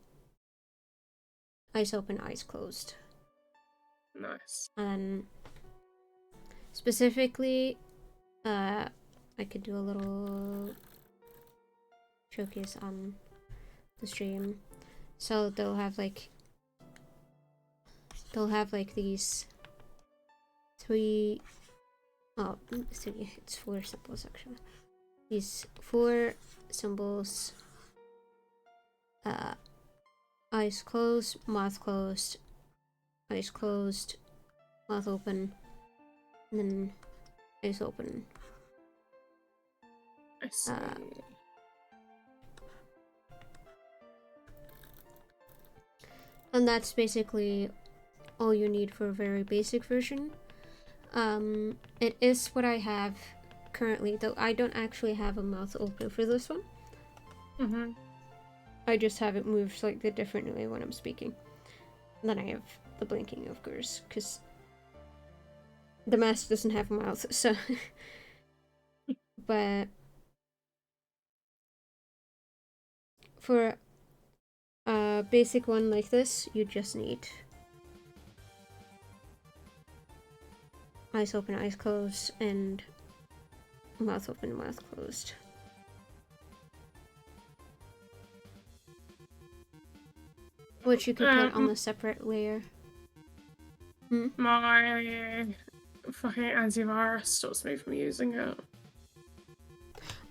C: open, eyes closed.
A: Nice.
C: And specifically, I could do a little showcase on the stream. So they'll have like these three, it's 4 symbols actually. These 4 symbols, eyes closed, eyes closed, mouth open, and then eyes open.
A: I see.
C: And that's basically all you need for a very basic version. It is what I have currently, though I don't actually have a mouth open for this one. I just have it moved slightly differently when I'm speaking. And then I have the blinking, of course, because the mask doesn't have a mouth, so... But... for a basic one like this, you just need eyes open, eyes closed, and mouth open, mouth closed. Which you could put on a separate layer.
A: My fucking antivirus stops me from using it.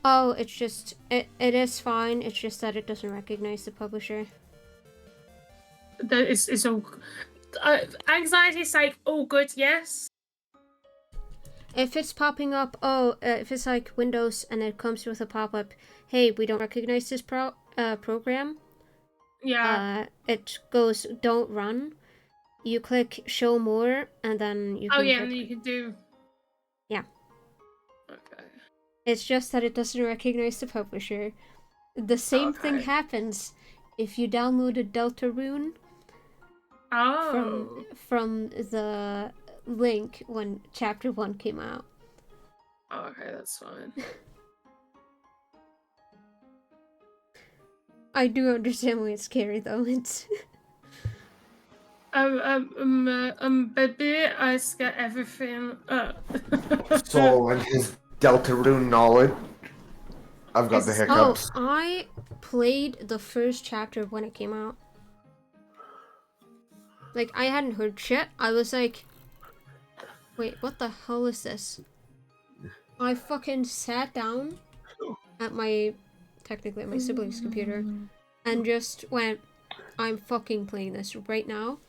C: Oh, it's just it is fine. It's just that it doesn't recognize the publisher.
A: It's all anxiety's sake, all good. Yes.
C: If it's popping up, if it's like Windows and it comes with a pop-up, hey, we don't recognize this program.
A: Yeah.
C: It goes, don't run. You click show more, and then you can...
A: Oh, yeah, and then you can do...
C: Yeah.
A: Okay.
C: It's just that it doesn't recognize the publisher. The same thing happens if you download a Deltarune from the link when Chapter 1 came out.
A: Oh, okay, that's fine.
C: I do understand why it's scary, though. It's...
A: baby, I get everything up.
B: So, and his Deltarune knowledge, I've got the hiccups.
C: Oh, I played the first chapter when it came out. Like, I hadn't heard shit. I was like, wait, what the hell is this? I fucking sat down at technically at my sibling's computer, and just went, I'm fucking playing this right now.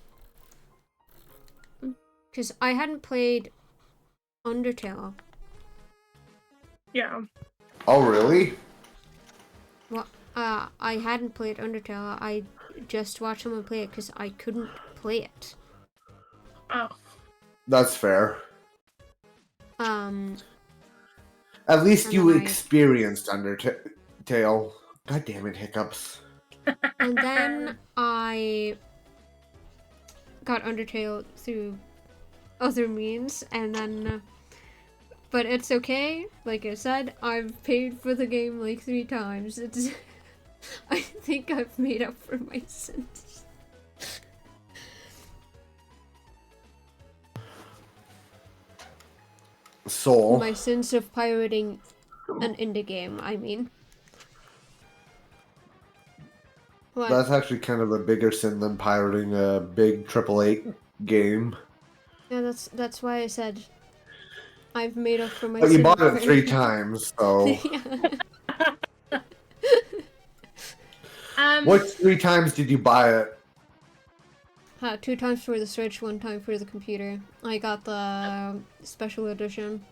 C: Because I hadn't played Undertale.
A: Yeah.
B: Oh, really?
C: Well, I hadn't played Undertale. I just watched someone play it because I couldn't play it.
A: Oh.
B: That's fair. At least you experienced Undertale. God damn it, hiccups.
C: And then I got Undertale through other means, and then... but it's okay. Like I said, I've paid for the game like 3 times. It's... I think I've made up for my sins.
B: So...
C: my sins of pirating an indie game, I mean. What?
B: That's actually kind of a bigger sin than pirating a big AAA game.
C: Yeah, that's why I said I've made up for my
B: But
C: sins.
B: you bought it 3 times, so... What 3 times did you buy it?
C: 2 times for the Switch, 1 time for the computer. I got the special edition.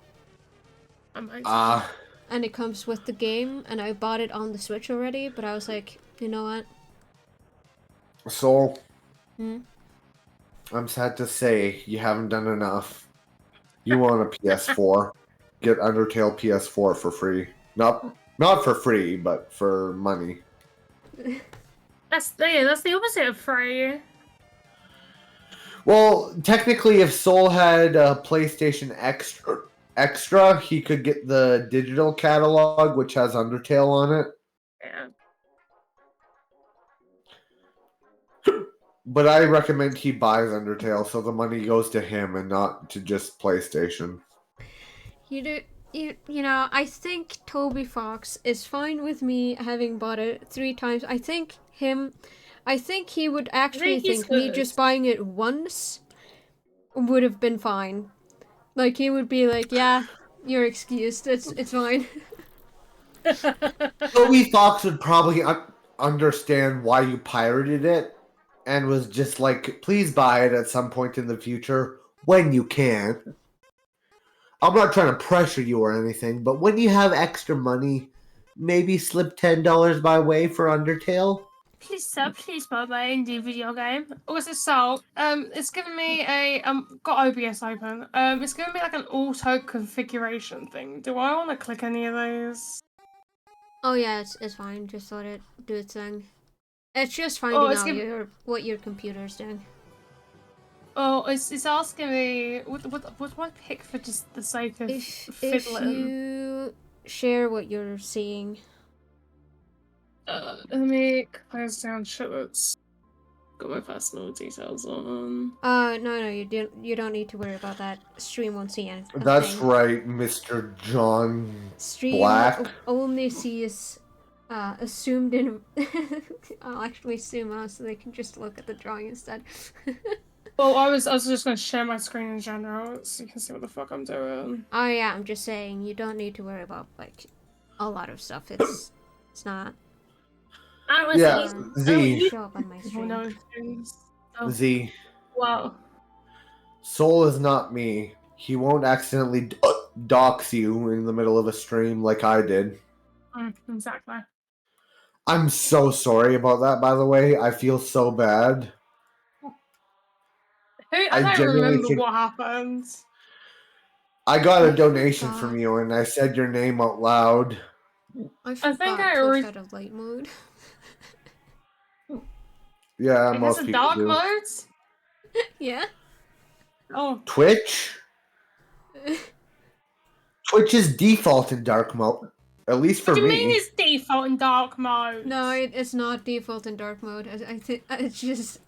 C: And it comes with the game, and I bought it on the Switch already, but I was like, you know what?
B: So, I'm sad to say you haven't done enough. You want a PS4. Get Undertale PS4 for free. Not for free, but for money.
A: That's the opposite of free.
B: Well, technically, if Soul had a PlayStation Extra, he could get the digital catalog, which has Undertale on it.
A: Yeah.
B: But I recommend he buys Undertale, so the money goes to him and not to just PlayStation.
C: You know, I think Toby Fox is fine with me having bought it 3 times. I think he would actually think me just buying it once would have been fine. Like, he would be like, yeah, you're excused. It's fine.
B: Toby Fox would probably understand why you pirated it and was just like, please buy it at some point in the future when you can. I'm not trying to pressure you or anything, but when you have extra money, maybe slip $10 my way for Undertale.
A: Please buy my indie video game. Also, so it's given me a got OBS open. It's given me like an auto configuration thing. Do I want to click any of those?
C: Oh yeah, it's fine. Just let it do its thing. It's just finding out what your computer's doing.
A: Oh, it's asking me what do I pick for just the sake of fiddling?
C: If you share what you're seeing.
A: Let me close down shit that's got my personal details on.
C: No, you don't need to worry about that. Stream won't see anything.
B: That's right, Mr. John
C: Stream
B: Black.
C: only sees assumed in. I'll actually zoom out so they can just look at the drawing instead.
A: Well, I was just gonna share my screen in general so you can see what the fuck I'm doing.
C: Oh yeah, I'm just saying you don't need to worry about like a lot of stuff. It's not.
B: Yeah, Z.
C: Show up on my stream.
B: Z.
A: Wow.
B: Soul is not me. He won't accidentally dox you in the middle of a stream like I did.
A: Exactly.
B: I'm so sorry about that, by the way. I feel so bad.
A: I don't
B: genuinely
A: remember
B: think
A: what happened.
B: I got a donation from you, and I said your name out loud.
C: I think I Twitch out of light mode.
B: Yeah,
A: It
B: most
A: has a
B: people
A: dark
B: do.
A: mode?
C: Yeah.
A: Oh.
B: Twitch? Twitch is default in dark mode. At least for me.
A: What do you mean it's default in dark mode?
C: No, it's not default in dark mode. I think it's just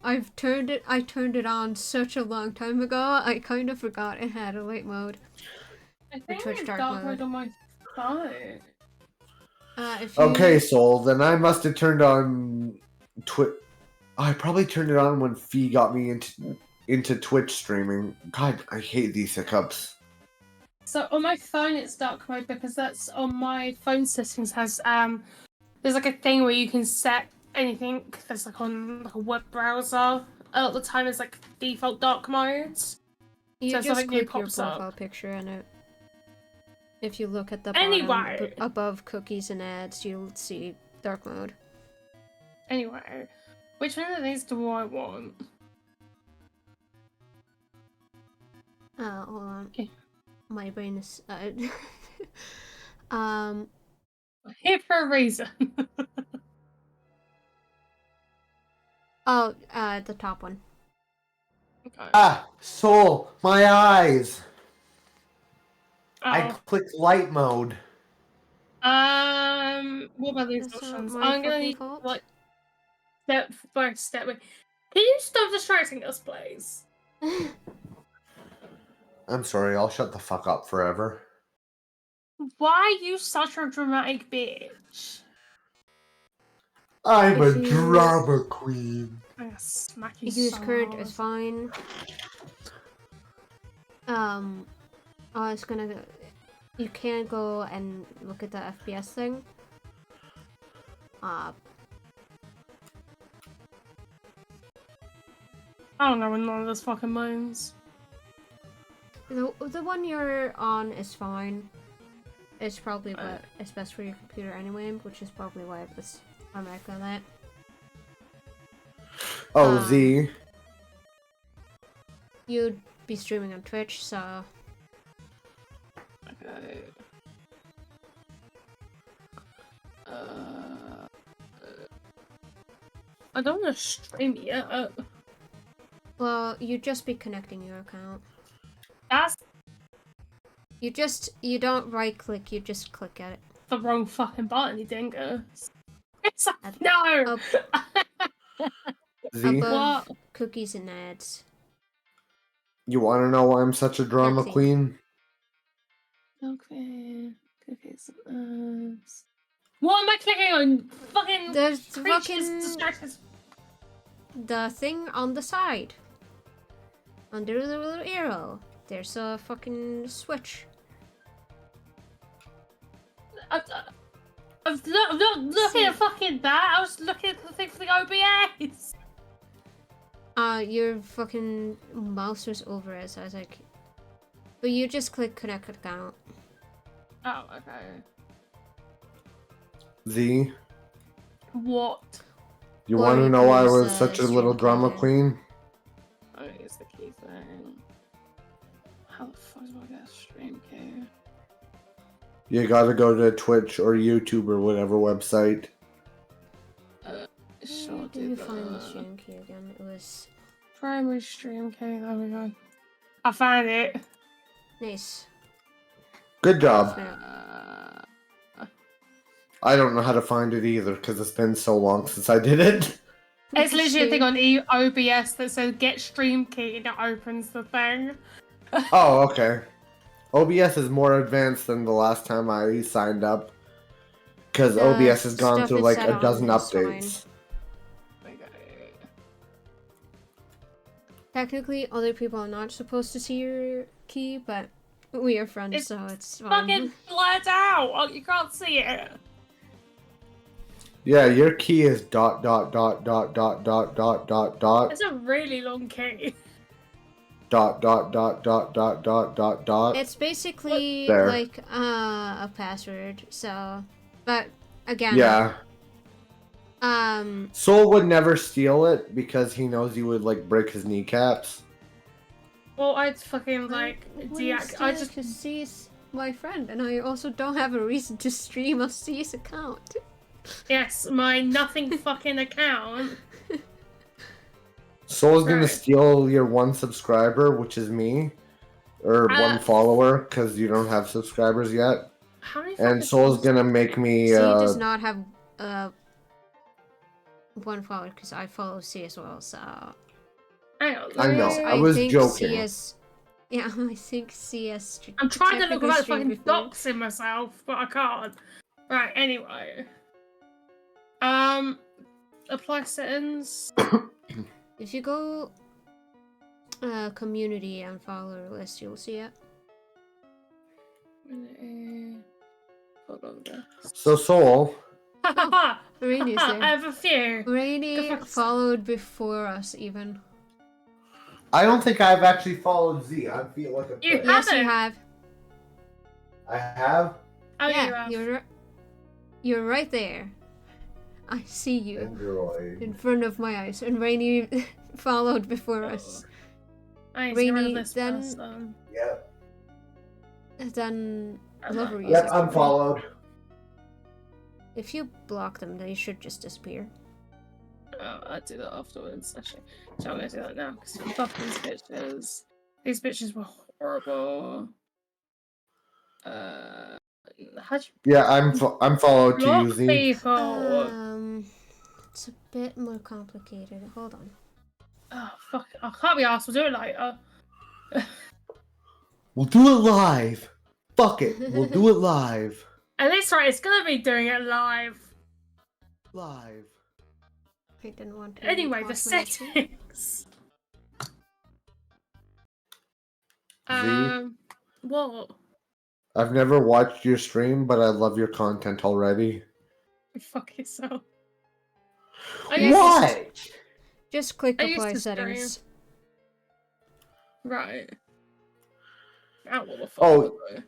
C: I turned it on such a long time ago. I kind of forgot it had a light mode.
A: I think
C: Twitch
A: it's
C: dark mode
A: on my phone.
B: Okay, Soul. Then I must have turned on Twitch. I probably turned it on when Fee got me into Twitch streaming. God, I hate these hiccups.
A: So on my phone it's dark mode because that's on my phone settings has there's like a thing where you can set anything that's like on like a web browser. At the time it's like default dark mode.
C: You
A: so
C: just click your
A: pops
C: profile
A: up.
C: picture and it. If you look at the
A: Anyway.
C: bottom above cookies and ads, you'll see dark mode.
A: Anyway, which one of these do I want?
C: Hold on.
A: Okay.
C: My brain is
A: Here for a reason.
C: Oh, the top one.
A: Okay.
B: Ah, Soul, my eyes.
A: Oh.
B: I clicked light mode.
A: What about these
C: That's
A: options?
C: not my
A: I'm gonna
C: fucking
A: need
C: fault.
A: like step by step. Can you stop distracting us, please?
B: I'm sorry, I'll shut the fuck up forever.
A: Why are you such a dramatic bitch?
B: I'm a drama queen.
A: I'm gonna smack you
C: Use
A: so
C: current
A: hard.
C: is fine. I was gonna go. You can go and look at the FPS thing.
A: I don't know when none of this fucking moans.
C: The one you're on is fine. It's probably what it's best for your computer anyway, which is probably why I'm recommending that.
B: Oh, Z.
C: You'd be streaming on Twitch, so.
A: Okay. I don't want to stream yet.
C: Well, you'd just be connecting your account.
A: That's
C: You don't right click, you just click at it.
A: the wrong fucking button, you dingus. It's no!
B: Z?
C: Above cookies and ads.
B: You want to know why I'm such a drama
C: 13.
B: queen?
A: Okay. Cookies and ads. What am I clicking on? Fucking
C: There's
A: creatures
C: fucking
A: distracted.
C: the thing on the side. Under the little arrow. There's a fucking switch.
A: I'm not looking at fucking that. I was looking at the thing for the OBS.
C: Your fucking mouse was over it, so I was like... But you just click connect account.
A: Oh, okay.
B: Z?
A: What?
B: You
C: Or
B: want to
C: you
B: know
C: can
B: why I
C: use,
B: was such a little
C: stream
B: drama
C: key.
B: queen?
A: Oh, it's the key thing. How the fuck do I get a stream key?
B: You gotta go to Twitch or YouTube or whatever website.
A: Sure
C: Where did you find the stream key again? It was...
A: Primary stream key, there we go. I found it.
C: Nice.
B: Good job.
A: Uh,
B: I don't know how to find it either because it's been so long since I did it.
A: it's literally a thing on OBS that says get stream key and it opens the thing.
B: Oh, okay. OBS is more advanced than the last time I signed up. because
C: The
B: OBS has gone
C: stuff
B: through
C: is
B: like
C: set
B: a
C: on
B: dozen
C: is fine.
B: updates.
C: Technically, other people are not supposed to see your key, but we are friends,
A: It's
C: so it's fine.
A: fucking blurred out. Oh, you can't see it.
B: Yeah, your key is dot dot dot dot dot dot dot dot dot
A: It's a really long key.
B: dot dot dot dot dot dot dot dot.
C: It's basically
B: There.
C: like a password, so... But, again...
B: Yeah.
C: Um...
B: Soul would never steal it because he knows you would like break his kneecaps.
A: Well, I'd fucking like I just
C: to C's my friend, and I also don't have a reason to stream on C's account.
A: yes, my nothing fucking account.
B: Soul's gonna
A: Right.
B: steal your one subscriber, which is me, or one follower, because you don't have subscribers yet.
A: How many
B: And
A: fucking
B: Soul's
A: followers-
B: gonna make me.
C: C does not have one follower because I follow C as well, so...
A: Hang on,
B: I know.
A: let me-
B: I was
C: think
B: joking.
C: C is... Yeah, I think C is...
A: I'm trying to look
C: technically
A: about
C: streamed
A: fucking
C: before.
A: doxing myself, but I can't. Right, anyway. Apply settings.
C: If you go community and follower list, you'll see it.
A: Hold on there.
B: So Soul,
C: Rainy is
A: I
C: there.
A: have a few.
C: Rainy
A: Go fuck
C: followed before us, even.
B: I don't think I've actually followed Z. I feel like a
A: You
B: prick.
C: Yes, you
A: haven't.
C: have.
B: I have.
A: Oh, yeah, you
C: Yeah,
A: have.
C: you're right there. I see you
B: Android.
C: in front of my eyes, and Rainy followed before us.
A: I need to get rid of
C: Rainy,
A: this
C: then-
A: person.
B: Yep.
C: Then Lover
B: Yep.
C: uses
B: Unfollowed.
C: If you block them, they should just disappear.
A: Oh, I'll do that afterwards, actually. So I'm gonna do that now, because fuck these bitches. These bitches were horrible. How'd you
B: Yeah, I'm followed to
A: block
B: you, Z.
A: people?
C: It's a bit more complicated. Hold on.
A: Oh, fuck. I can't be asked. We'll do it later.
B: We'll do it live. Fuck it. We'll do it live.
A: At least, right, it's gonna be doing it live.
B: Live.
C: I didn't want to.
A: Anyway, the
C: pause my screen.
A: settings. What?
B: I've never watched your stream, but I love your content already.
A: Fuck yourself. I used to-
B: Why?
C: Just click
A: I used
C: apply
A: to
C: settings.
A: Right. Now what the fuck?
B: Oh.
A: was I?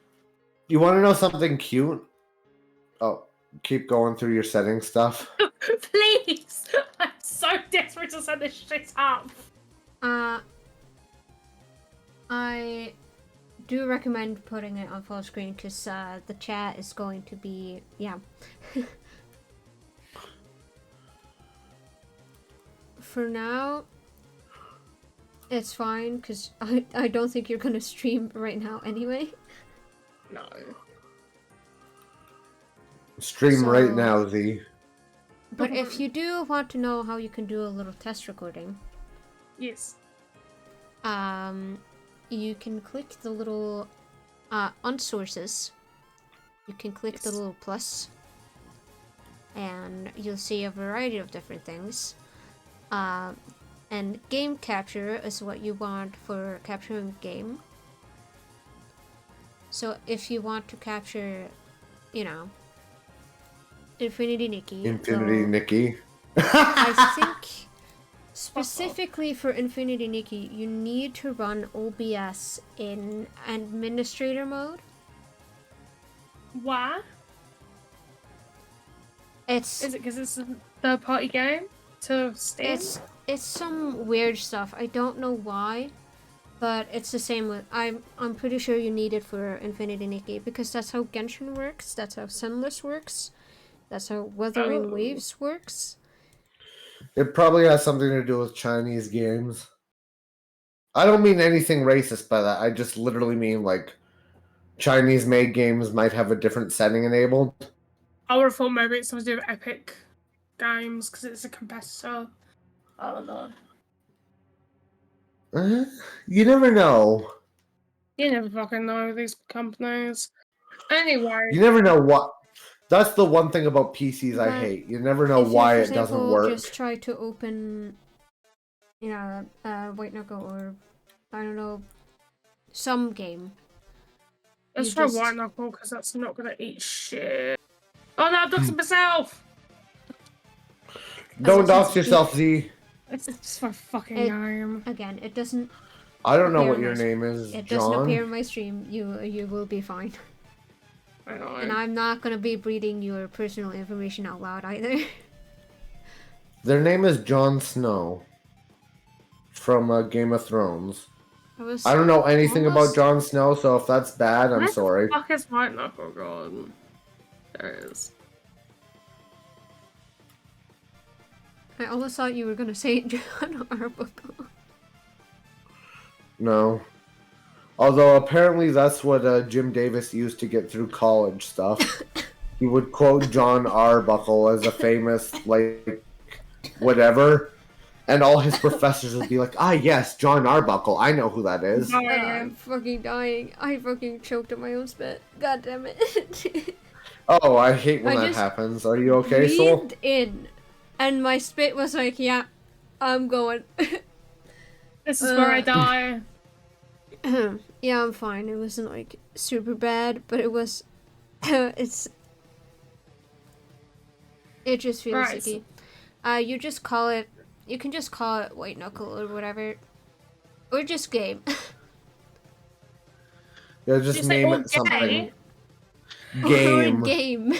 B: You want to know something cute? Oh, keep going through your settings stuff.
A: Please! I'm so desperate to set this shit up.
C: I do recommend putting it on full screen because the chat is going to be For now, it's fine because I don't think you're gonna stream right now anyway.
A: No.
B: Stream right
C: So-
B: now, Z.
C: But if you do want to know how you can do a little test recording,
A: Yes.
C: you can click the little on sources. You can click the
A: Yes.
C: little plus, and you'll see a variety of different things. And game capture is what you want for capturing game. So if you want to capture, Infinity Nikki.
B: Infinity
C: so-
B: Nikki.
C: I think specifically for Infinity Nikki, you need to run OBS in administrator mode.
A: Why?
C: It's
A: Is it because it's a third party game to Steam?
C: it's some weird stuff. I don't know why, but it's the same with I'm pretty sure you need it for Infinity Nikki because that's how Genshin works. That's how Sunless works. That's how Wuthering
A: Oh.
C: Waves works.
B: It probably has something to do with Chinese games. I don't mean anything racist by that. I just literally mean like Chinese made games might have a different setting enabled.
A: I would have thought maybe it's something to do with Epic Games because it's a competitor. I don't know.
B: You never know.
A: You never fucking know these companies. Anyway.
B: You never know what. That's the one thing about PCs I
C: But
B: hate. You never know
C: if you,
B: why
C: for
B: it doesn't
C: example,
B: work.
C: just try to open, you know, White Knuckle or, I don't know, some game.
A: Let's
C: You
A: try
C: just-
A: White Knuckle, because that's not gonna eat shit. Oh no, I'm doxing myself!
B: Don't dox yourself, Z.
A: It's just my fucking
C: It-
A: name.
C: Again, it doesn't
B: I don't know
C: appear
B: what
C: in
B: your
C: my
B: name is,
C: It doesn't
B: John.
C: appear in my stream. You will be fine.
A: I know.
C: And I'm not gonna be breathing your personal information out loud either.
B: Their name is Jon Snow from Game of Thrones. I don't know anything about Jon Snow, so if that's bad, I'm sorry.
A: Where the fuck is White Knuckle gone? There it is.
C: I almost thought you were gonna say John Arbuckle.
B: No. Although apparently that's what Jim Davis used to get through college stuff. He would quote John Arbuckle as a famous, like, whatever. And all his professors would be like, ah, yes, John Arbuckle. I know who that is.
C: I'm fucking dying. I fucking choked on my own spit. God damn it.
B: Oh, I hate when
C: I
B: that
C: just
B: happens. Are you okay, Soul?
C: breathed in, and my spit was like, yeah, I'm going.
A: This is where I die.
C: Yeah, I'm fine. It wasn't like super bad, but it was. It just feels
A: Right.
C: icky. You just call it. You can just call it White Knuckle or whatever, or just game.
B: Yeah, just
A: Just say,
B: name
A: "Oh,
B: it something.
A: gay."
B: Game.
C: Or game.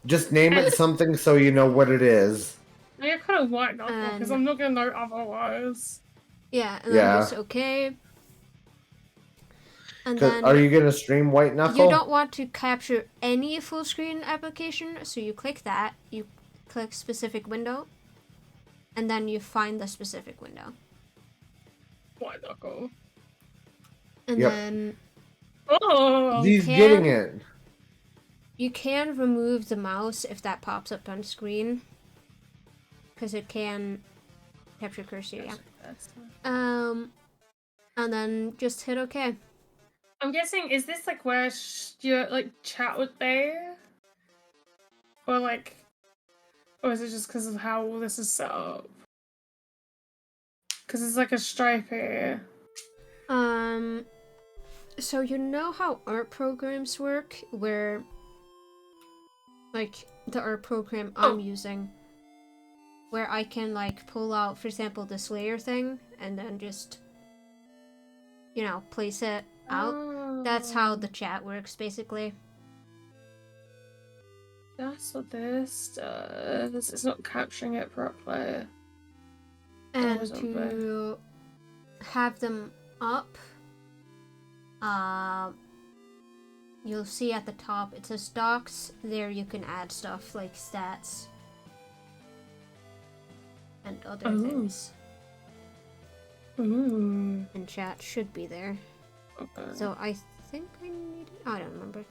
B: Just name it something so you know what it is.
A: I get kind of White Knuckle, because I'm not gonna know otherwise.
C: Yeah, and
B: Yeah.
C: then just okay. And
B: 'Cause-
C: then
B: are you gonna stream White Knuckle?
C: you don't want to capture any full screen application, so you click that. You click specific window, and then you find the specific window.
A: White Knuckle.
C: And
B: Yep.
C: then
A: Oh!
B: He's
C: can-
B: getting it.
C: you can remove the mouse if that pops up on screen, because it can capture cursor. Yeah. And then just hit OK.
A: I'm guessing, is this like where your like chat would be? Or like, or is it just because of how all this is set up? Because it's like a stripe here.
C: So you know how art programs work, where like the art program I'm using, where I can like pull out, for example, this layer thing, and then just, you know, place it out. That's how the chat works, basically.
A: That's what this does. It's not capturing it properly.
C: And
A: was it
C: to have them up, you'll see at the top it says docs. There you can add stuff like stats and other things.
A: Ooh.
C: And chat should be there.
A: Okay.
C: So I think I need it. I don't remember.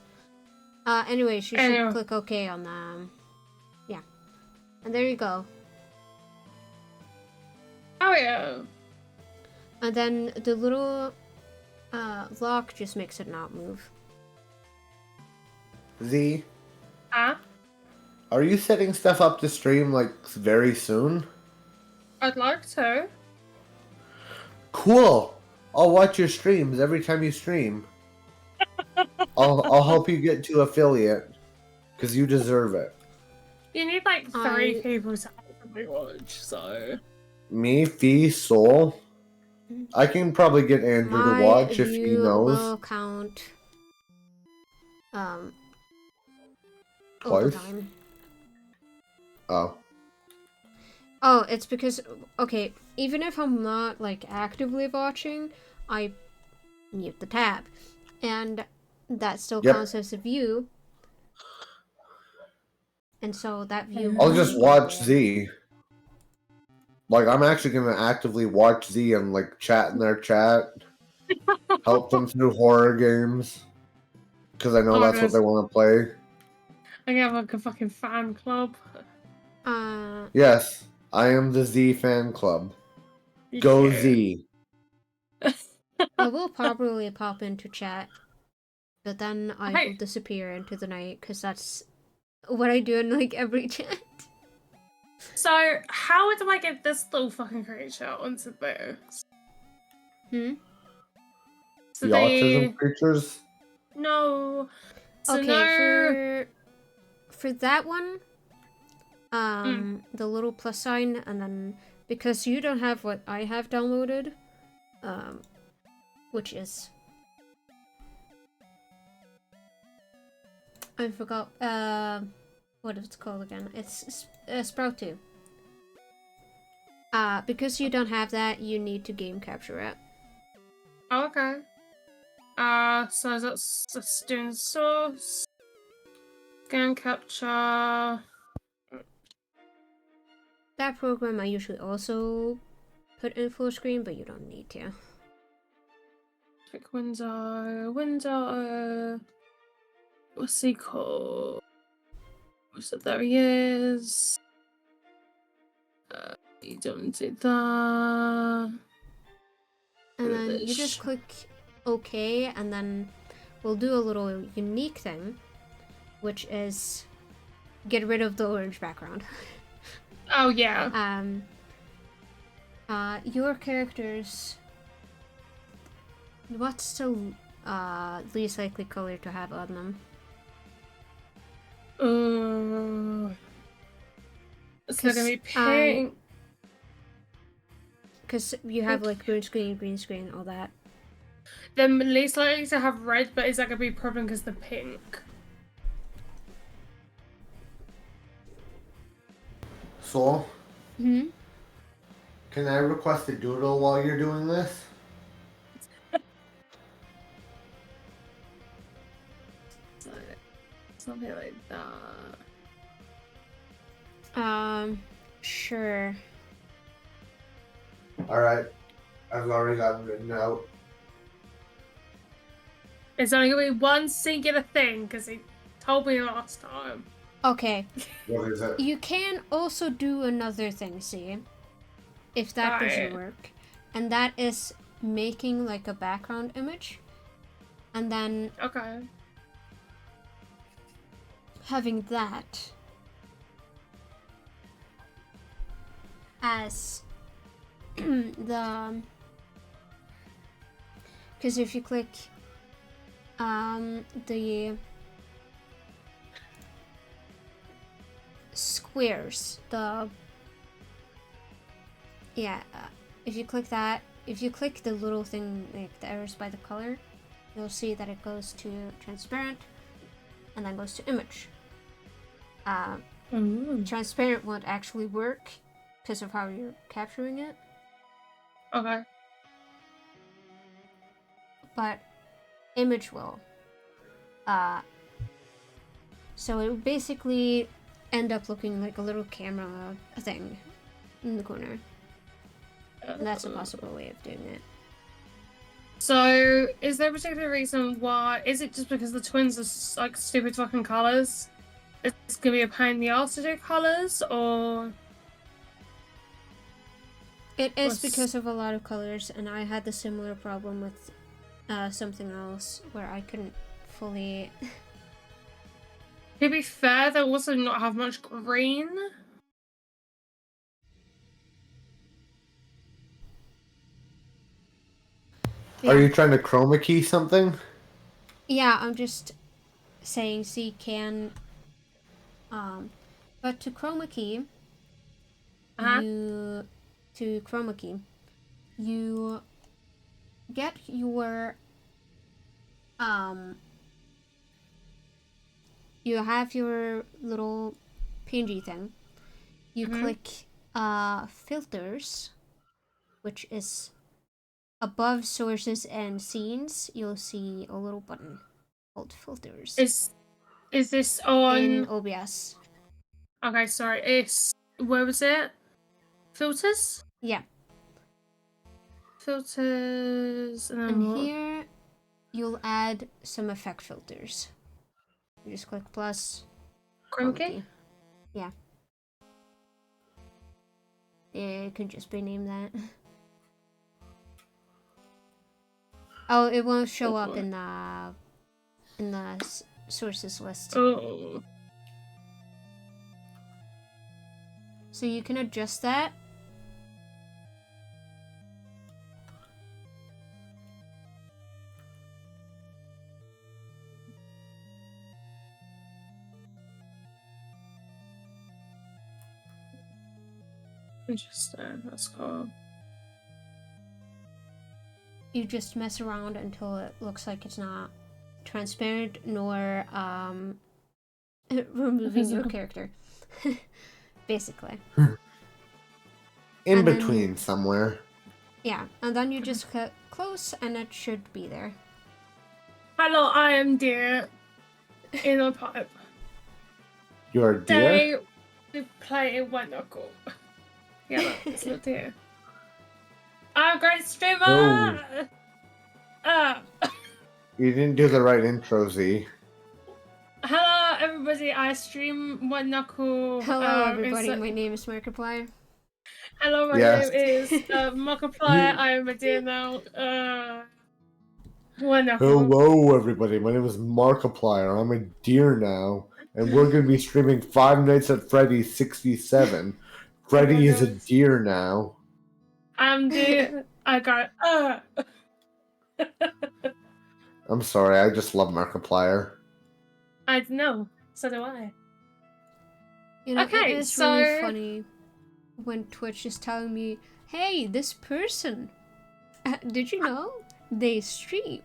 C: Anyways, you
A: Anyway.
C: should click OK on them. Yeah. And there you go.
A: Oh yeah.
C: And then the little lock just makes it not move.
B: Z,
A: Huh?
B: are you setting stuff up to stream like very soon?
A: I'd like to.
B: Cool. I'll watch your streams every time you stream. I'll help you get to affiliate because you deserve it.
A: You need like 3
C: I-
A: people to actively watch, so.
B: Me, Fee, Soul. I can probably get Andrew to watch if he
C: view
B: knows.
C: will count
B: Twice?
C: overtime.
B: Oh.
C: Oh, it's because, okay, even if I'm not like actively watching, I mute the tab, and that still
B: Yep.
C: counts as a view. And so that view.
B: I'll just watch Z. Like, I'm actually gonna actively watch Z and like chat in their chat. Help them through horror games. Because I know
A: Oh,
B: that's what
A: guys.
B: they want to play.
A: I can have like a fucking fan club.
B: Yes, I am the Z fan club.
A: You
B: Go
A: cute.
B: Z.
C: I will probably pop into chat but then I
A: Hey.
C: will disappear into the night because that's what I do in like every chat.
A: So, how do I get this little fucking creature onto this? So
B: The autism creatures?
A: No. So
C: Okay,
A: no.
C: for that one, the little plus sign, and then because you don't have what I have downloaded, which is I forgot what it's called again. It's Sprout 2. Because you don't have that, you need to game capture it.
A: Oh, okay. So that's the student source. Game capture.
C: That program I usually also put in full screen, but you don't need to.
A: Pick window. What's he called? So there he is. You don't do that.
C: And then you just click OK, and then we'll do a little unique thing, which is get rid of the orange background.
A: Oh yeah.
C: Your characters. What's the least likely color to have on them?
A: It's not gonna be pink.
C: Because you have like green screen, all that.
A: They're least likely to have red, but is that gonna be a problem because the pink?
B: So,
C: Hmm?
B: can I request a doodle while you're doing this?
A: Something like that.
C: Sure.
B: Alright. I've already got it written out.
A: It's only gonna be one singular thing because he told me last time.
C: Okay.
B: What is it?
C: You can also do another thing, see? If that doesn't work. And that is making like a background image. And then having that as the... Because if you click the squares, if you click that, if you click the little thing, like the arrows by the color, you'll see that it goes to transparent and then goes to image. Transparent won't actually work because of how you're capturing it.
A: Okay.
C: But image will. So it would basically end up looking like a little camera thing in the corner. And that's a possible way of doing it.
A: So, is there a particular reason why? Is it just because the twins are like stupid fucking colors? It's gonna be a pain in the ass to do colors, or?
C: It is because of a lot of colors, and I had the similar problem with something else where I couldn't fully.
A: To be fair, they also not have much green.
B: Yeah. Are you trying to chroma key something?
C: Yeah, I'm just saying C can. But to chroma key, you get your you have your little PNG thing. You click filters, which is above sources and scenes. You'll see a little button called filters.
A: Is this on
C: in OBS?
A: Okay, sorry. Where was it? Filters?
C: Yeah.
A: Filters,
C: and here you'll add some effect filters. You just click plus.
A: Chroma key?
C: Yeah. It could just be named that. Oh, it won't show up in in the sources list.
A: Oh.
C: So you can adjust that.
A: Interesting. That's cool.
C: You just mess around until it looks like it's not transparent nor removing your character. Basically.
B: In
C: And then-
B: between somewhere.
C: Yeah, and then you just click close and it should be there.
A: Hello, I am deer in a pipe.
B: You're a deer?
A: They play one knuckle. Yeah, that's not deer. I'm a great streamer!
B: You didn't do the right intro, Z.
A: Hello, everybody. I stream one knuckle.
C: Hello, everybody. My name is Markiplier.
A: Hello, my
B: Yes.
A: name is Markiplier. I am a deer now. One knuckle.
B: Hello, everybody. My name is Markiplier. I'm a deer now, and we're going to be streaming Five Nights at Freddy's 67. Freddy is a deer now.
A: I'm deer. I got.
B: I'm sorry, I just love Markiplier.
A: I know. So do I.
C: You know,
A: Okay,
C: it is
A: so-
C: really funny when Twitch is telling me, "Hey, this person, did you know they stream?"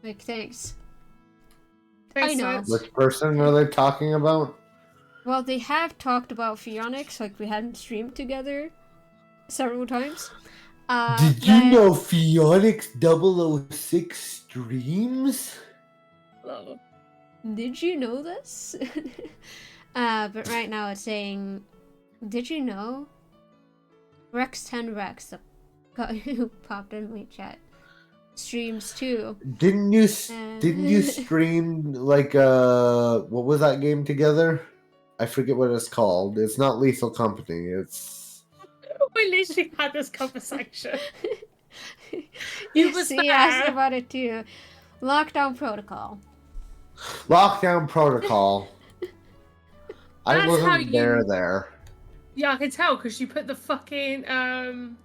C: Like, thanks.
A: Thanks,
C: I know.
A: Twitch.
B: Which person are they talking about?
C: Well, they have talked about Phoenix, like we hadn't streamed together several times.
B: Did you know Phoenix 006 streams?
A: Hello.
C: Did you know this? But right now it's saying, did you know? Rex10 Rex, the guy who popped in my chat, streams too.
B: Didn't you stream like what was that game together? I forget what it's called. It's not Lethal Company. It's
A: We literally had this conversation. You was
C: See, asked
A: there.
C: about it too. Lockdown Protocol.
B: Lockdown Protocol. I
A: That's how
B: wasn't
A: you-
B: there.
A: Yeah, I can tell because you put the fucking thing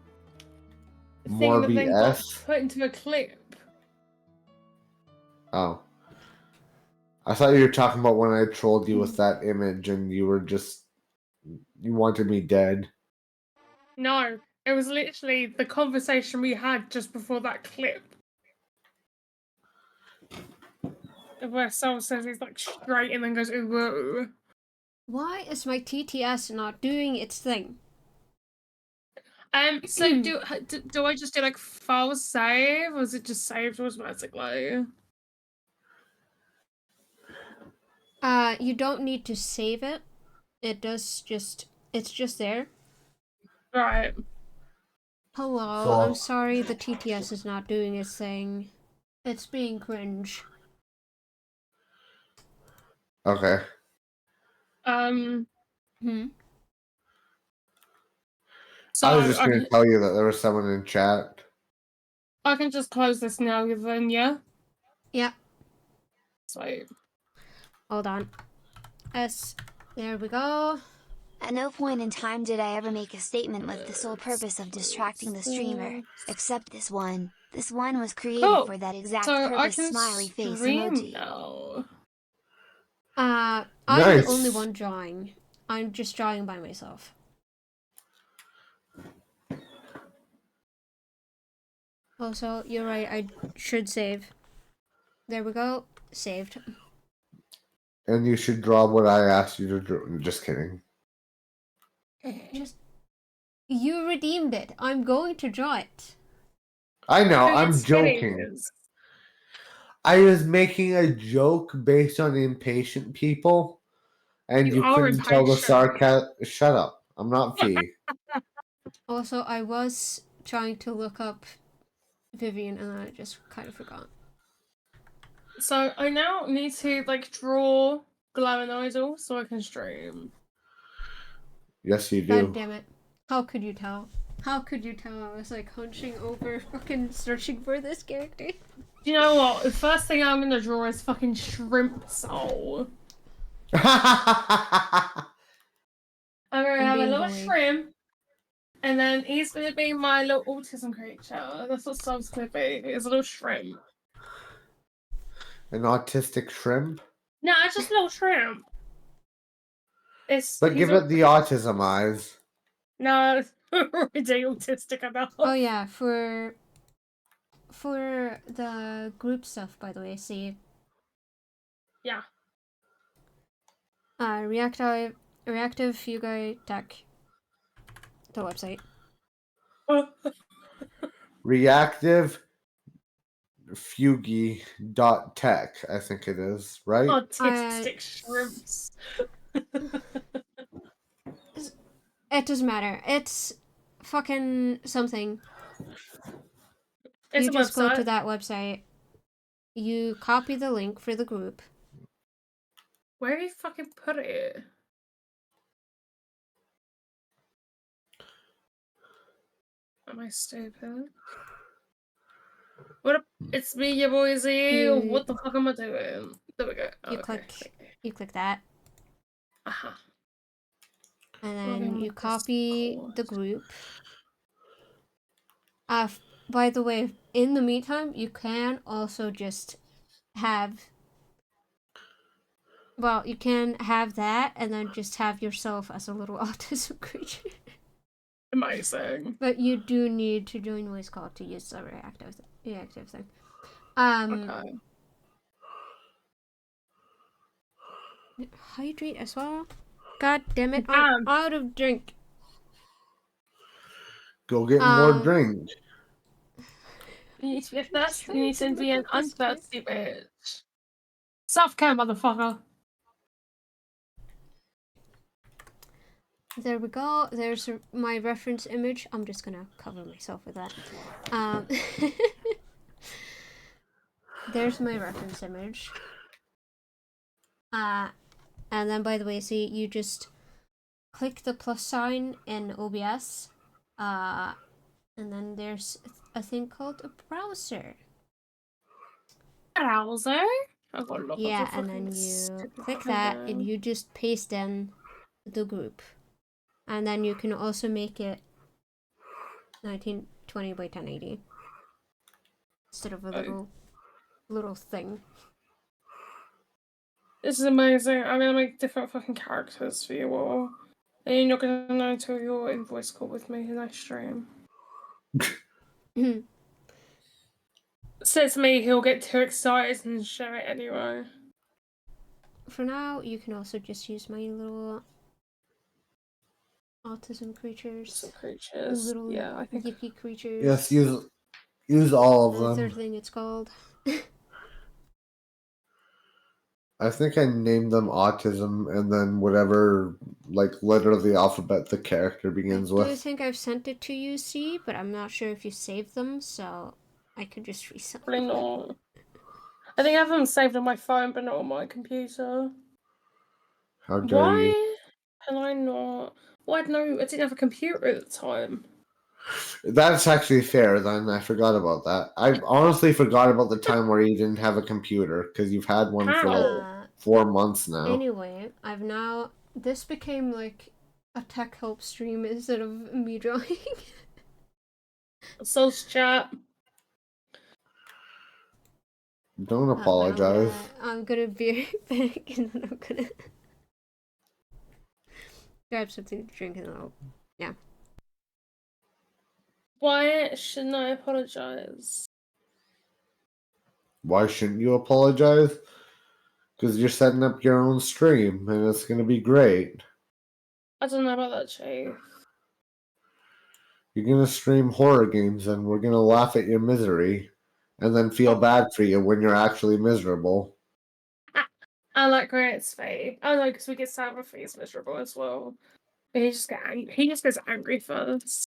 B: More
A: that then got
B: BS.
A: put into a clip.
B: Oh. I thought you were talking about when I trolled you with that image and you wanted me dead.
A: No, it was literally the conversation we had just before that clip. Where someone says he's like straight and then goes, ooh, whoa.
C: Why is my TTS not doing its thing?
A: So do I just do like file save, or is it just saved automatically?
C: You don't need to save it. It's just there.
A: Right.
C: Hello,
B: So-
C: I'm sorry the TTS is not doing its thing. It's being cringe.
B: Okay.
A: So
B: I was just going to tell you that there was someone in chat.
A: I can just close this now, then, yeah?
C: Yeah,
A: Sweet.
C: hold on. There we go.
E: At no point in time did I ever make a statement with the sole purpose of distracting the streamer, except this one. This one was created
A: Cool.
E: for that exact
A: So I
E: purpose,
A: can
E: smiley face
A: stream
E: emoji.
A: now.
C: I'm
B: Nice.
C: the only one drawing. I'm just drawing by myself. Also, you're right, I should save. There we go. Saved.
B: And you should draw what I asked you to draw. Just kidding.
C: You redeemed it. I'm going to draw it.
B: I know,
A: Who
B: I'm
A: gets
B: joking.
A: finished?
B: I was making a joke based on impatient people, and
A: You
B: you
A: are
B: couldn't tell the
A: impatient.
B: sarcasm. Shut up. I'm not Fee.
C: Also, I was trying to look up Vivian and I just kind of forgot.
A: So I now need to like draw glowing idol so I can stream.
B: Yes, you
C: God
B: do.
C: damn it. How could you tell? How could you tell I was like hunching over, fucking searching for this character?
A: You know what? The first thing I'm gonna draw is fucking Shrimp Soul. I'm gonna have a little shrimp, and then he's gonna be my little autism creature. That's what Soul's gonna be. It's a little shrimp.
B: An autistic shrimp?
A: No, it's just a little shrimp.
B: But give it the autism eyes.
A: No, it's already autistic enough.
C: Oh yeah, for the group stuff, by the way, see.
A: Yeah.
C: Reactive Fugai Tech. The website.
B: Reactive Fugi.tech, I think it is, right?
A: Autistic shrimps.
C: It doesn't matter. It's fucking something.
A: It's
C: you
A: a
C: just
A: website.
C: go to that website. You copy the link for the group.
A: Where do you fucking put it? Am I stupid? What? It's me, your boysy. What the fuck am I doing? There we go.
C: You click that.
A: Uh-huh.
C: And then you copy the group. By the way, in the meantime, you can also just have. Well, you can have that, and then just have yourself as a little autism creature.
A: Amazing.
C: But you do need to join voice call to use the reactive thing.
A: Okay.
C: Hydrate as well. God damn it! I'm out of drink.
B: Go get more drink.
A: You need to be thirsty. You need to be an unthirsty bitch. Self-care, motherfucker.
C: There we go. There's my reference image. I'm just gonna cover myself with that. There's my reference image. And then, by the way, see, you just click the plus sign in OBS. And then there's a thing called a browser.
A: Browser?
C: Yeah, and then you click that, and you just paste in the group. And then you can also make it 1920 by 1080 instead of a little thing.
A: This is amazing. I'm gonna make different fucking characters for you all. And you're not gonna know until you're in voice call with me in that stream. Says me, he'll get too excited and share it anyway.
C: For now, you can also just use my little autism creatures. Little
A: I think
C: yippy creatures.
B: Yes, use all of them.
C: That's the third thing it's called.
B: I think I named them autism and then whatever letter of the alphabet the character begins with.
C: I do think I've sent it to you, C, but I'm not sure if you saved them, so I could just resend them.
A: Probably not. I think I have them saved on my phone, but not on my computer.
B: How dare you?
A: Why can I not? Why no? I didn't have a computer at the time.
B: That's actually fair, then. I forgot about that. I honestly forgot about the time where you didn't have a computer, because you've had one for 4 months now.
C: Anyway, this became like a tech help stream instead of me drawing.
A: Soul's chat.
B: Don't apologize.
C: I'm gonna be right back, and then I'm gonna grab something to drink, and then yeah.
A: Why shouldn't I apologize?
B: Why shouldn't you apologize? Because you're setting up your own stream, and it's going to be great.
A: I don't know about that, Chief.
B: You're going to stream horror games, and we're going to laugh at your misery, and then feel bad for you when you're actually miserable.
A: I like Grant's face. I know, because we get Sarah's face miserable as well. But he just gets angry first.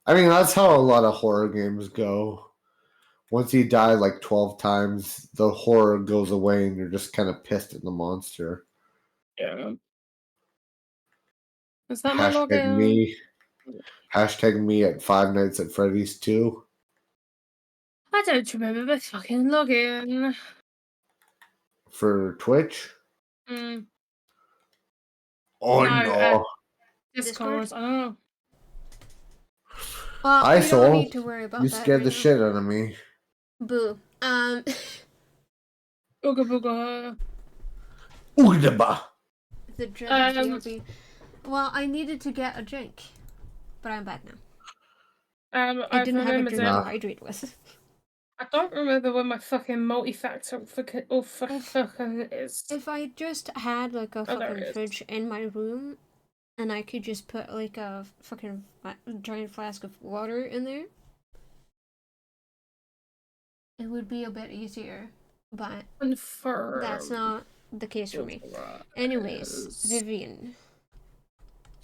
B: I mean, that's how a lot of horror games go. Once you die 12 times, the horror goes away and you're just kind of pissed at the monster.
A: Yeah. Is that my
B: Hashtag
A: login?
B: me. Hashtag me at Five Nights at Freddy's 2.
A: I don't remember my fucking login.
B: For Twitch?
A: Mm.
B: Oh
A: No,
B: no.
A: Discord. I don't know.
C: Well,
B: Hi,
C: we don't
B: Soul.
C: need to worry about
B: You
C: that
B: scared
C: right
B: the
C: now.
B: shit out of me.
C: Boo.
A: Booga booga.
B: Oogdaba.
C: The dreaded BRB. Well, I needed to get a drink, but I'm back now. I
A: I've
C: didn't have a
A: remembered
C: drink
A: it.
C: to hydrate with.
A: I don't remember what my fucking multi-factor fucking is.
C: If I just had like a
A: Oh, there
C: fucking
A: it is.
C: fridge in my room, and I could just put like a fucking giant flask of water in there, it would be a bit easier. But
A: Confirm.
C: that's not the case for me. Anyways, Vivian.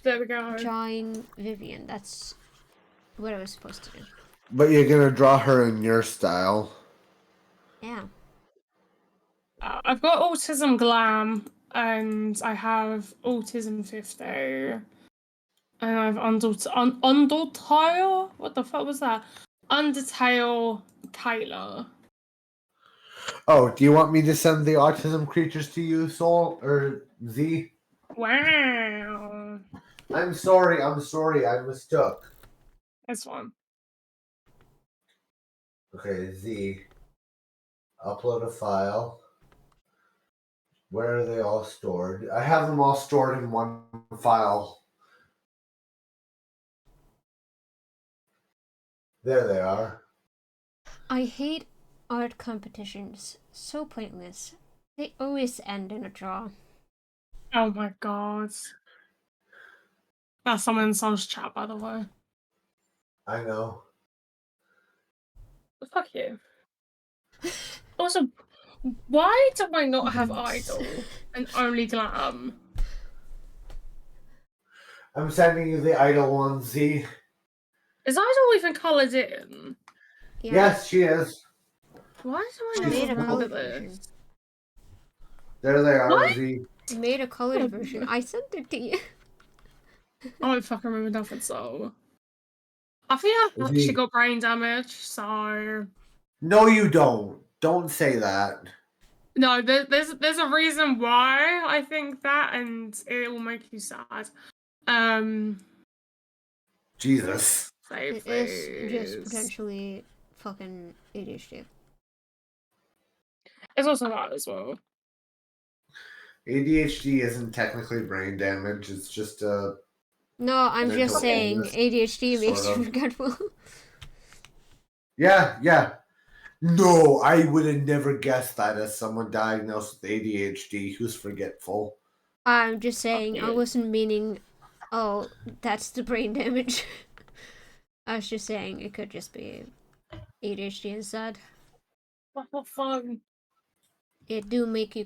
A: There we go.
C: Drawing Vivian. That's what I was supposed to do.
B: But you're gonna draw her in your style.
C: Yeah.
A: I've got autism glam, and I have autism 50, and I've Undertale. What the fuck was that? Undertale Taylor.
B: Oh, do you want me to send the autism creatures to you, Soul or Z?
A: Wow.
B: I'm sorry, I mistook.
A: That's fun.
B: Okay, Z. Upload a file. Where are they all stored? I have them all stored in one file. There they are.
C: I hate art competitions. So pointless. They always end in a draw.
A: Oh my god. That's someone in Soul's chat, by the way.
B: I know.
A: Fuck you. Also, why do I not have Idol and only Glam?
B: I'm sending you the idle one, Z.
A: Is Idol even coloured in?
C: Yeah.
B: Yes, she is.
A: Why do I
C: I
A: not
C: made a
A: remember
C: colored
A: this?
C: version.
B: There they are,
A: What?
B: Z.
C: I made a colored version. I sent it to you.
A: I don't fucking remember nothing, so. I think I've
B: Z.
A: actually got brain damage, so.
B: No, you don't. Don't say that.
A: No, there's a reason why I think that, and it will make you sad.
B: Jesus.
A: Save
C: It is just
A: these.
C: potentially fucking ADHD.
A: It's also that as well.
B: ADHD isn't technically brain damage. It's just a.
C: No, I'm
B: Mental
C: just saying
B: illness,
C: ADHD makes
B: sort
C: you
B: of.
C: forgetful.
B: Yeah. No, I would have never guessed that as someone diagnosed with ADHD who's forgetful.
C: I'm just saying, I
A: Okay.
C: wasn't meaning, oh, that's the brain damage. I was just saying it could just be ADHD instead.
A: What fun.
C: It do make you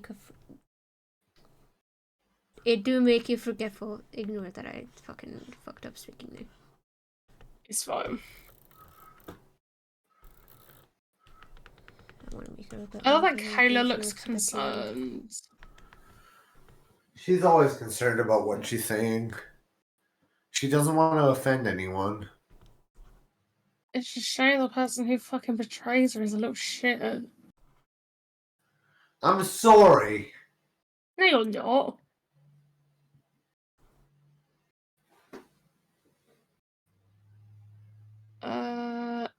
C: it do make you forgetful. Ignore that I fucking fucked up speaking there.
A: It's fine.
C: I want to make her a bit
A: I love that
C: longer,
A: Kayla
C: she
A: looks
C: a bit tired.
A: concerned.
B: She's always concerned about what she's saying. She doesn't want to offend anyone.
A: It's just shame the person who fucking betrays her is a little shit.
B: I'm sorry.
A: No, you're not.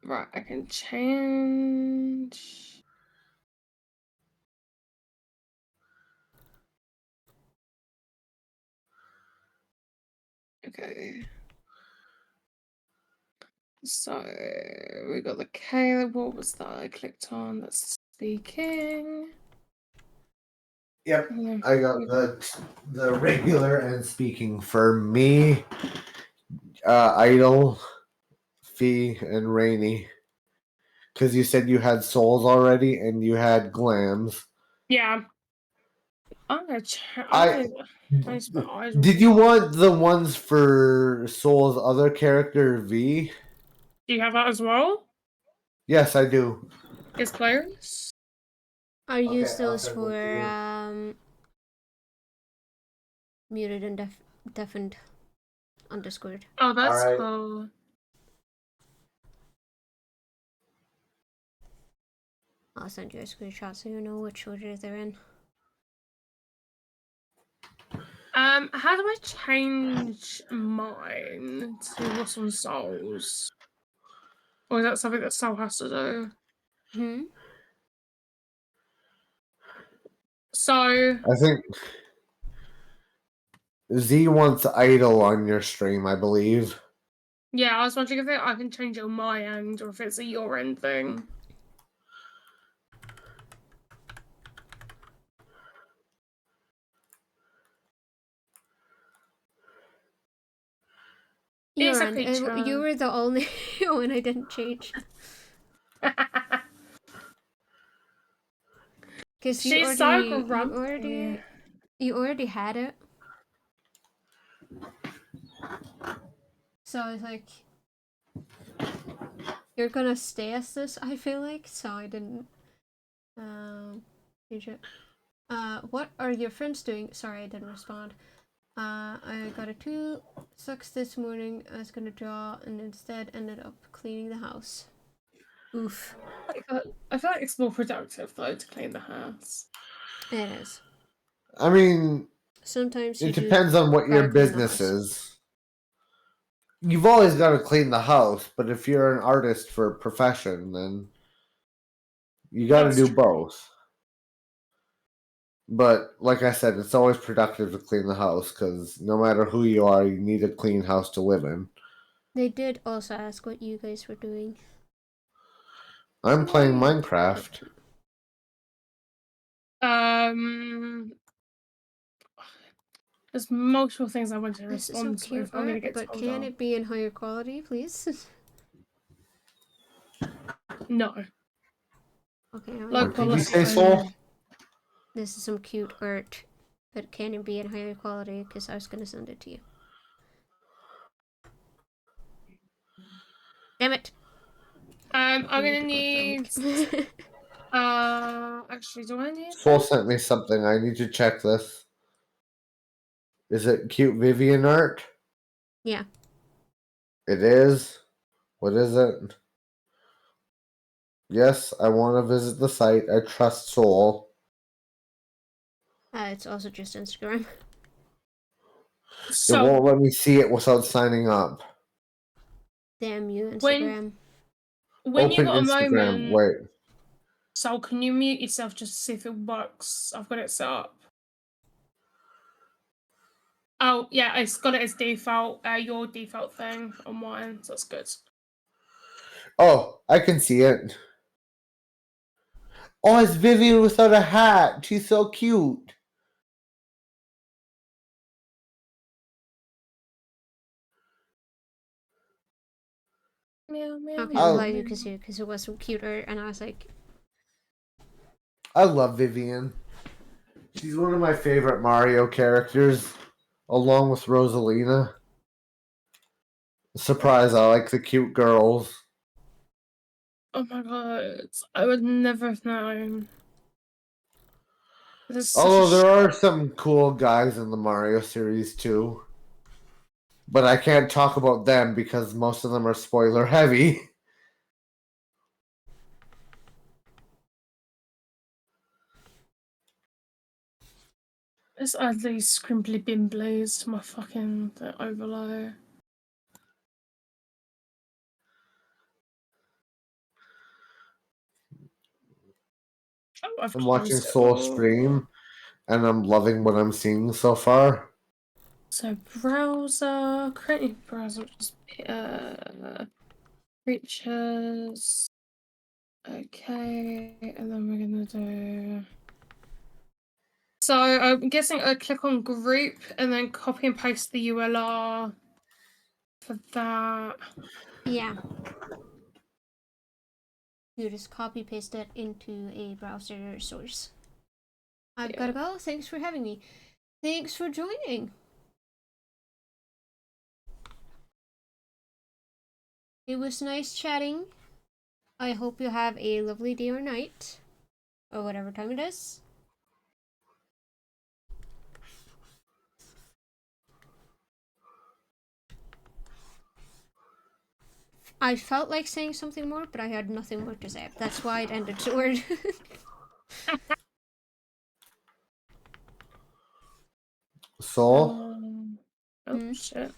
A: Right, I can change. Okay. So we got the Caleb. What was that I clicked on? That's speaking.
B: Yep,
A: And
B: I got the regular and speaking for me, Idol, Fee, and Rainy. Because you said you had souls already and you had glams.
A: yeah. I'm gonna change my eyes.
B: Did you want the ones for Soul's other character, V?
A: Do you have that as well?
B: Yes, I do.
A: As players?
C: I use
B: Okay, I'll
C: those
B: send them to
C: for muted and deafened. on Discord.
A: Oh, that's
B: Alright.
A: cool.
C: I'll send you a screenshot so you know which order they're in.
A: How do I change mine to what's on Souls? Or is that something that Soul has to do?
C: Hmm?
A: So,
B: I think Z wants idle on your stream, I believe.
A: yeah, I was wondering if I can change it on my end or if it's a your end thing.
C: Your
A: It's a
C: end.
A: creature.
C: You were the only one I didn't change. Because you
A: She's so
C: already,
A: grumpy.
C: you already had it. So I was like, you're gonna stay as this, I feel like, so I didn't change it. What are your friends doing? Sorry, I didn't respond. I got a 2 sucks this morning. I was gonna draw and instead ended up cleaning the house. Oof.
A: I feel like it's more productive though to clean the house.
C: It is.
B: I mean,
C: Sometimes
B: it depends on what your business is. You've always got to clean the house, but if you're an artist for profession, then you got to do both. But like I said, it's always productive to clean the house because no matter who you are, you need a clean house to live in.
C: They did also ask what you guys were doing.
B: I'm playing Minecraft.
A: There's multiple things I want to
C: This is
A: respond
C: so
A: to.
C: cute
A: I'm gonna
C: art,
A: get
C: but
A: told
C: can
A: off.
C: it be in higher quality, please?
A: No.
C: Okay.
A: Low
B: What did you
A: quality
B: say,
A: only.
B: Soul?
C: This is some cute art, but can it be in higher quality? Because I was gonna send it to you. Damn it!
A: I'm gonna need. Actually, do I need?
B: Soul sent me something. I need to check this. Is it cute Vivian art?
C: Yeah.
B: It is. What is it? Yes, I want to visit the site. I trust Soul.
C: It's also just Instagram.
B: It won't let me see it without signing up.
C: Damn you, Instagram.
A: When you
B: Open
A: got a
B: Instagram.
A: moment,
B: Wait.
A: so can you mute yourself just to see if it works? I've got it set up. Oh yeah, it's got it as default. Your default thing on mine, so that's good.
B: Oh, I can see it. Oh, it's Vivian without a hat. She's so cute.
A: Meow, meow,
C: Okay,
A: meow,
C: I'm glad you
A: meow.
C: could see it because it was some cute art, and I was like,
B: I love Vivian. She's one of my favorite Mario characters, along with Rosalina. Surprise, I like the cute girls.
A: Oh my god, I would never have known.
B: Although there are some cool guys in the Mario series too. But I can't talk about them because most of them are spoiler heavy.
A: Let's add these scrimply bimblies to my fucking overlay. Oh,
B: I'm watching Soul stream, and I'm loving what I'm seeing so far.
A: So browser, create a browser, just creatures. Okay, and then we're gonna do. So I'm guessing I click on group and then copy and paste the URL for that.
C: yeah. You just copy paste it into a browser source. I've gotta go. Thanks for having me. Thanks for joining. It was nice chatting. I hope you have a lovely day or night, or whatever time it is. I felt like saying something more, but I had nothing more to say. That's why it ended short.
B: Soul,
A: Oh shit.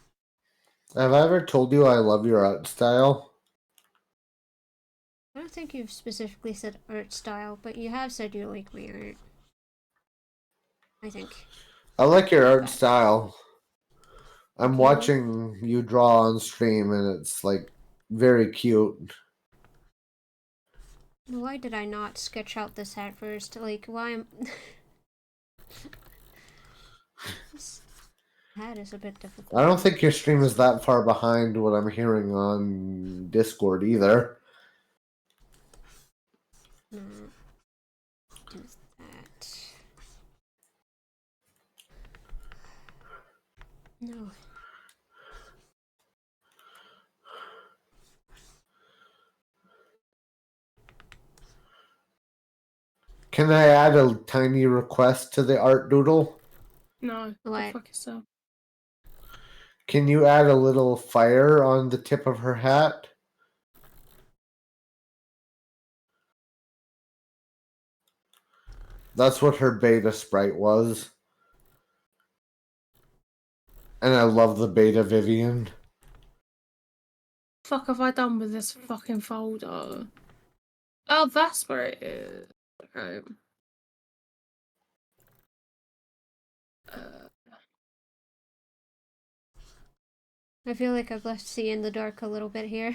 B: have I ever told you I love your art style?
C: I don't think you've specifically said art style, but you have said you like my art. I think.
B: I like your art
C: But,
B: style. I'm
C: thank you.
B: watching you draw on stream, and it's like very cute.
C: Why did I not sketch out this hat first? Like, why am... This hat is a bit difficult.
B: I don't think your stream is that far behind what I'm hearing on Discord either.
C: No. Do that. No.
B: Can I add a tiny request to the art doodle?
A: No.
C: What?
A: Go fuck yourself.
B: Can you add a little fire on the tip of her hat? That's what her beta sprite was. And I love the beta Vivian.
A: Fuck have I done with this fucking folder? Oh, that's where it is. Okay.
C: I feel like I've left C in the dark a little bit here.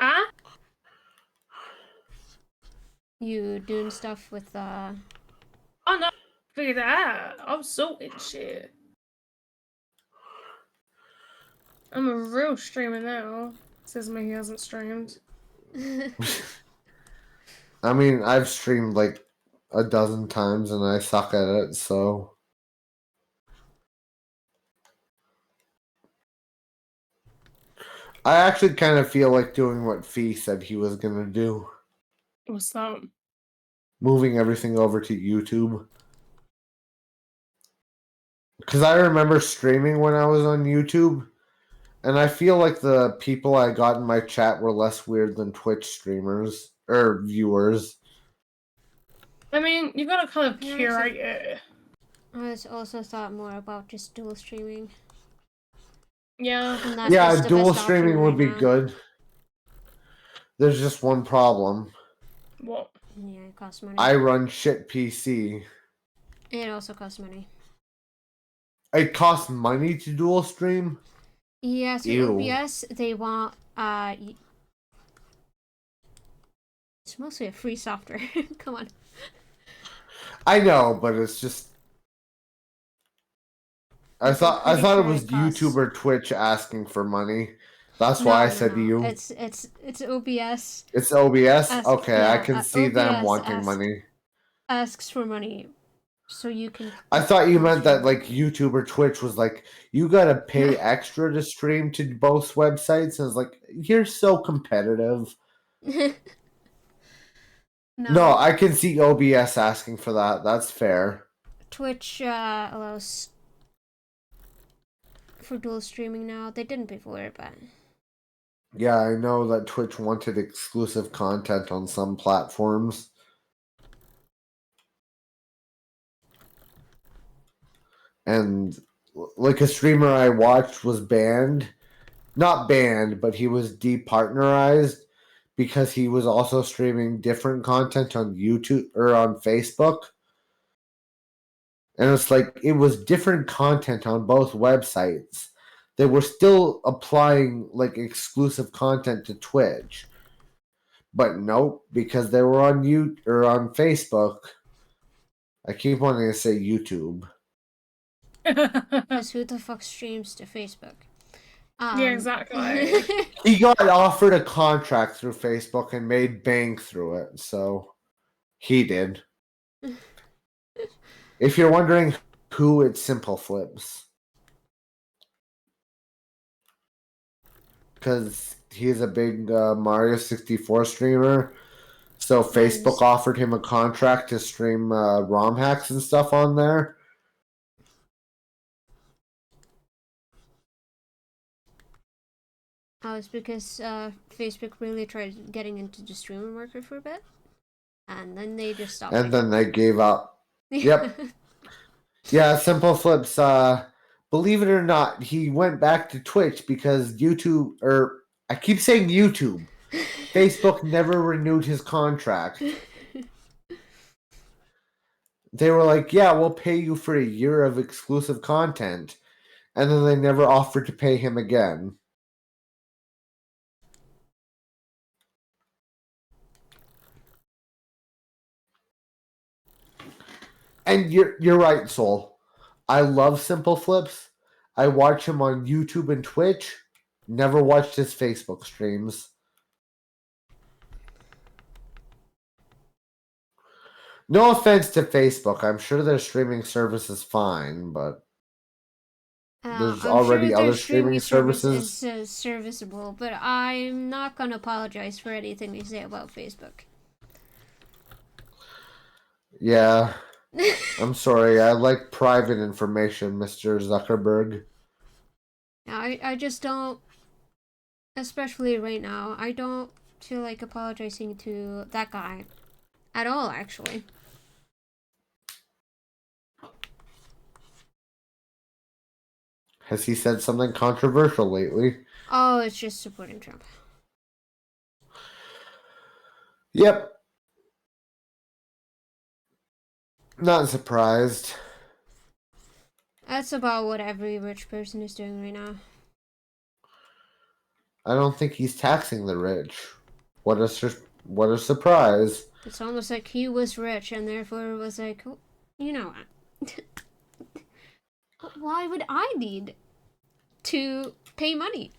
A: Ah?
C: You doing stuff with,
A: Oh no, figure that out. I'm sorting shit. I'm a real streamer now. Says me he hasn't streamed.
B: I mean, I've streamed like a dozen times and I suck at it, so... I actually kind of feel like doing what Fee said he was gonna do.
A: What's that?
B: Moving everything over to YouTube. Because I remember streaming when I was on YouTube, and I feel like the people I got in my chat were less weird than Twitch streamers, or viewers.
A: I mean, you gotta kind of
C: Yeah,
A: curate it.
C: I also thought more about just dual streaming.
A: Yeah.
C: And that's
B: Yeah,
C: just the
B: dual
C: best
B: streaming
C: option
B: would
C: right
B: be
C: now.
B: good. There's just one problem.
A: What?
C: Yeah, it costs money.
B: I run shit PC.
C: It also costs money.
B: It costs money to dual stream?
C: Yeah, through
B: Ew.
C: OBS, they want, it's mostly a free software. Come on.
B: I know, but it's just... I thought
C: pretty
B: it
C: sure
B: was
C: it costs-
B: YouTube or Twitch asking for money. That's why I said to you.
C: It's OBS.
B: It's OBS? Okay, I can see them
C: OBS
B: wanting money.
C: Asks for money, so you can.
B: I thought you
C: dual
B: meant that
C: stream.
B: like YouTube or Twitch was like, you gotta pay extra to stream to both websites. And it's like, you're so competitive. No, I can see OBS asking for that. That's fair.
C: Twitch allows for dual streaming now. They didn't before, but
B: Yeah, I know that Twitch wanted exclusive content on some platforms. And like a streamer I watched was banned. Not banned, but he was departnerized because he was also streaming different content on YouTube or on Facebook. And it's like it was different content on both websites. They were still applying like exclusive content to Twitch. But nope, because they were on on Facebook. I keep wanting to say YouTube.
C: because who the fuck streams to Facebook?
A: Yeah, exactly.
B: He got offered a contract through Facebook and made bank through it, so he did. If you're wondering who, it's Simple Flips. Because he's a big Mario 64 streamer. So Facebook offered him a contract to stream ROM hacks and stuff on there.
C: Oh, it's because Facebook really tried getting into the streamer market for a bit, and then they just stopped.
B: And then they gave up. Yep. Yeah, Simple Flips, believe it or not, he went back to Twitch because YouTube, or I keep saying YouTube, Facebook never renewed his contract. They were like, yeah, we'll pay you for a year of exclusive content. And then they never offered to pay him again. And you're right, Soul. I love Simple Flips. I watch him on YouTube and Twitch. Never watched his Facebook streams. No offense to Facebook. I'm sure their streaming service is fine, but there's already
C: sure
B: other streaming services.
C: Service is serviceable, but I'm not gonna apologize for anything they say about Facebook.
B: Yeah. I'm sorry. I like private information, Mr. Zuckerberg.
C: I just don't, especially right now, I don't feel like apologizing to that guy at all, actually.
B: Has he said something controversial lately?
C: Oh, it's just supporting Trump.
B: Yep. Not surprised.
C: That's about what every rich person is doing right now.
B: I don't think he's taxing the rich. What a surprise.
C: It's almost like he was rich and therefore was like, oh, you know what? Why would I need to pay money?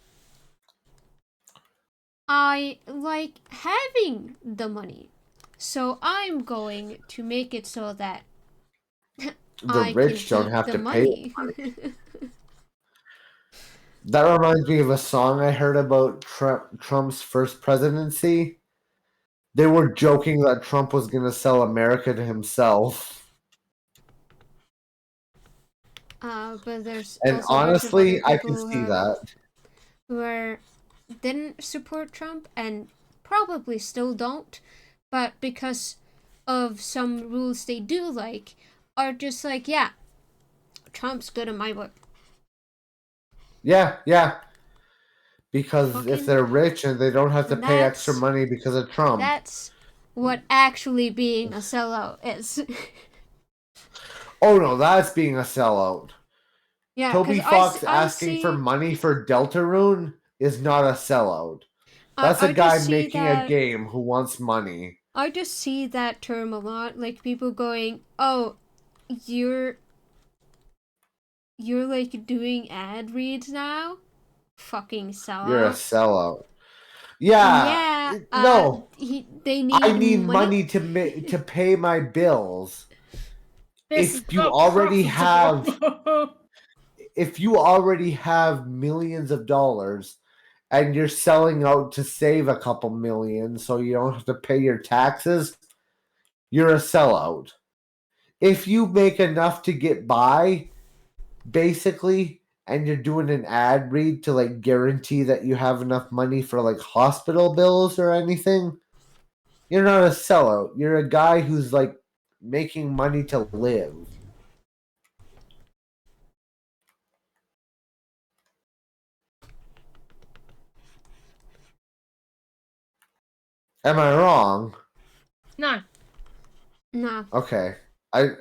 C: I like having the money. So I'm going to make it so that
B: The rich don't have to pay money. That reminds me of a song I heard about Trump's first presidency. They were joking that Trump was going to sell America to himself.
C: But there's
B: and honestly, I can see that.
C: Who didn't support Trump and probably still don't, but because of some rules they do like, are just like, yeah, Trump's good in my book.
B: Yeah. Because if they're rich and they don't have to pay extra money because of Trump.
C: That's what actually being a sellout is.
B: Oh no, that's being a sellout.
C: Yeah,
B: Toby Fox asking for money for Deltarune is not a sellout. That's a guy making a game who wants money.
C: I just see that term a lot, like people going, "Oh, you're like doing ad reads now? Fucking sellout."
B: You're a sellout. Yeah. No.
C: They need
B: I need money to pay my bills. If you already have millions of dollars and you're selling out to save a couple million so you don't have to pay your taxes, you're a sellout. If you make enough to get by, basically, and you're doing an ad read to like guarantee that you have enough money for like hospital bills or anything, you're not a sellout. You're a guy who's like making money to live. Am I wrong?
A: No.
B: Okay. I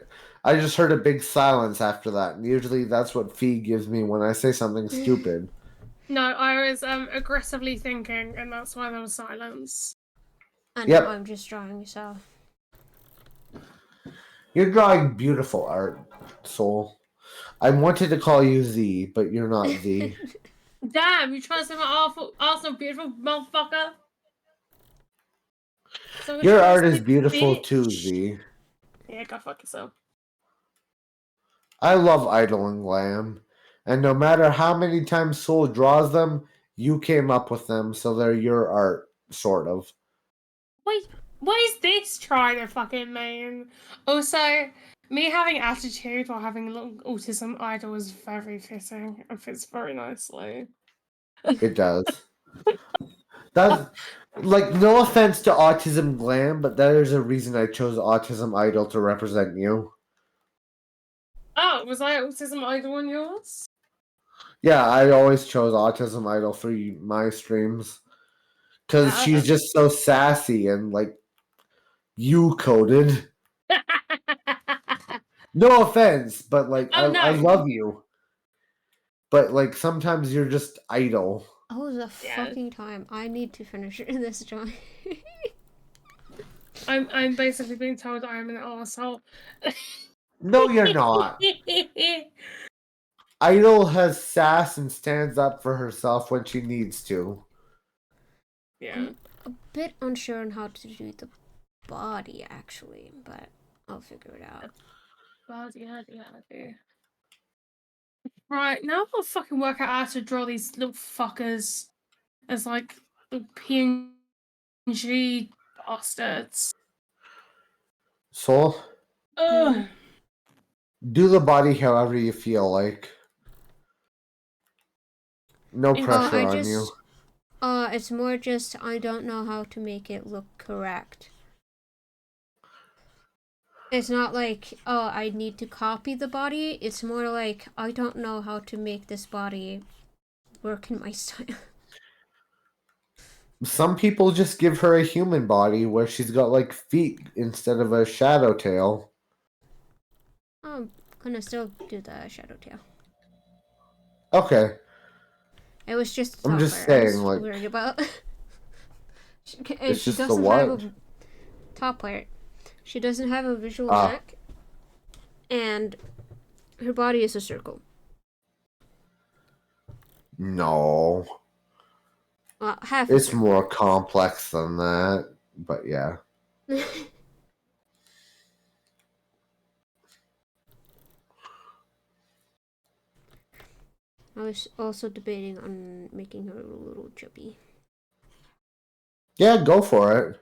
B: just heard a big silence after that, and usually that's what Fee gives me when I say something stupid.
A: No, I was aggressively thinking, and that's why there was silence.
C: I know, I'm just drawing, so.
B: You're drawing beautiful art, Soul. I wanted to call you Z, but you're not Z.
A: Damn, you trying to say my awesome, beautiful motherfucker? So
B: your art is beautiful too, Z.
A: Yeah, go fuck yourself.
B: I love Idling Lamb, and no matter how many times Soul draws them, you came up with them, so they're your art, sort of.
A: Wait, what is this trying to fucking mean? Also, me having attitude while having a little autism idol is very fitting and fits very nicely.
B: It does. That's like no offense to Autism Glam, but there's a reason I chose Autism Idol to represent you.
A: Oh, was I Autism Idol on yours?
B: Yeah, I always chose Autism Idol for my streams because she's just so sassy and like you coded. No offense, but like
A: Oh, no.
B: I love you. But like sometimes you're just idle.
C: Oh, the fucking time. I need to finish this, John.
A: I'm basically being told I'm an asshole.
B: No, you're not. Idol has sass and stands up for herself when she needs to.
A: Yeah.
C: I'm a bit unsure on how to do the body, actually, but I'll figure it out.
A: Body. Right, now I've got to fucking work out how to draw these little fuckers as like little PNG bastards.
B: Soul,
A: Ugh.
B: do the body however you feel like. No pressure on you.
C: It's more just I don't know how to make it look correct. It's not like, oh, I need to copy the body. It's more like, I don't know how to make this body work in my style.
B: Some people just give her a human body where she's got like feet instead of a shadow tail.
C: I'm gonna still do the shadow tail.
B: Okay.
C: It was just
B: I'm just
C: I
B: saying,
C: was
B: like,
C: worried about.
B: it's
C: She
B: just the
C: doesn't
B: what?
C: have a top part. She doesn't have a visual neck, and her body is a circle.
B: No.
C: Well, half.
B: It's more complex than that, but yeah.
C: I was also debating on making her a little chubby.
B: Yeah, go for it.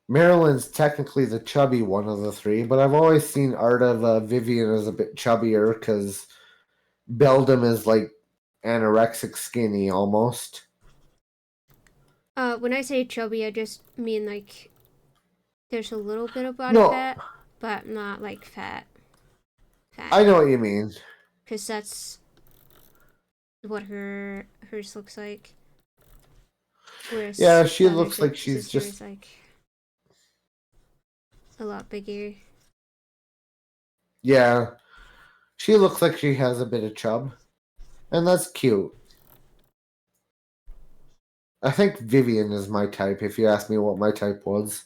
B: Marilyn's technically the chubby one of the three, but I've always seen art of Vivian as a bit chubbier because Beldam is like anorexic skinny almost.
C: When I say chubby, I just mean like there's a little bit of body
B: No,
C: fat, but not like fat.
B: I know what you mean.
C: Because that's what hers looks like. Whereas
B: Yeah, she
C: the other
B: looks like she's
C: sister
B: just
C: is like a lot bigger.
B: Yeah. She looks like she has a bit of chub. And that's cute. I think Vivian is my type, if you ask me what my type was.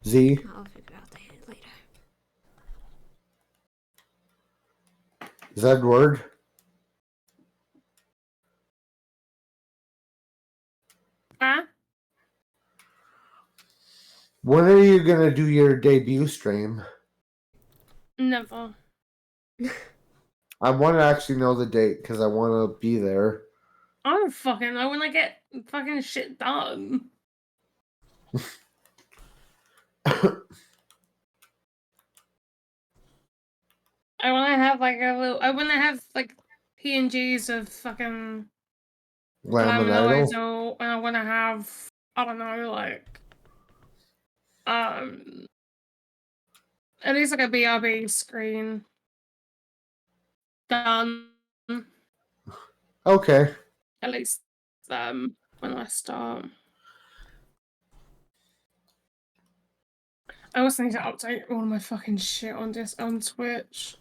B: Z?
C: I'll figure out that later.
B: Zedward?
A: Huh?
B: When are you gonna do your debut stream?
A: Never.
B: I want to actually know the date because I want to be there.
A: I don't fucking know when I get fucking shit done. I want to have like a little. I want to have like PNGs of fucking
B: Laminidal?
A: Idol, and I want to have, I don't know, like at least like a BRB screen done.
B: Okay.
A: At least when I start. I also need to update all my fucking shit on Twitch.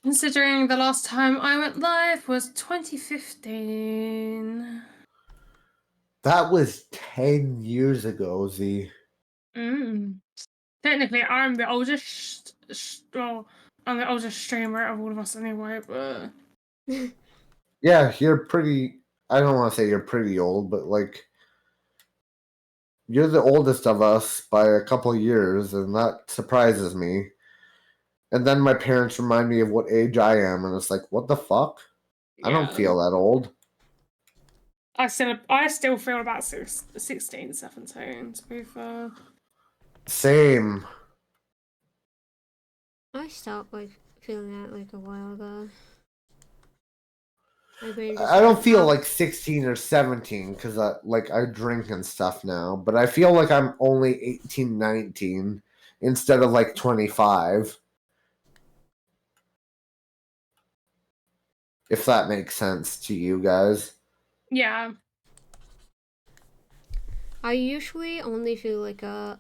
A: Considering the last time I went live was 2015.
B: That was 10 years ago, Z.
A: Technically, I'm the oldest. Well, I'm the oldest streamer of all of us anyway, but.
B: Yeah, you're pretty. I don't want to say you're pretty old, but like. You're the oldest of us by a couple years, and that surprises me. And then my parents remind me of what age I am, and it's like, what the fuck? I don't feel that old.
A: I still feel about 16, 17, to be fair.
B: Same.
C: I stopped like feeling that like a while ago.
B: I don't feel like 16 or 17 because I drink and stuff now, but I feel like I'm only 18, 19 instead of like 25. If that makes sense to you guys.
A: Yeah.
C: I usually only feel like a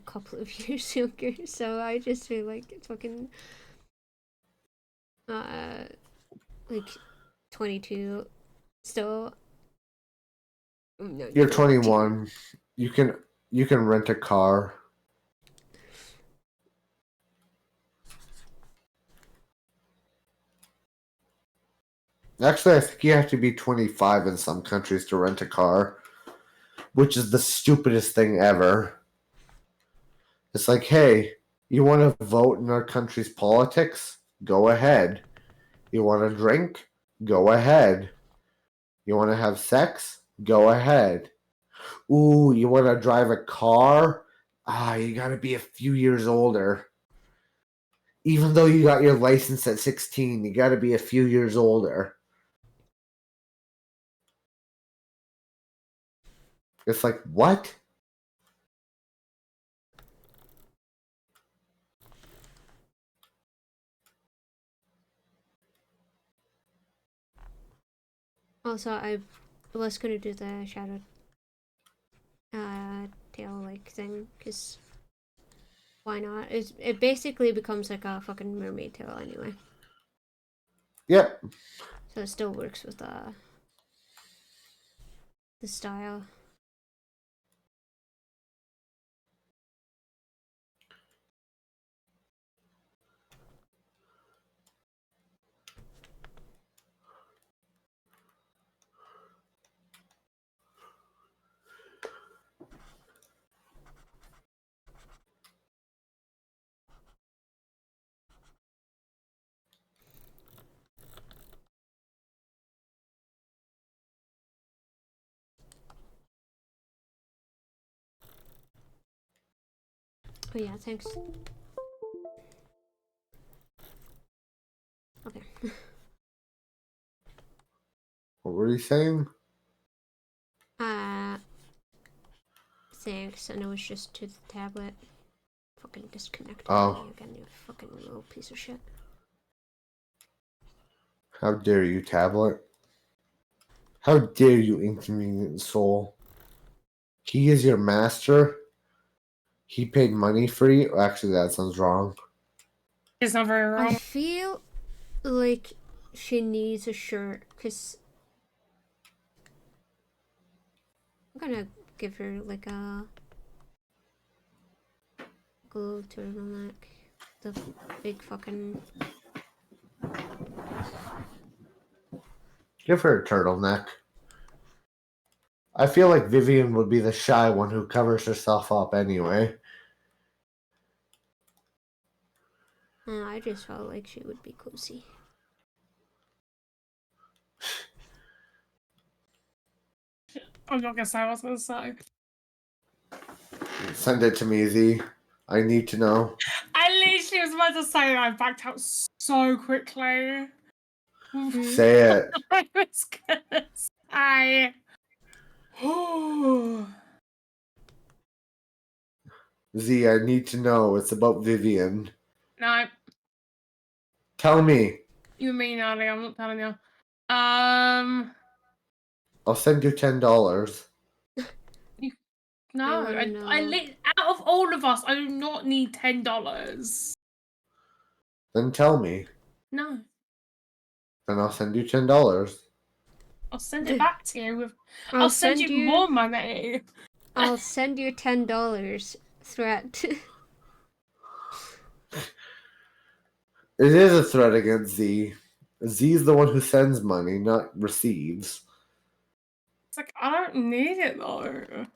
C: couple of years younger, so I just feel like it's fucking like 22 still. No,
B: You're 21. You can rent a car. Actually, I think you have to be 25 in some countries to rent a car, which is the stupidest thing ever. It's like, hey, you want to vote in our country's politics? Go ahead. You want to drink? Go ahead. You want to have sex? Go ahead. Ooh, you want to drive a car? You got to be a few years older. Even though you got your license at 16, you got to be a few years older. It's like, what?
C: Also, I was gonna do the shadow tail like thing, because why not? It basically becomes like a fucking mermaid tail anyway.
B: Yep.
C: So it still works with the style. Oh yeah, thanks. Okay.
B: What were you saying?
C: Thanks, and it was just to the tablet. Fucking disconnected
B: Oh.
C: again, you fucking little piece of shit.
B: How dare you, tablet? How dare you, inconvenient soul? He is your master? He paid money for you? Actually, that sounds wrong.
A: It's not very wrong.
C: I feel like she needs a shirt, because I'm gonna give her like a gold turtleneck. The big fucking...
B: Give her a turtleneck. I feel like Vivian would be the shy one who covers herself up anyway.
C: I just felt like she would be cozy.
A: I'm not gonna say what I was gonna say.
B: Send it to me, Z. I need to know.
A: I literally was about to say that I backed out so quickly.
B: Say it.
A: I was gonna say.
B: Z, I need to know. It's about Vivian.
A: No.
B: Tell me.
A: You mean Ali, I'm not telling you.
B: I'll send you $10.
A: No, out of all of us, I do not need $10.
B: Then tell me.
A: No.
B: Then I'll send you $10.
A: I'll send it back to you with.
C: I'll
A: send you more money.
C: I'll send you $10. Threat.
B: It is a threat against Z. Z's the one who sends money, not receives.
A: It's like, I don't need it though.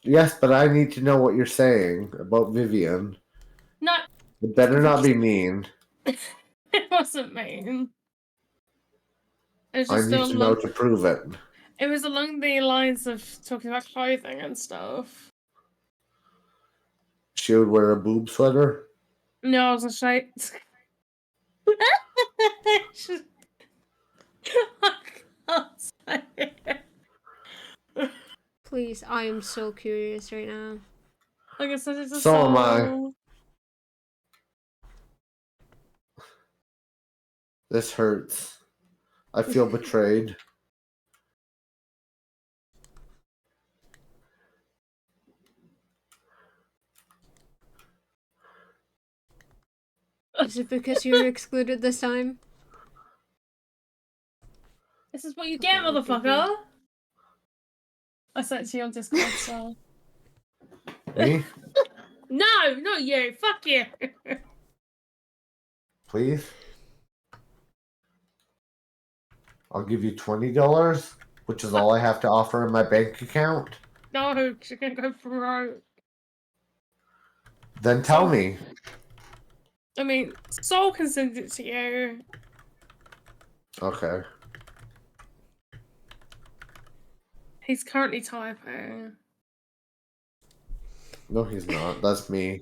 B: Yes, but I need to know what you're saying about Vivian.
A: No,
B: It better not be mean.
A: It wasn't mean. It was
B: I
A: just
B: need to know to prove it.
A: It was along the lines of talking about clothing and stuff.
B: She would wear a boob sweater?
A: No, I was just like...
C: Please, I am so curious right now.
A: Like I said, it's a
B: So am I.
A: song.
B: This hurts. I feel betrayed.
C: Is it because you were excluded this time?
A: This is what you get, motherfucker! I sent it to you on Discord, so...
B: Me?
A: No, not you! Fuck you!
B: Please? I'll give you $20, which is all I have to offer in my bank account.
A: No, you're gonna go broke.
B: Then tell me.
A: I mean, Soul can send it to you.
B: Okay.
A: He's currently typing.
B: No, he's not. That's me.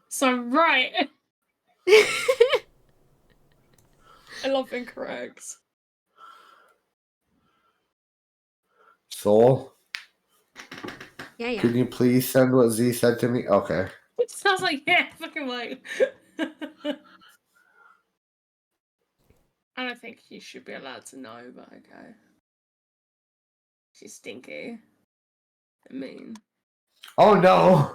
A: So, right. I love incorrects.
B: Soul?
C: Yeah.
B: Can you please send what Z said to me? Okay.
A: It sounds like, yeah, fucking wait. I don't think you should be allowed to know, but okay. She's stinky. I mean.
B: Oh no!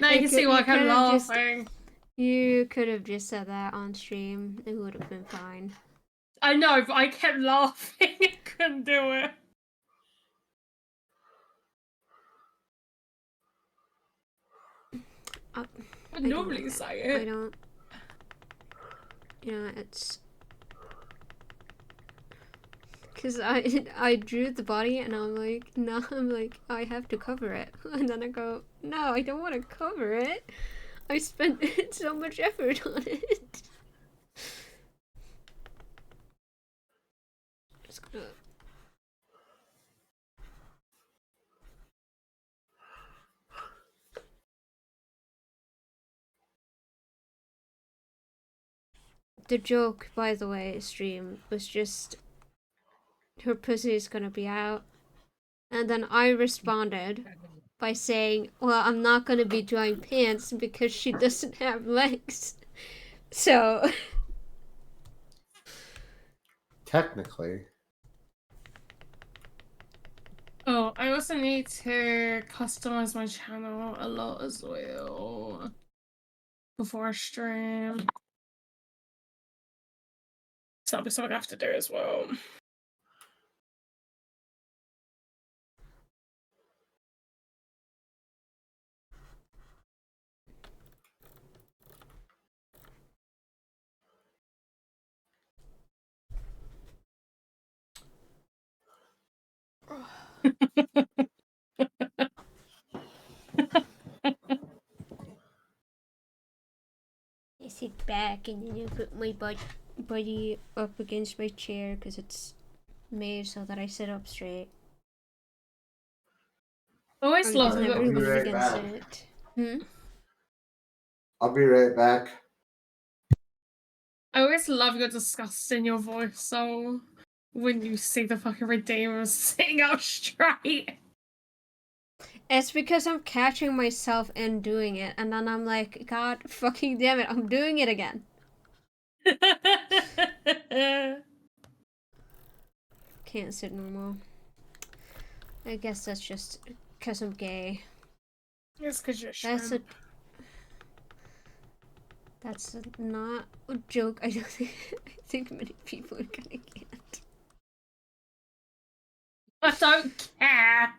A: Now you can see why I'm laughing.
C: You could have just said that on stream. It would have been fine.
A: I know, but I kept laughing. I couldn't do it. I normally say it.
C: I don't. You know, it's because I drew the body and I'm like, no, I have to cover it, and then I go, no, I don't want to cover it. I spent so much effort on it. Just gonna... The joke, by the way, stream, was just her pussy is gonna be out. And then I responded by saying, well, I'm not gonna be drawing pants because she doesn't have legs. So...
B: Technically.
A: Oh, I also need to customize my channel a lot as well before I stream. So that'll be something I have to do as well.
C: I sit back and then I put my body up against my chair because it's made so that I sit up straight.
A: I always love
C: never
B: I'll be
C: lean
B: right
C: against
B: back.
C: it. Hmm?
B: I'll be right back.
A: I always love your disgust in your voice, so when you see the fucking Redeemers sitting up straight.
C: It's because I'm catching myself and doing it, and then I'm like, God fucking damn it, I'm doing it again. Can't sit normal. I guess that's just because I'm gay.
A: It's because you're
C: That's not a joke. I don't think many people are gonna get.
A: I don't care.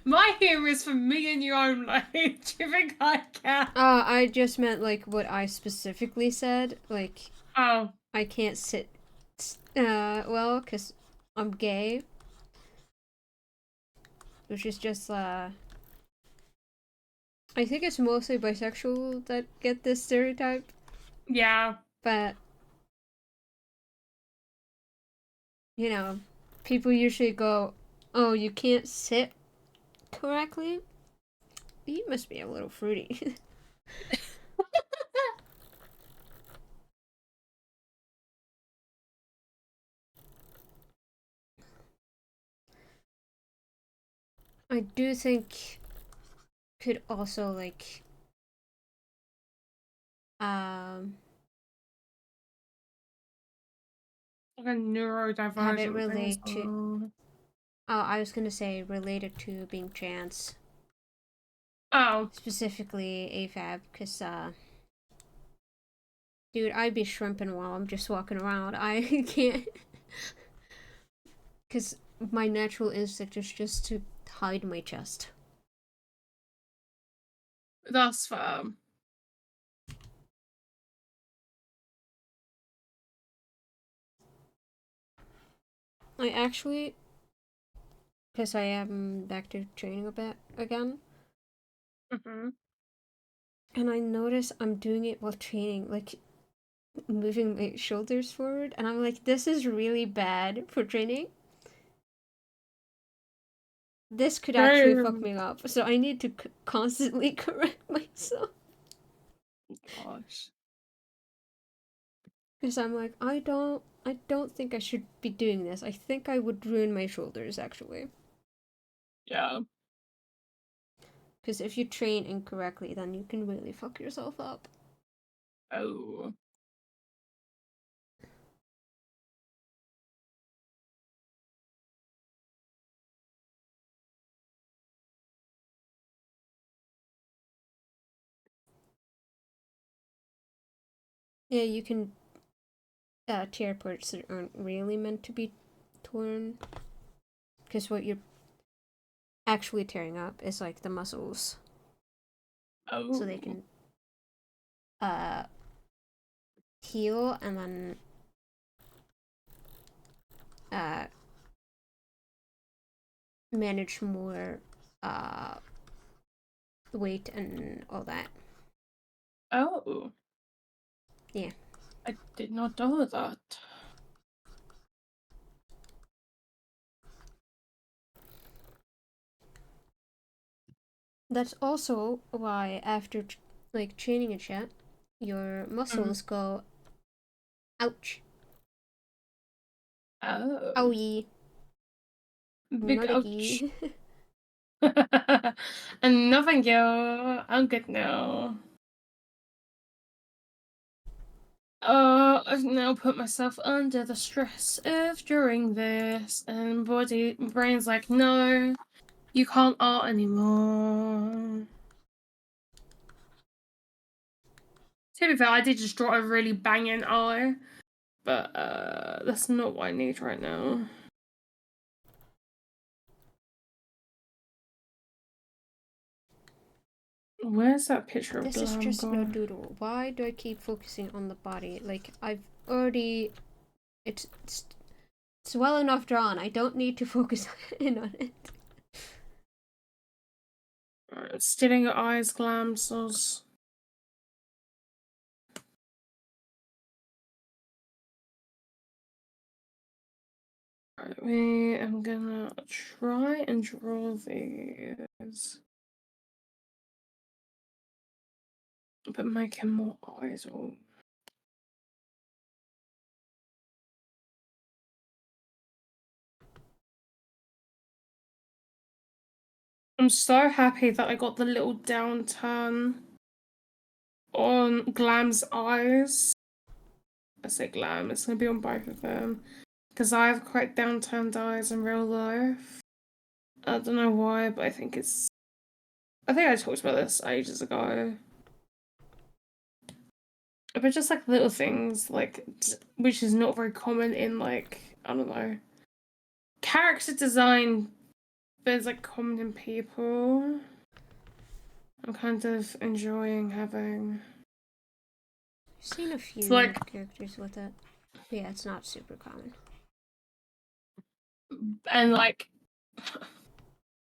A: My humor is for me and you only. Do you think I care?
C: I just meant like what I specifically said. Like,
A: oh,
C: I can't sit well because I'm gay. Which is just, I think it's mostly bisexual that get this stereotype.
A: Yeah.
C: But, you know, people usually go, oh, you can't sit correctly? You must be a little fruity. I do think could also, like,
A: Like a neurodivergent
C: have it
A: thing.
C: relate to... Oh, I was gonna say related to being trans.
A: Oh.
C: Specifically AFAB, because, dude, I'd be shrimping while I'm just walking around. I can't... Because my natural instinct is just to hide my chest.
A: That's fair.
C: I actually, because I am back to training a bit again, and I notice I'm doing it while training, like moving my shoulders forward, and I'm like, this is really bad for training. This could actually fuck me up, so I need to constantly correct myself.
A: Gosh.
C: Because I'm like, I don't think I should be doing this. I think I would ruin my shoulders, actually.
A: Yeah.
C: Because if you train incorrectly, then you can really fuck yourself up.
A: Oh.
C: Yeah, you can tear parts that aren't really meant to be torn. Because what you're actually tearing up is like the muscles.
A: Oh.
C: So they can heal and then manage more weight and all that.
A: Oh.
C: Yeah.
A: I did not know that.
C: That's also why after like training and shit, your muscles go ouch.
A: Oh.
C: Owie.
A: Big ouch. And no thank you. I'm good now. I've now put myself under the stress of doing this, and brain's like, no, you can't art anymore. To be fair, I did just draw a really banging eye, but that's not what I need right now. Where's that picture of
C: This is just no
A: Glam
C: doodle. Why do I keep focusing on the body? Like, I've already... It's well enough drawn. I don't need to focus in on it.
A: Alright, stealing your eyes, Glam sauce. Alright, I'm gonna try and draw these. But making more eyes. Oh. I'm so happy that I got the little downturn on Glam's eyes. I say Glam, it's gonna be on both of them. Because I have quite downturned eyes in real life. I don't know why, but I think I talked about this ages ago. But just like little things, like, which is not very common in, like, I don't know, character design, but it's like common in people. I'm kind of enjoying having.
C: I've seen a few
A: like,
C: characters with it. But yeah, it's not super common.
A: and like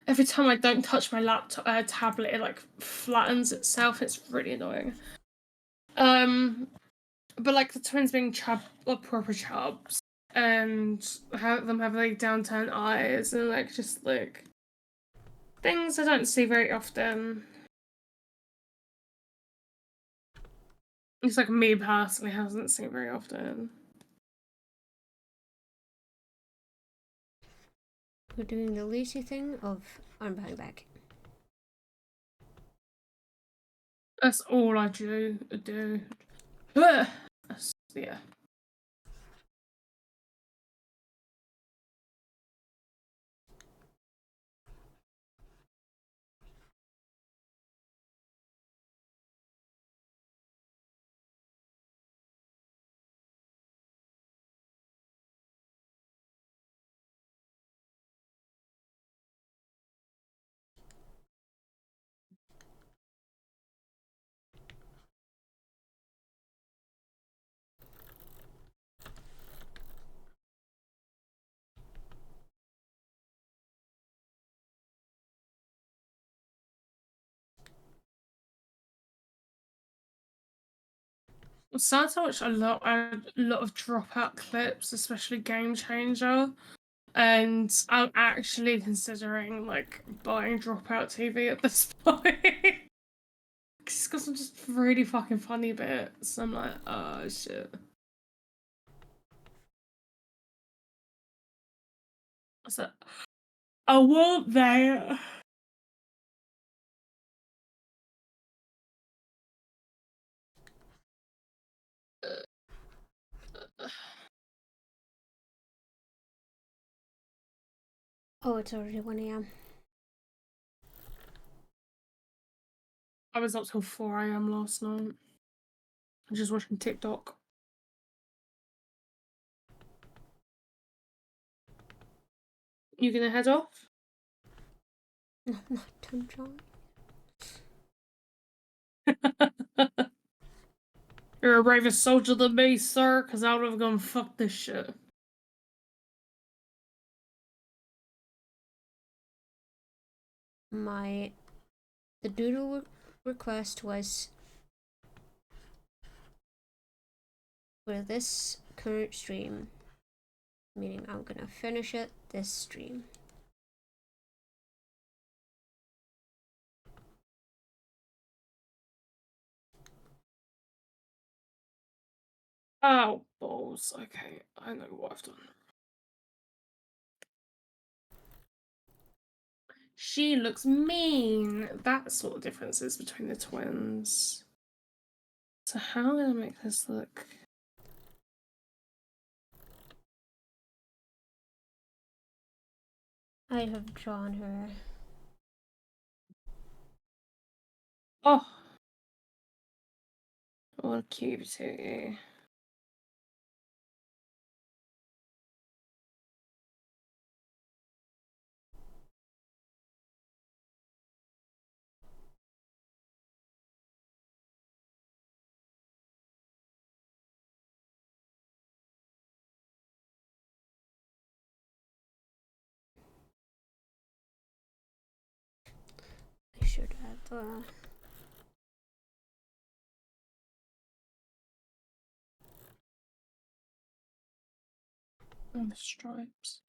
A: every time I don't touch my laptop tablet, it like flattens itself. It's really annoying. But like the twins being proper chubs, and have them have like downturned eyes, and like just like things I don't see very often. It's like me personally hasn't seen very often.
C: We're doing the lazy thing of arm behind back.
A: That's all I do. Yeah. So I watched a lot of dropout clips, especially Game Changer, and I'm actually considering like buying Dropout TV at this point. It's got some just really fucking funny bits. I'm like, oh shit. So, I want that.
C: Oh, it's already 1 a.m.
A: I was up till 4 a.m. last night. I'm just watching TikTok. You gonna head off?
C: No, I'm not done, John.
A: You're a braver soldier than me, sir, because I would have gone fuck this shit.
C: The doodle request was for this current stream, meaning I'm gonna finish it this stream.
A: Oh, balls. Okay, I know what I've done. She looks mean. That's what the difference is between the twins. So how am I gonna make this look?
C: I have drawn her.
A: Oh, what a cutie.
C: I should have
A: And the stripes.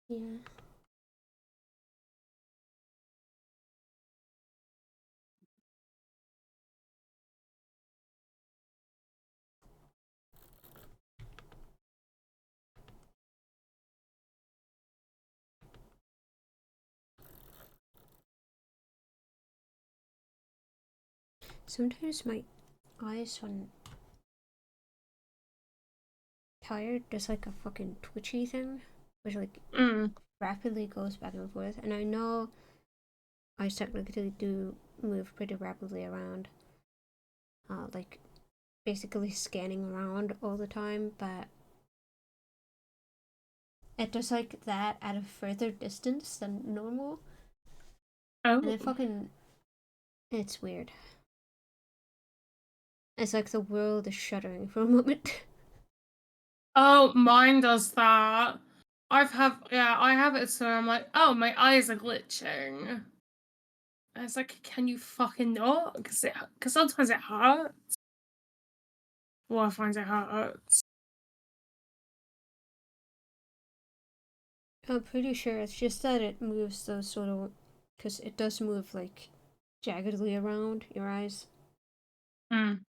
C: yeah. Sometimes my eyes when tired does like a fucking twitchy thing, which like rapidly goes back and forth. And I know I technically do move pretty rapidly around, like basically scanning around all the time, but it does like that at a further distance than normal.
A: Oh.
C: And it's weird. It's like the world is shuddering for a moment.
A: Oh, mine does that. I have it so I'm like, oh, my eyes are glitching. And it's like, can you fucking not? Because sometimes it hurts. Well, I find it hurts.
C: I'm pretty sure it's just that it moves those sort of, because it does move like jaggedly around your eyes.
A: Mm.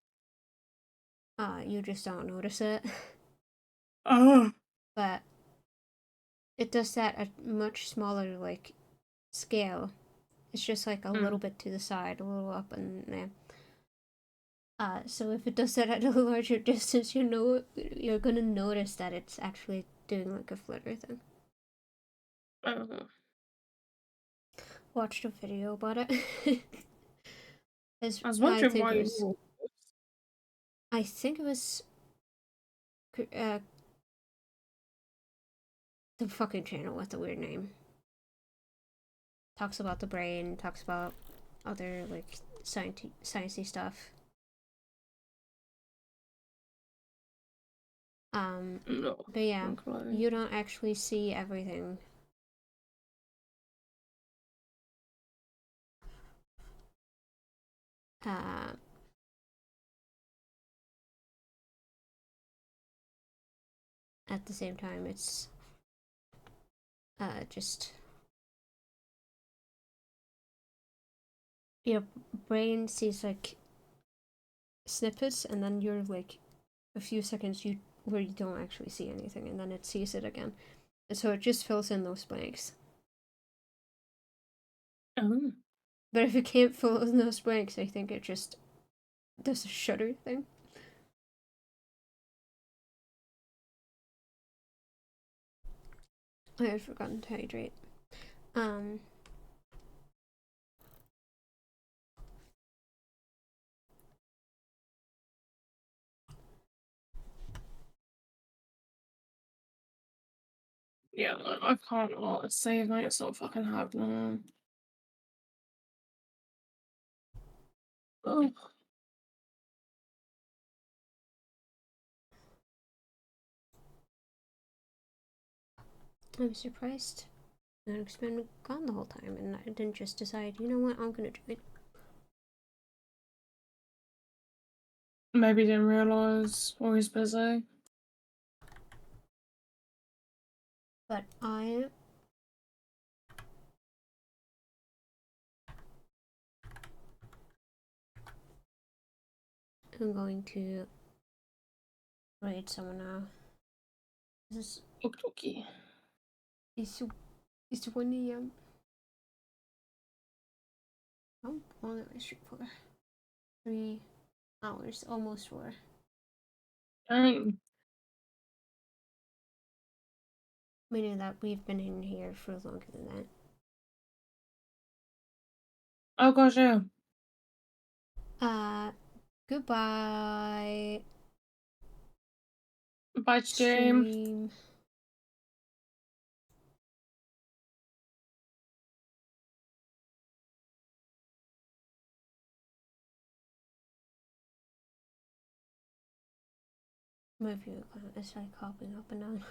C: You just don't notice it.
A: Oh.
C: But it does that at much smaller like scale. It's just like a little bit to the side, a little up and there. So if it does that at a larger distance, you're gonna notice that it's actually doing like a flutter thing.
A: Oh.
C: Watched a video about it.
A: I was wondering
C: think
A: why
C: it was. I think it was. The fucking channel with the weird name. Talks about the brain. Talks about other like sciencey stuff.
A: No.
C: But yeah, you don't actually see everything. At the same time, it's just your brain sees like snippets, and then you're like a few seconds where you don't actually see anything, and then it sees it again, and so it just fills in those blanks.
A: Oh.
C: But if it can't fill in those blanks, I think it just does a shutter thing. I had forgotten to hydrate.
A: Yeah, I can't save it. It's not fucking happening. Oh.
C: I'm surprised Alex been gone the whole time, and I didn't just decide, you know what, I'm gonna do it.
A: Maybe didn't realize or he's busy.
C: But I am going to raid someone now. This
A: Okay.
C: is it's 1 a.m. How long did I stream for? 3 hours, almost 4.
A: Dang.
C: Meaning that we've been in here for longer than that.
A: Oh gosh, yeah.
C: Goodbye.
A: Bye, stream.
C: Stream. My view is like hopping up and down.